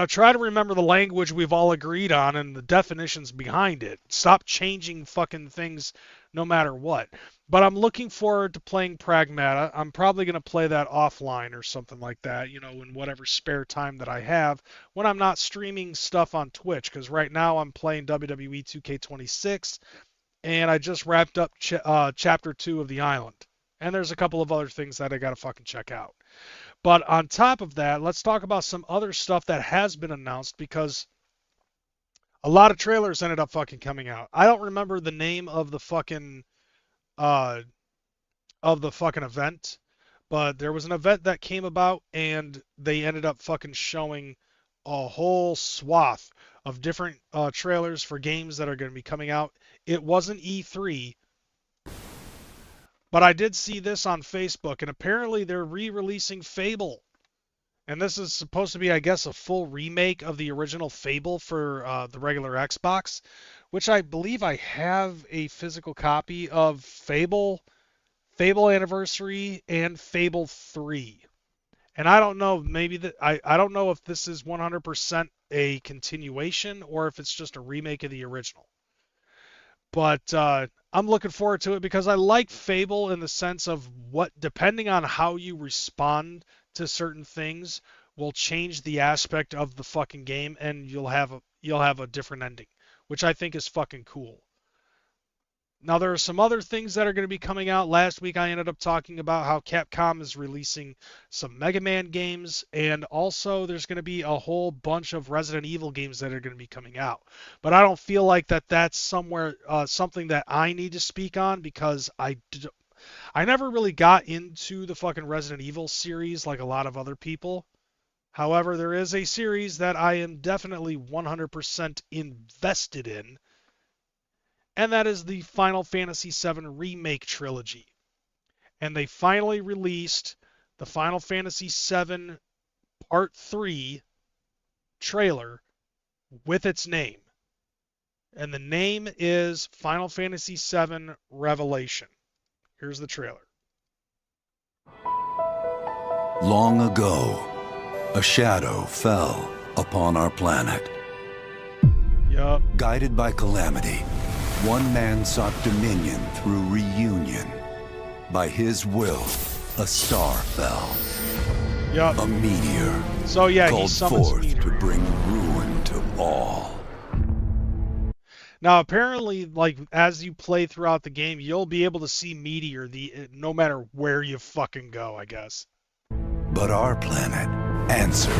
Try to remember the language we've all agreed on and the definitions behind it. Stop changing fucking things no matter what. But I'm looking forward to playing Pragmata. I'm probably going to play that offline or something like that, in whatever spare time that I have when I'm not streaming stuff on Twitch, because right now I'm playing WWE 2K26, and I just wrapped up Chapter 2 of The Island. And there's a couple of other things that I got to fucking check out. But on top of that, let's talk about some other stuff that has been announced, because a lot of trailers ended up fucking coming out. I don't remember the name of the fucking event, but there was an event that came about and they ended up fucking showing a whole swath of different trailers for games that are going to be coming out. It wasn't E3, but I did see this on Facebook, and apparently they're re-releasing Fable. And this is supposed to be, I guess, a full remake of the original Fable for the regular Xbox, which I believe I have a physical copy of Fable Anniversary, and Fable 3. And I don't know, I don't know if this is 100% a continuation or if it's just a remake of the original. But I'm looking forward to it because I like Fable in the sense of what, depending on how you respond to certain things, will change the aspect of the fucking game, and you'll have a different ending, which I think is fucking cool. Now, there are some other things that are going to be coming out. Last week, I ended up talking about how Capcom is releasing some Mega Man games, and also there's going to be a whole bunch of Resident Evil games that are going to be coming out. But I don't feel like that's something that I need to speak on, because I never really got into the fucking Resident Evil series like a lot of other people. However, there is a series that I am definitely 100% invested in, and that is the Final Fantasy VII Remake trilogy. And they finally released the Final Fantasy VII Part 3 trailer with its name. And the name is Final Fantasy VII Revelation. Here's the trailer. Long ago, a shadow fell upon our planet. Yup. Guided by calamity, one man sought dominion through reunion. By his will, a star fell. Yup. A meteor. So yeah, he called summons forth meteor. to bring ruin to all. Now, apparently, like, as you play throughout the game, you'll be able to see Meteor no matter where you fucking go, I guess. But our planet answered,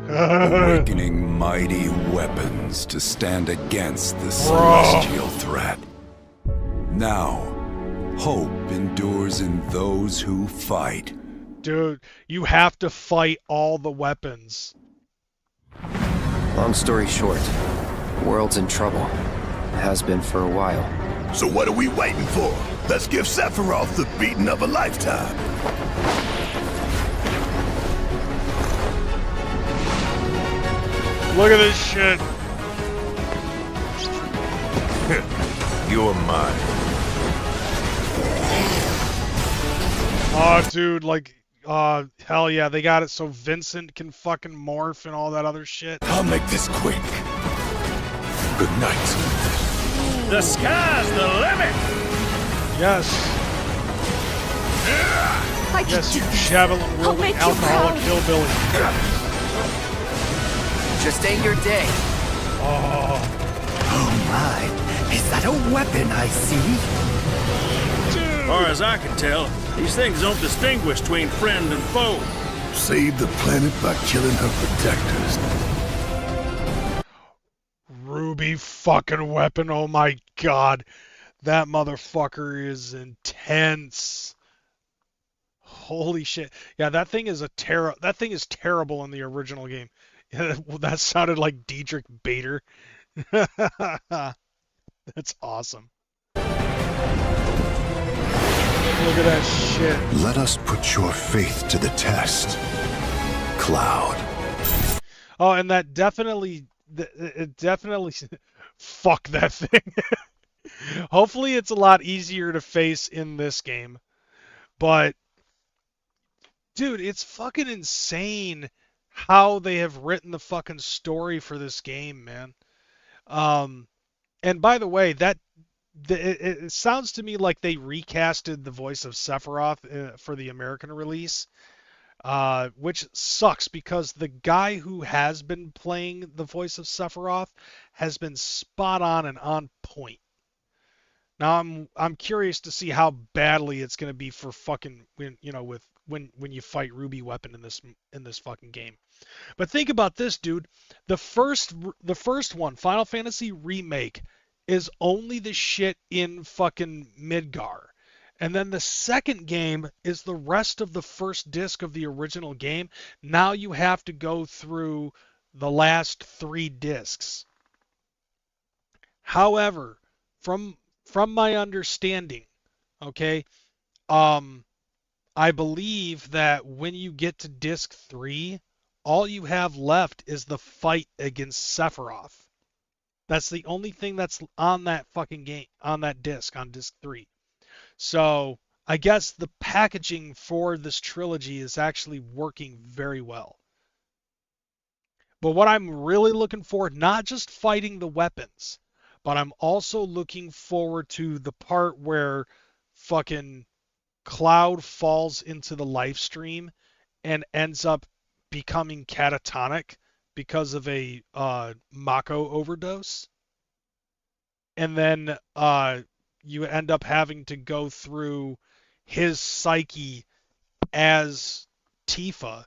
awakening mighty weapons to stand against the celestial threat. Now, hope endures in those who fight. Dude, you have to fight all the weapons. Long story short, the world's in trouble. It has been for a while. So what are we waiting for? Let's give Sephiroth the beating of a lifetime. Look at this shit. You're mine. Oh, dude, like, hell yeah, they got it so Vincent can fucking morph and all that other shit. I'll make this quick. Good night. The sky's the limit! Yes. Yes, you javelin wielding alcoholic hillbilly. Just ain't your day. Oh. Oh my, is that a weapon I see? As far as I can tell, these things don't distinguish between friend and foe. Save the planet by killing her protectors. Ruby fucking weapon, oh my god. That motherfucker is intense. Holy shit. Yeah, that thing is terrible in the original game. That sounded like Diedrich Bader. That's awesome. Look at that shit. Let us put your faith to the test, Cloud. Oh, and that definitely, fuck that thing. Hopefully it's a lot easier to face in this game. But, dude, it's fucking insane how they have written the fucking story for this game, man. And by the way, it sounds to me like they recasted the voice of Sephiroth for the American release, which sucks because the guy who has been playing the voice of Sephiroth has been spot on and on point. Now I'm curious to see how badly it's gonna be for fucking when you fight Ruby Weapon in this fucking game. But think about this, dude. The first one, Final Fantasy Remake, is only the shit in fucking Midgar. And then the second game is the rest of the first disc of the original game. Now you have to go through the last 3 discs. However, from my understanding, okay, I believe that when you get to disc 3, all you have left is the fight against Sephiroth. That's the only thing that's on that fucking game, on that disc, on disc 3. So I guess the packaging for this trilogy is actually working very well. But what I'm really looking for, not just fighting the weapons, but I'm also looking forward to the part where fucking Cloud falls into the life stream and ends up becoming catatonic because of a Mako overdose. And then you end up having to go through his psyche as Tifa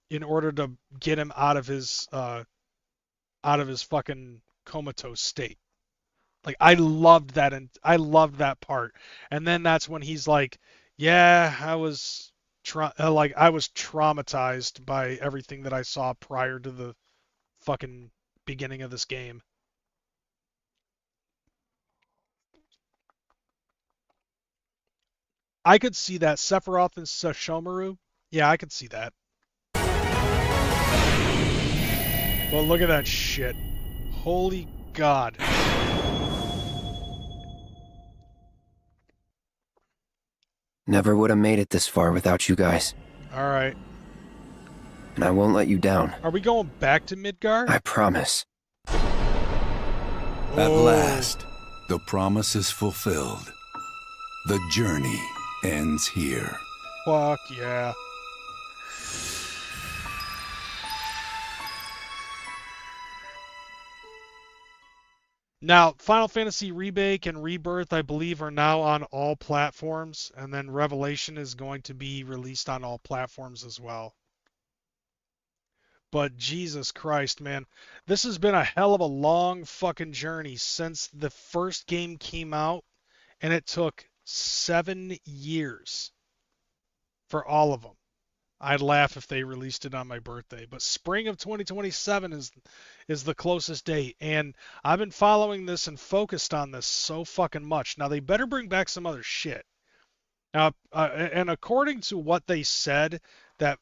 in order to get him out of his fucking comatose state. Like I loved that, and I loved that part. And then that's when he's like, "Yeah, I was I was traumatized by everything that I saw prior to the fucking beginning of this game." I could see that Sephiroth and Sashomaru. Yeah, I could see that. But look at that shit. Holy God. Never would have made it this far without you guys. All right. And I won't let you down. Are we going back to Midgar? I promise. At last, the promise is fulfilled. The journey ends here. Fuck yeah. Now, Final Fantasy Remake and Rebirth, I believe, are now on all platforms, and then Revelation is going to be released on all platforms as well. But Jesus Christ, man, this has been a hell of a long fucking journey since the first game came out, and it took 7 years for all of them. I'd laugh if they released it on my birthday, but spring of 2027 is the closest date, and I've been following this and focused on this so fucking much. Now they better bring back some other shit. Now, and according to what they said, that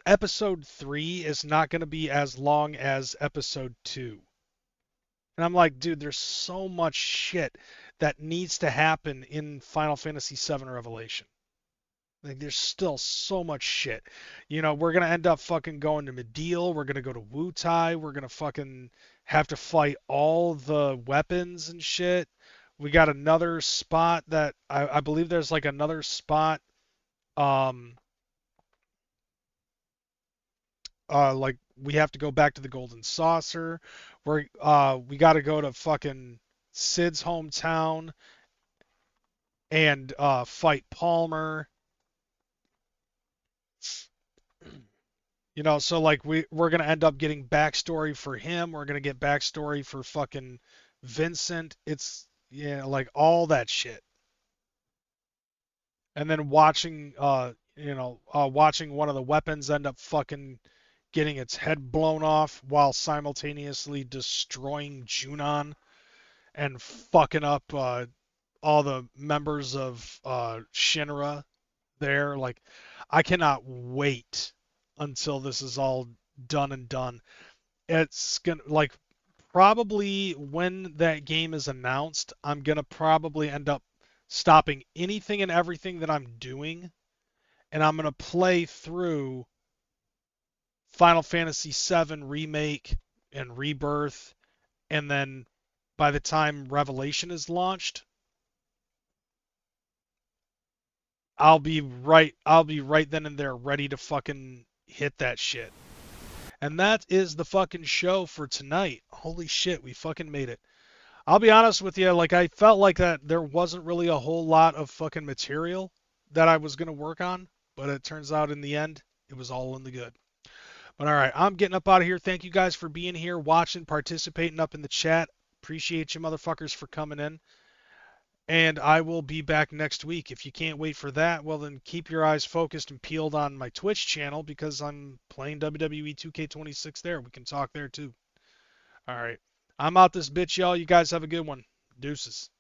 episode 3 is not going to be as long as episode 2. And I'm like, dude, there's so much shit that needs to happen in Final Fantasy VII Revelation. Like, there's still so much shit. You know, we're going to end up fucking going to Mediel. We're going to go to Wutai. We're going to fucking have to fight all the weapons and shit. We got another spot that I believe there's like another spot. Like we have to go back to the Golden Saucer. We got to go to fucking Sid's hometown and fight Palmer. You know, so like we're gonna end up getting backstory for him. We're gonna get backstory for fucking Vincent. It's like all that shit. And then watching watching one of the weapons end up fucking getting its head blown off while simultaneously destroying Junon and fucking up all the members of Shinra there. Like, I cannot wait until this is all done and done. It's gonna, like, probably when that game is announced, I'm gonna probably end up stopping anything and everything that I'm doing, and I'm gonna play through Final Fantasy VII Remake and Rebirth, and then by the time Revelation is launched, I'll be right then and there ready to fucking hit that shit. And that is the fucking show for tonight. Holy shit, we fucking made it. I'll be honest with you, like, I felt like that there wasn't really a whole lot of fucking material that I was going to work on, but it turns out in the end, it was all in the good. But all right, I'm getting up out of here. Thank you guys for being here, watching, participating up in the chat. Appreciate you motherfuckers for coming in. And I will be back next week. If you can't wait for that, well then keep your eyes focused and peeled on my Twitch channel because I'm playing WWE 2K26 there. We can talk there too. All right. I'm out this bitch, y'all. You guys have a good one. Deuces.